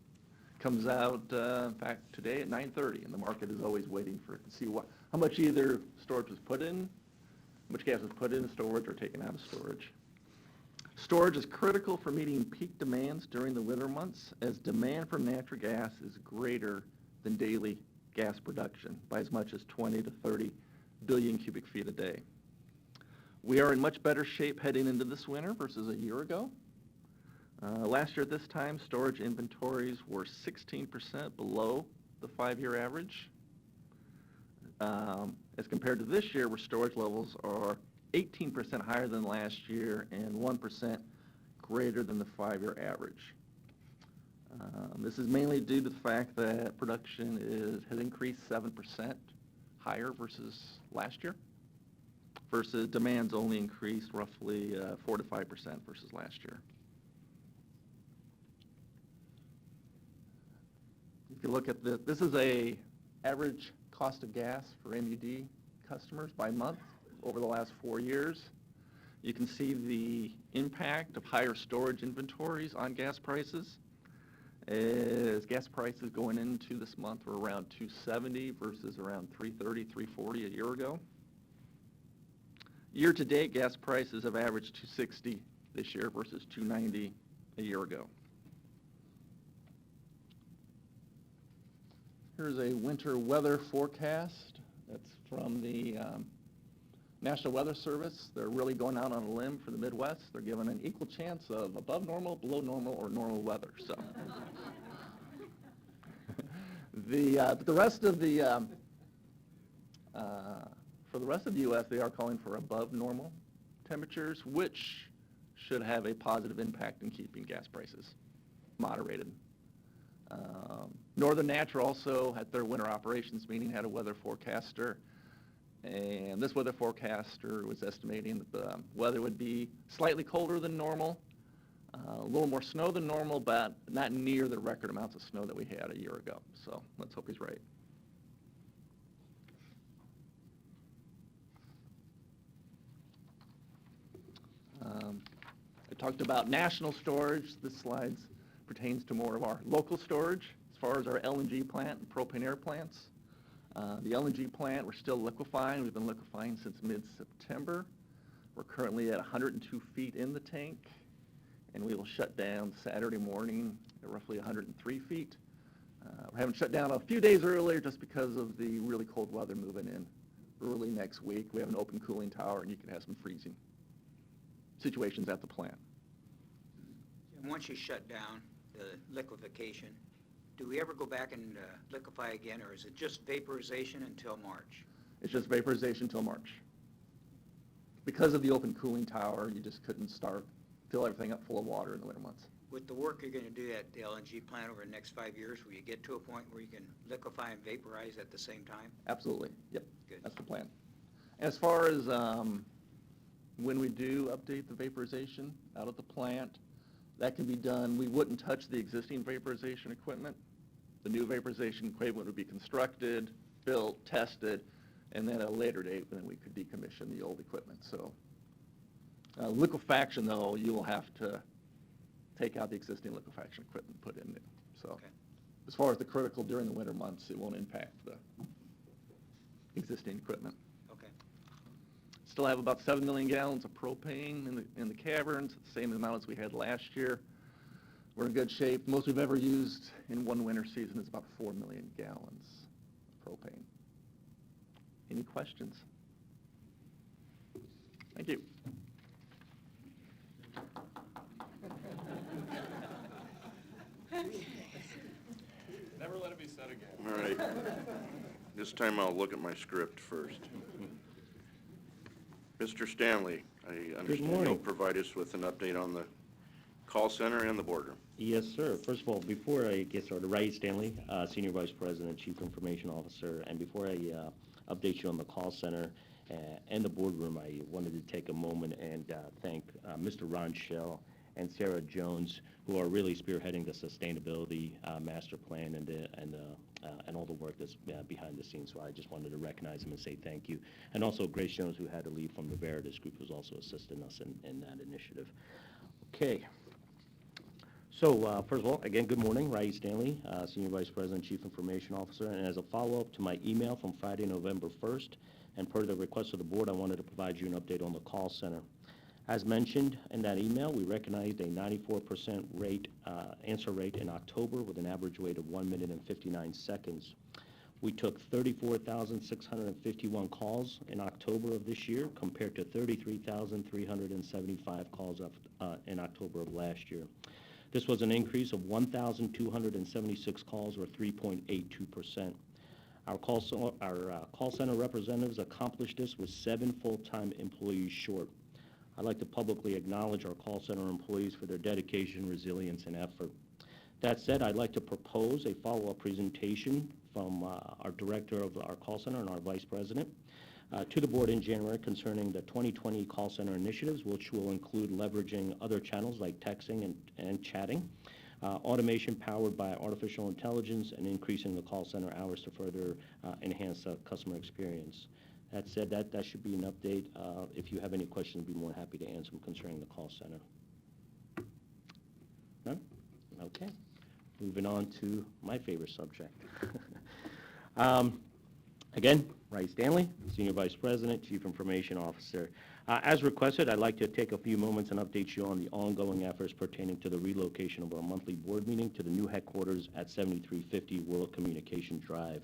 Comes out, in fact, today at 9:30, and the market is always waiting for it to see how much either storage was put in, how much gas was put into storage or taken out of storage. Storage is critical for meeting peak demands during the winter months, as demand for natural gas is greater than daily gas production by as much as 20 to 30 billion cubic feet a day. We are in much better shape heading into this winter versus a year ago. Last year at this time, storage inventories were 16% below the 5-year average. As compared to this year, where storage levels are 18% higher than last year and 1% greater than the 5-year average. This is mainly due to the fact that production has increased 7% higher versus last year, versus demand's only increased roughly 4 to 5% versus last year. If you look at this is a average cost of gas for MUD customers by month over the last 4 years. You can see the impact of higher storage inventories on gas prices. As gas prices going into this month were around $2.70 versus around $3.30, $3.40 a year ago. Year to date, gas prices have averaged $2.60 this year versus $2.90 a year ago. Here's a winter weather forecast. That's from the National Weather Service. They're really going out on a limb for the Midwest. They're giving an equal chance of above normal, below normal, or normal weather. So, the rest of the for the rest of the U.S., they are calling for above normal temperatures, which should have a positive impact in keeping gas prices moderated. Northern Natural also, at their winter operations meeting, had a weather forecaster, and this weather forecaster was estimating that the weather would be slightly colder than normal, a little more snow than normal, but not near the record amounts of snow that we had a year ago. So let's hope he's right. I talked about national storage. This slide pertains to more of our local storage as far as our LNG plant and propane air plants. The LNG plant, we're still liquefying. We've been liquefying since mid-September. We're currently at 102 feet in the tank, and we will shut down Saturday morning at roughly 103 feet. We're having shut down a few days earlier just because of the really cold weather moving in early next week. We have an open cooling tower, and you can have some freezing situations at the plant. And once you shut down the liquefaction, do we ever go back and liquefy again, or is it just vaporization until March? It's just vaporization until March. Because of the open cooling tower, you just couldn't fill everything up full of water in the winter months. With the work you're going to do at the LNG plant over the next 5 years, will you get to a point where you can liquefy and vaporize at the same time? Absolutely. Yep. Good. That's the plan. As far as when we do update the vaporization out at the plant, that can be done. We wouldn't touch the existing vaporization equipment. The new vaporization equipment would be constructed, built, tested, and then at a later date, then we could decommission the old equipment. So liquefaction, though, you will have to take out the existing liquefaction equipment and put in new. So okay. As far as the critical during the winter months, it won't impact the existing equipment. Okay. Still have about 7 million gallons of propane in the caverns, the same amount as we had last year. We're in good shape. Most we've ever used in one winter season is about 4 million gallons of propane. Any questions? Thank you. Never let it be said again. All right. This time I'll look at my script first. Mr. Stanley, I understand you'll provide us with an update on the call center and the boardroom. Yes, sir. First of all, before I get started, Ray Stanley, Senior Vice President, Chief Information Officer, and before I update you on the call center and the boardroom, I wanted to take a moment and thank Mr. Ron Schell and Sarah Jones, who are really spearheading the sustainability master plan and all the work that's behind the scenes. So I just wanted to recognize them and say thank you. And also Grace Jones, who had to leave from the Veritas Group, who's also assisting us in that initiative. Okay. So first of all, again, good morning. Ray Stanley, Senior Vice President, Chief Information Officer. And as a follow-up to my email from Friday, November 1st, and per the request of the board, I wanted to provide you an update on the call center. As mentioned in that email, we recognized a 94% answer rate in October with an average wait of 1 minute and 59 seconds. We took 34,651 calls in October of this year compared to 33,375 calls in October of last year. This was an increase of 1,276 calls, or 3.82%. Our call center representatives accomplished this with 7 full-time employees short. I'd like to publicly acknowledge our call center employees for their dedication, resilience, and effort. That said, I'd like to propose a follow-up presentation from our director of our call center and our vice president to the board in January concerning the 2020 call center initiatives, which will include leveraging other channels like texting and chatting, automation powered by artificial intelligence, and increasing the call center hours to further enhance the customer experience. That said, that should be an update. If you have any questions, I'd be more than happy to answer them concerning the call center. None? Okay. Moving on to my favorite subject. Again, Ray Stanley, Senior Vice President, Chief Information Officer. As requested, I'd like to take a few moments and update you on the ongoing efforts pertaining to the relocation of our monthly board meeting to the new headquarters at 7350 World Communication Drive.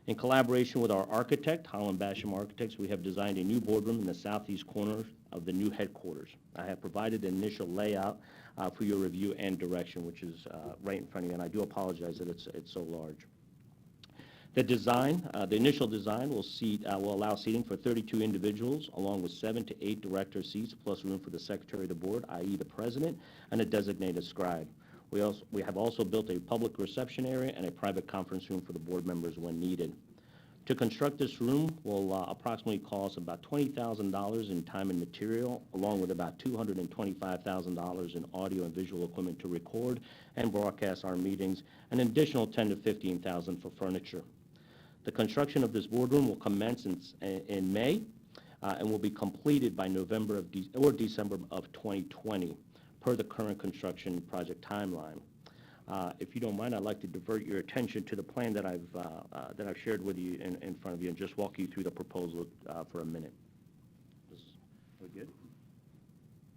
In collaboration with our architect, Holland Basham Architects, we have designed a new boardroom in the southeast corner of the new headquarters. I have provided the initial layout for your review and direction, which is right in front of you, and I do apologize that it's so large. The design, the initial design will allow seating for 32 individuals, along with 7 to 8 director seats, plus room for the secretary of the board, i.e. the president, and a designated scribe. We have also built a public reception area and a private conference room for the board members when needed. To construct this room will approximately cost about $20,000 in time and material, along with about $225,000 in audio and visual equipment to record and broadcast our meetings, and an additional $10,000 to $15,000 for furniture. The construction of this boardroom will commence in May and will be completed by November or December of 2020, per the current construction project timeline. If you don't mind, I'd like to divert your attention to the plan that I've shared with you in front of you, and just walk you through the proposal for a minute. We're good?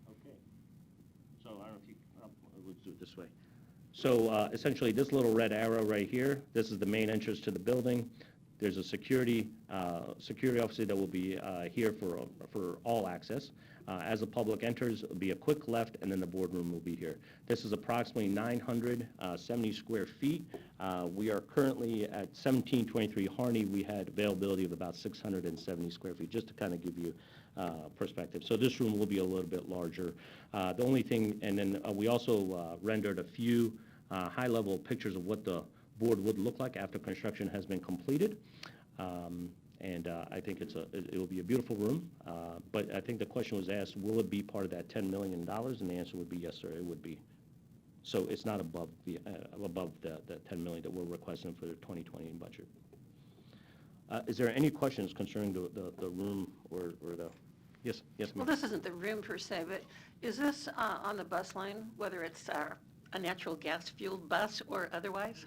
Okay. So I don't know if you, let's do it this way. So essentially, this little red arrow right here, this is the main entrance to the building. There's a security officer that will be here for all access. As the public enters, it'll be a quick left, and then the boardroom will be here. This is approximately 970 square feet. We are currently at 1723 Harney. We had availability of about 670 square feet, just to kind of give you perspective. So this room will be a little bit larger. The only thing, and then we also rendered a few high-level pictures of what the board would look like after construction has been completed. I think it will be a beautiful room, but I think the question was asked, will it be part of that $10 million? And the answer would be yes, sir, it would be. So it's not above the $10 million that we're requesting for the 2020 budget. Is there any questions concerning the room or the, yes, ma'am? Well, this isn't the room per se, but is this on the bus line, whether it's a natural gas-fueled bus or otherwise?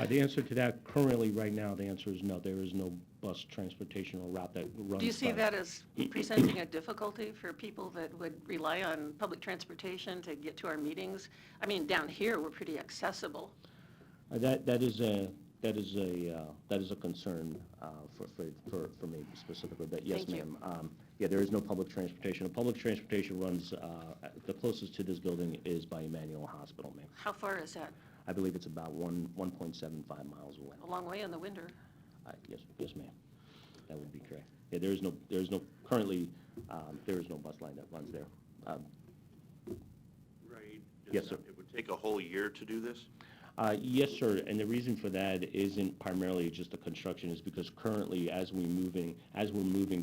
The answer to that, currently, right now, the answer is no. There is no bus transportation or route that runs. Do you see that as presenting a difficulty for people that would rely on public transportation to get to our meetings? I mean, down here, we're pretty accessible. That is a concern for me specifically. But yes, ma'am. Yeah, there is no public transportation. The public transportation runs, the closest to this building is by Emmanuel Hospital, ma'am. How far is that? I believe it's about 1.75 miles away. A long way in the winter. Yes, ma'am. That would be correct. Yeah, there is no currently there is no bus line that runs there. Right. Yes, sir. It would take a whole year to do this? Yes, sir, and the reason for that isn't primarily just the construction, is because currently, as we're moving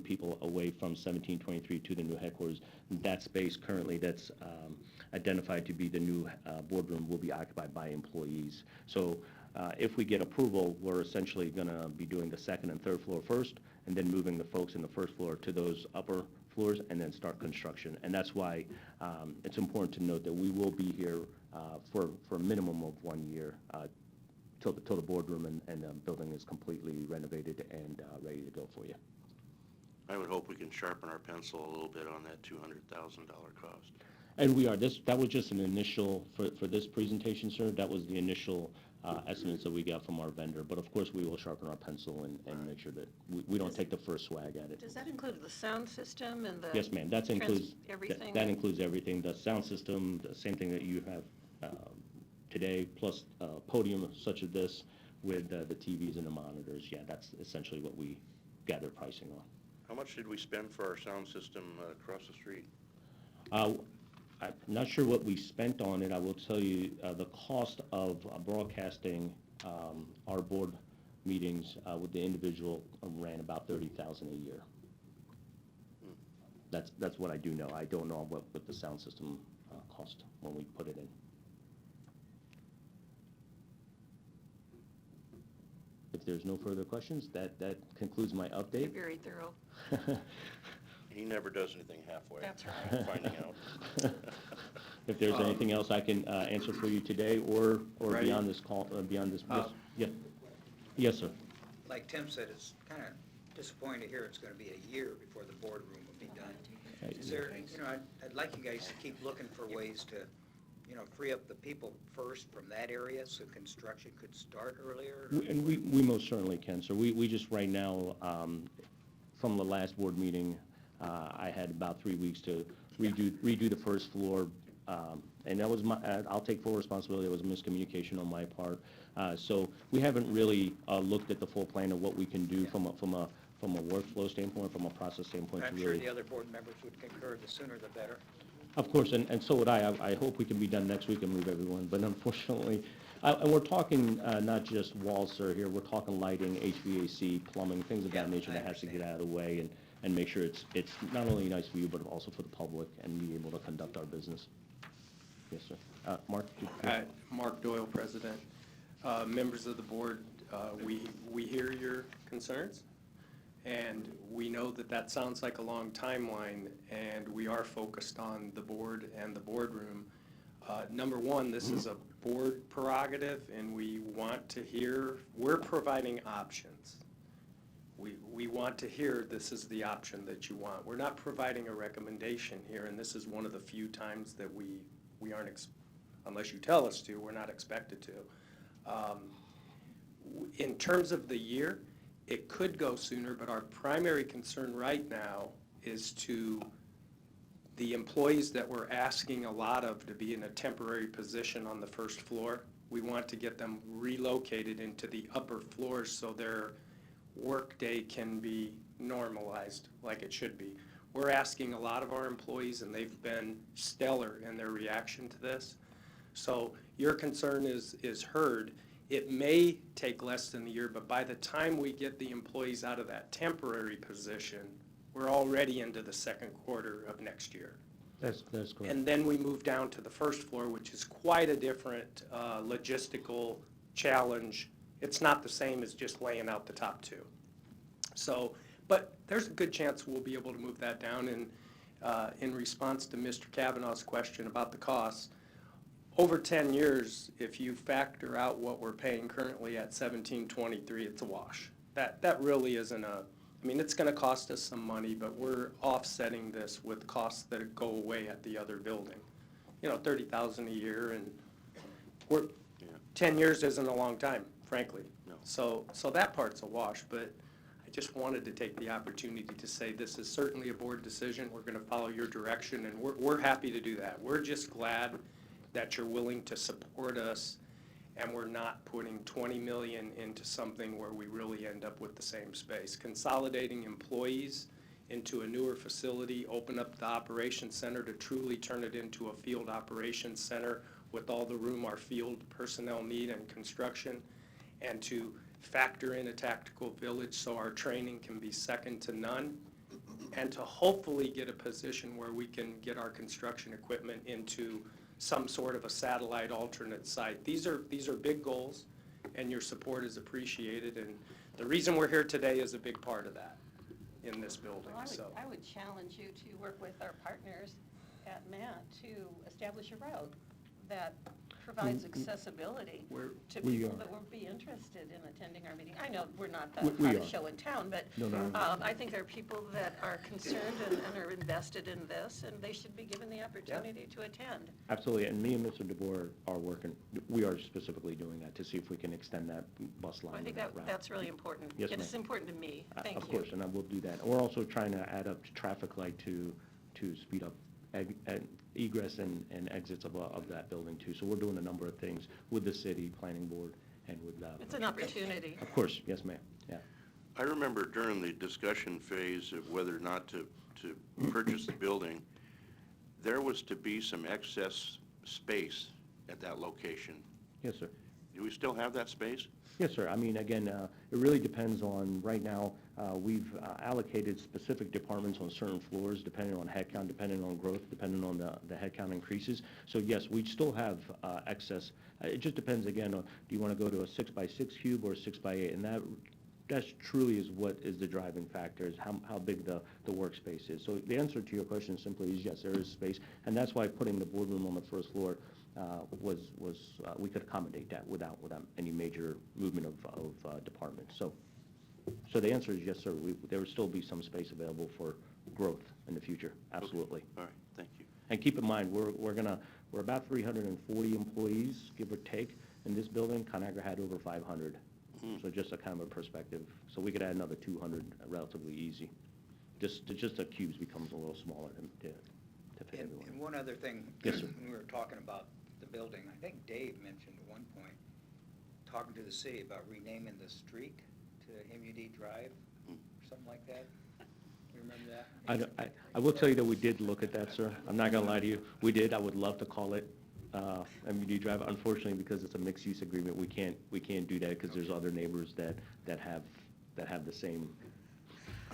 people away from 1723 to the new headquarters, that space currently that's identified to be the new boardroom will be occupied by employees. So if we get approval, we're essentially going to be doing the second and third floor first, and then moving the folks in the first floor to those upper floors, and then start construction. And that's why it's important to note that we will be here for a minimum of 1 year till the boardroom and the building is completely renovated and ready to go for you. I would hope we can sharpen our pencil a little bit on that $200,000 cost. And we are. That was just an initial, for this presentation, sir, that was the initial estimates that we got from our vendor. But of course, we will sharpen our pencil and make sure that we don't take the first swag at it. Does that include the sound system and the? Yes, ma'am, that includes, everything? that includes everything, the sound system, the same thing that you have today, plus podium such as this with the TVs and the monitors. Yeah, that's essentially what we gather pricing on. How much did we spend for our sound system across the street? I'm not sure what we spent on it. I will tell you the cost of broadcasting our board meetings with the individual ran about $30,000 a year. That's what I do know. I don't know what the sound system cost when we put it in. If there's no further questions, that concludes my update. You're very thorough. He never does anything halfway. That's right. Finding out. If there's anything else I can answer for you today or Right. beyond this call, beyond this, yeah. Yes, sir. Like Tim said, it's kind of disappointing to hear it's going to be a year before the boardroom will be done. Is there, I'd like you guys to keep looking for ways to, free up the people first from that area so construction could start earlier? And we most certainly can, sir. We just right now, from the last board meeting, I had about 3 weeks to redo the first floor, and that was I'll take full responsibility. It was a miscommunication on my part. So we haven't really looked at the full plan of what we can do from a workflow standpoint, from a process standpoint. I'm sure the other board members would concur, the sooner the better. Of course, and so would I. I hope we can be done next week and move everyone, but unfortunately, and we're talking not just walls, sir, here, we're talking lighting, HVAC, plumbing, things of that nature that has to get out of the way and make sure it's not only nice for you, but also for the public and be able to conduct our business. Yes, sir. Mark? Mark Doyle, President. Members of the board, we hear your concerns, and we know that sounds like a long timeline, and we are focused on the board and the boardroom. Number one, this is a board prerogative, and we want to hear, we're providing options. We want to hear this is the option that you want. We're not providing a recommendation here, and this is one of the few times that we aren't, unless you tell us to, we're not expected to. In terms of the year, it could go sooner, but our primary concern right now is to the employees that we're asking a lot of to be in a temporary position on the first floor. We want to get them relocated into the upper floors so their workday can be normalized like it should be. We're asking a lot of our employees, and they've been stellar in their reaction to this. So your concern is heard. It may take less than a year, but by the time we get the employees out of that temporary position, we're already into the second quarter of next year. That's correct. And then we move down to the first floor, which is quite a different logistical challenge. It's not the same as just laying out the top two. So, but there's a good chance we'll be able to move that down. And in response to Mr. Kavanaugh's question about the costs, over 10 years, if you factor out what we're paying currently at $17.23, it's a wash. That really isn't I mean, it's going to cost us some money, but we're offsetting this with costs that go away at the other building. $30,000 a year, and 10 years isn't a long time, frankly. No. So that part's a wash, but I just wanted to take the opportunity to say this is certainly a board decision. We're going to follow your direction, and we're happy to do that. We're just glad that you're willing to support us, and we're not putting $20 million into something where we really end up with the same space. Consolidating employees into a newer facility, open up the operations center to truly turn it into a field operations center with all the room our field personnel need and construction, and to factor in a tactical village so our training can be second to none, and to hopefully get a position where we can get our construction equipment into some sort of a satellite alternate site. These are big goals, and your support is appreciated, and the reason we're here today is a big part of that in this building. Well, I would challenge you to work with our partners at MAT to establish a route that provides accessibility to we people are. that would be interested in attending our meeting. I know we're not the We hottest are. show in town, but No, no. I think there are people that are concerned and are invested in this, and they should be given the opportunity to attend. Absolutely, and me and Mr. DeBoer are working, we are specifically doing that to see if we can extend that bus line. I think in that route. that's really important. Yes, It's ma'am. important to me. Thank you. Of course, and I will do that. We're also trying to add up traffic light to speed up egress and exits of that building too. So we're doing a number of things with the city, planning board, and with. It's an opportunity. Of course, yes, ma'am, yeah. I remember during the discussion phase of whether or not to purchase the building, there was to be some excess space at that location. Yes, sir. Do we still have that space? Yes, sir. I mean, again, it really depends on, right now, we've allocated specific departments on certain floors, depending on headcount, depending on growth, depending on the headcount increases. So yes, we still have excess. It just depends, again, on do you want to go to a 6x6 cube or a 6x8? And that truly is what is the driving factor, is how big the workspace is. So the answer to your question simply is yes, there is space. And that's why putting the boardroom on the first floor we could accommodate that without any major movement of departments. So the answer is yes, sir. There will still be some space available for growth in the future, absolutely. Okay. All right, thank you. And keep in mind, we're about 340 employees, give or take, in this building. ConAgra had over 500. So just a kind of a perspective. So we could add another 200 relatively easy. Just the cubes becomes a little smaller to fit everyone. And one other thing. Yes, sir. When we were talking about the building, I think Dave mentioned at one point, talking to the city about renaming the street to MUD Drive, or something like that. You remember that? I will tell you that we did look at that, sir. I'm not gonna lie to you. We did. I would love to call it MUD Drive. Unfortunately, because it's a mixed-use agreement, we can't do that because there's other neighbors that have the same.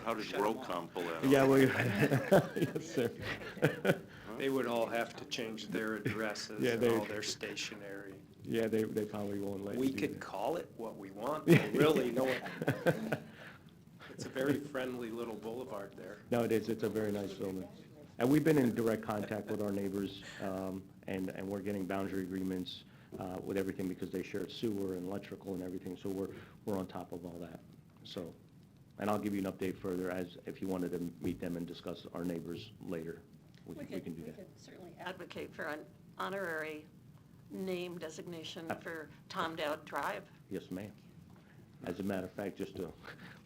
How does WorldCom pull that off? Yeah, well, yes, sir. They would all have to change their addresses Yeah, and they- all their stationery. Yeah, they probably won't let you We do could that. call it what we want, but really, no one. It's a very friendly little boulevard there. No, it is. It's a very nice building. And we've been in direct contact with our neighbors, and we're getting boundary agreements with everything because they share sewer and electrical and everything, so we're on top of all that. So, and I'll give you an update further as if you wanted to meet them and discuss our neighbors later. We can do We that. could certainly advocate for an honorary name designation for Tom Dowd Drive. Yes, ma'am. As a matter of fact,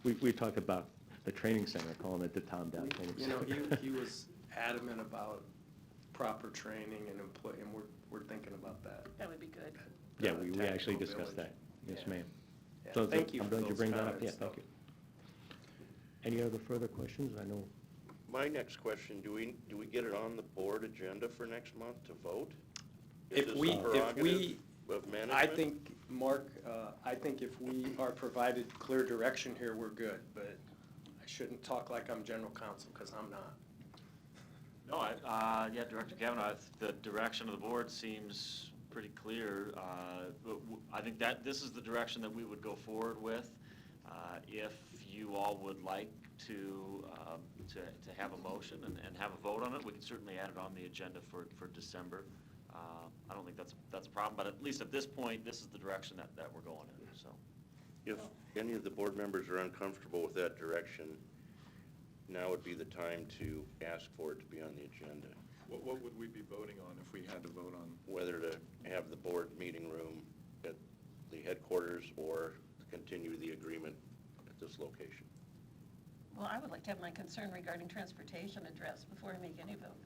we talked about the training center, calling it the Tom Dowd Training You know, Center. he was adamant about proper training and we're thinking about that. That would be good. Yeah, we actually Tactical discussed village. that. Yes, Yeah. ma'am. Yeah, So thank you I'm for glad you those bring that up. Yeah, comments, thank though. you. Any other further questions? I know. My next question, do we get it on the board agenda for next month to vote? Is If this we, a prerogative of management? I think, Mark, I think if we are provided clear direction here, we're good, but I shouldn't talk like I'm general counsel, because I'm not. No, yeah, Director Kavanaugh, the direction of the board seems pretty clear. I think that this is the direction that we would go forward with. If you all would like to have a motion and have a vote on it, we can certainly add it on the agenda for December. I don't think that's a problem, but at least at this point, this is the direction that we're going in, so. If any of the board members are uncomfortable with that direction, now would be the time to ask for it to be on the agenda. What would we be voting on if we had to vote on? Whether to have the board meeting room at the headquarters or to continue the agreement at this location. Well, I would like to have my concern regarding transportation addressed before I make any vote.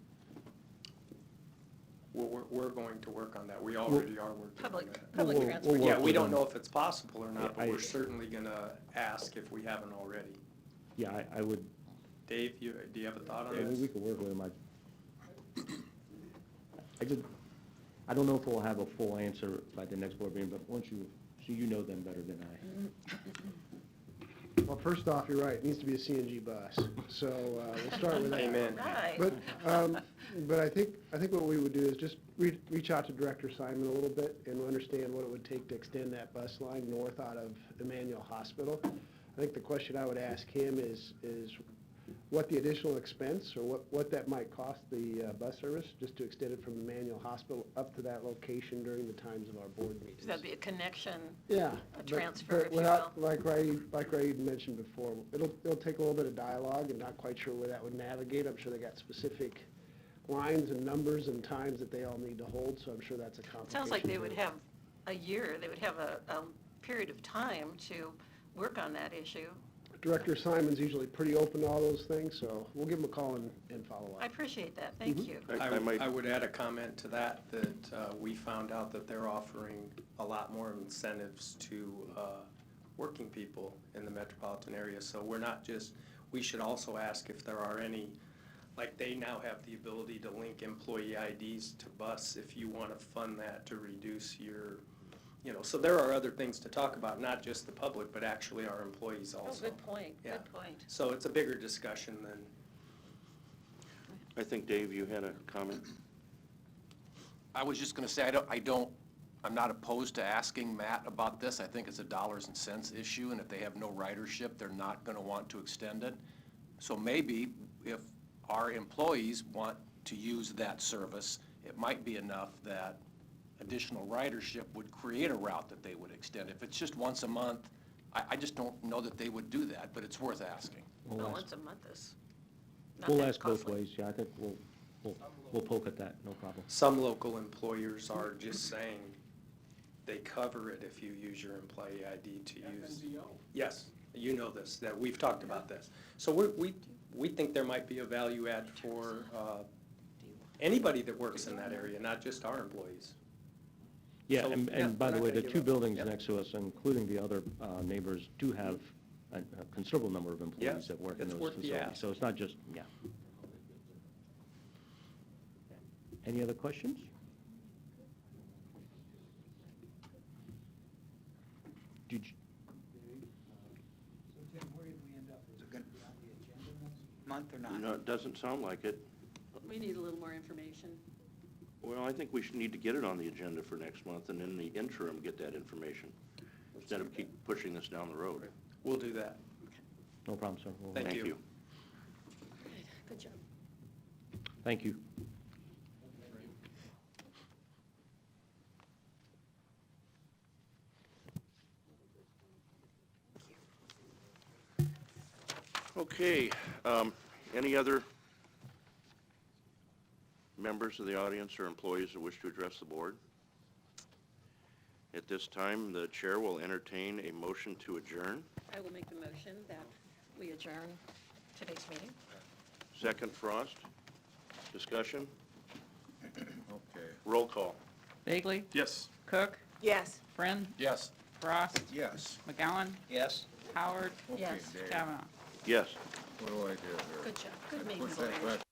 We're going to work on that. We already are working on that. Public transportation. Yeah, we don't know if it's possible or not, but we're certainly gonna ask if we haven't already. Yeah, I would. Dave, do you have a thought on Yeah, this? we could work with them. I don't know if we'll have a full answer by the next board meeting, but you know them better than I. Well, first off, you're right, it needs to be a CNG bus, so we'll start with that. Amen. Right. But I think what we would do is just reach out to Director Simon a little bit and understand what it would take to extend that bus line north out of Emmanuel Hospital. I think the question I would ask him is what the additional expense or what that might cost the bus service, just to extend it from the Manual Hospital up to that location during the times of our board meetings. So that'd be a connection, Yeah. a transfer, if you without, will. like Ray mentioned before, it'll take a little bit of dialogue, and not quite sure where that would navigate. I'm sure they got specific lines and numbers and times that they all need to hold, so I'm sure that's a complication. Sounds like they would there. have a year, they would have a period of time to work on that issue. Director Simon's usually pretty open to all those things, so we'll give him a call and follow up. I appreciate that, thank you. I would add a comment to that we found out that they're offering a lot more incentives to working people in the metropolitan area. So we're not just, we should also ask if there are any, like they now have the ability to link employee IDs to bus if you want to fund that to reduce your, so there are other things to talk about, not just the public, but actually our employees also. Oh, good point, Yeah. good point. So it's a bigger discussion than. I think, Dave, you had a comment? I was just gonna say, I'm not opposed to asking Matt about this. I think it's a dollars and cents issue, and if they have no ridership, they're not gonna want to extend it. So maybe if our employees want to use that service, it might be enough that additional ridership would create a route that they would extend. If it's just once a month, I just don't know that they would do that, but it's worth asking. Well, once a month is not We'll that ask both costly. ways, yeah, I think we'll poke at that, no problem. Some local employers are just saying they cover it if you use your employee ID to use. Yes, you know this, that we've talked about this. So we think there might be a value add for anybody that works in that area, not just our employees. Yeah, So, and by we're the not way, gonna the give two up. buildings Yep. next to us, including the other neighbors, do have a considerable number of Yeah, employees that work in it's those worth the facilities. ask. So it's not just, yeah. Any other questions? Did you, Is it gonna be on the agenda next month or not? No, it doesn't sound like it. We need a little more information. Well, I think we should need to get it on the agenda for next month, and in the interim, get that information, instead of keep pushing this down the road. We'll do that. no problem, sir. We'll- Thank you. Good job. Thank you. Okay, any other members of the audience or employees that wish to address the board? At this time, the chair will entertain a motion to adjourn. I will make the motion that we adjourn today's meeting. Second, Frost. Discussion? Okay. Roll call. Bagley? Yes. Cook? Yes. Friend? Yes. Frost? Yes. McGowan? Yes. Howard? Okay, Yes. Dave. Kavanaugh? Yes. What do I do here? Good job, good I meeting, put that Gloria. back